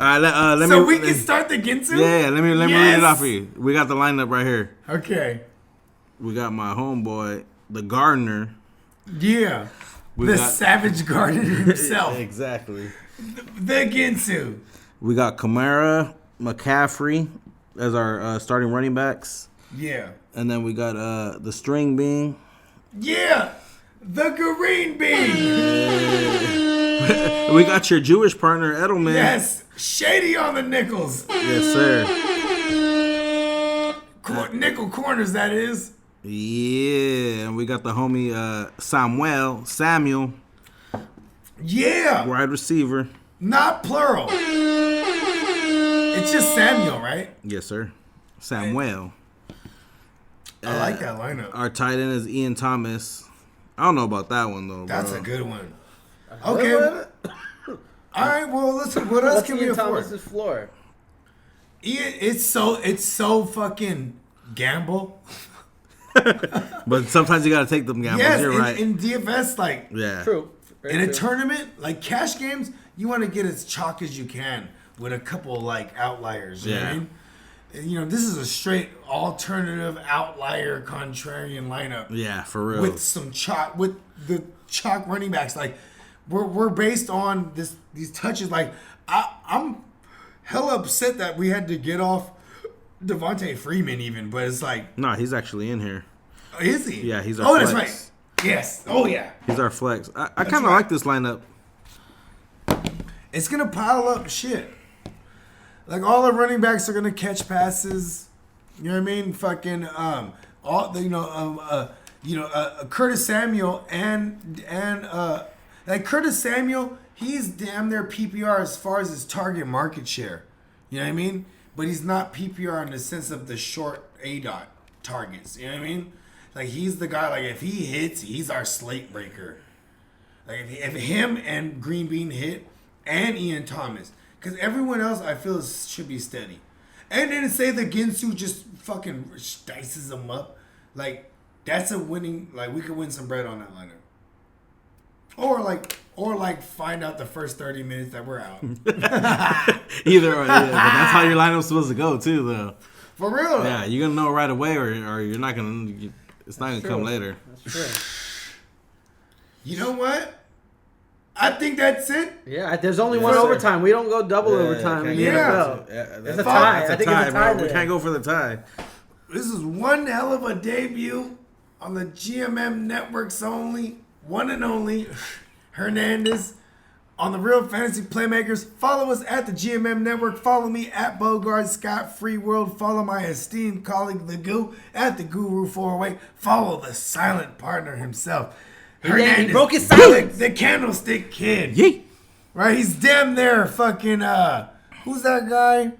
All right, let So me. we can start the Ginsu? Yeah, let me read Yes. it off for you. We got the lineup right here. Okay. We got my homeboy, the Gardner. Yeah. We The got- Savage Gardener himself. Exactly. The Ginsu. We got Kamara, McCaffrey as our starting running backs. Yeah. And then we got the string being. Yeah. The green bean. We got your Jewish partner, Edelman. Yes. Shady on the nickels. Yes, sir. Nickel corners, that is. Yeah. And we got the homie Samuel, Yeah. wide receiver. Not plural. It's just Samuel, right? Yes, sir. Samuel. I like that lineup. Our tight end is Ian Thomas. I don't know about that one, though, That's bro. a good one. Okay. All right. Well, listen. What else What's can we Ian afford? Thomas's floor? It's so fucking gamble. But sometimes you got to take them gambles. Yes, You're right. in DFS, like Yeah. True. Very in a true. tournament, like cash games, you want to get as chalk as you can with a couple like outliers. You know what I Yeah. mean? And, you know, this is a straight alternative outlier contrarian lineup Yeah, for real. with some chalk with the chalk running backs. Like we're based on these touches. Like I'm hella upset that we had to get off Devontae Freeman even, but it's like, No, he's actually in here. is he? Yeah, he's our Oh, that's flex. right. Yes. Oh yeah. He's our flex. I kind of right. like this lineup. It's gonna pile up shit. Like all the running backs are gonna catch passes. You know what I mean? Fucking all the Curtis Samuel and like Curtis Samuel, he's damn near PPR as far as his target market share. You know what I mean? But he's not PPR in the sense of the short ADOT targets. You know what I mean? Like he's the guy. Like if he hits, he's our slate breaker. Like if him and Green Bean hit, and Ian Thomas, because everyone else I feel should be steady. And then say the Ginsu just fucking dices them up, like that's a winning. Like we could win some bread on that lineup. Or like find out the first 30 minutes that we're out. Either or, yeah, but that's how your lineup's supposed to go too, though. For real. Though. Yeah, you're gonna know right away, or you're not gonna. It's not gonna come later. That's true. You know what? I think that's it. Yeah, there's only one sir. overtime. We don't go double overtime in the NFL. It's It's a tie. a I That's a think tie, it's a tie bro. We today. can't go for the tie. This is one hell of a debut on the GMM Networks only, one and only, Hernandez on the Real Fantasy Playmakers. Follow us at the GMM Network. Follow me at Bogart Scott Free World. Follow my esteemed colleague The Goo at the Guru 408. Follow the silent partner himself, He broke his silence. the Candlestick Kid. Yee. Right, he's damn there fucking who's that guy?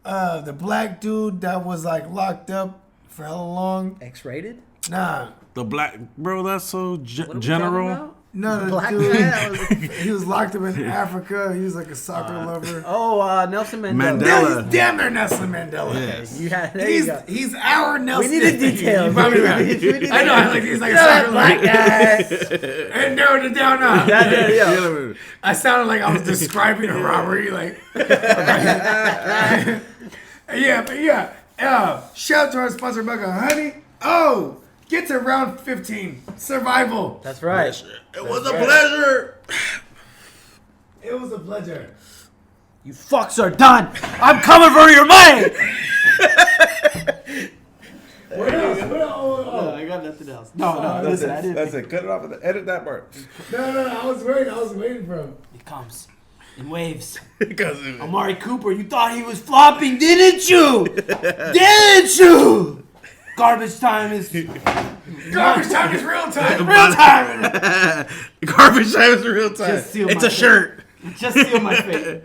The black dude that was like locked up for hella long. X-rated? Nah. The black bro. That's so What are we talking general. about? No, the Black dude, guy? he was locked up in Africa. He was like a soccer lover. Oh, Nelson Mandela. Yeah, Mandela. he's damn neir Nelson Mandela. Yes. There you go. He's our Nelson. We need the details. You probably right. We need I know. I like he's like a soccer black lover. guy. And narrowed it down now. Yeah. I sounded like I was describing a robbery. Like, yeah, but yeah. Shout out to our sponsor, Mugga Honey. Oh, get to round 15. Survival. That's right. It was a pleasure. It was a pleasure. You fucks are done. I'm coming for your money. What else? What else? Oh, I got nothing else. No, listen, I didn't. That's it. Cut it off. Edit that part. no. I was waiting for him. It comes in waves. Because Amari Cooper, you thought he was flopping, didn't you? Didn't you? Garbage time is Garbage time is real time. real time. garbage time is real time. Just seal It's my a shirt. Just seal my fate.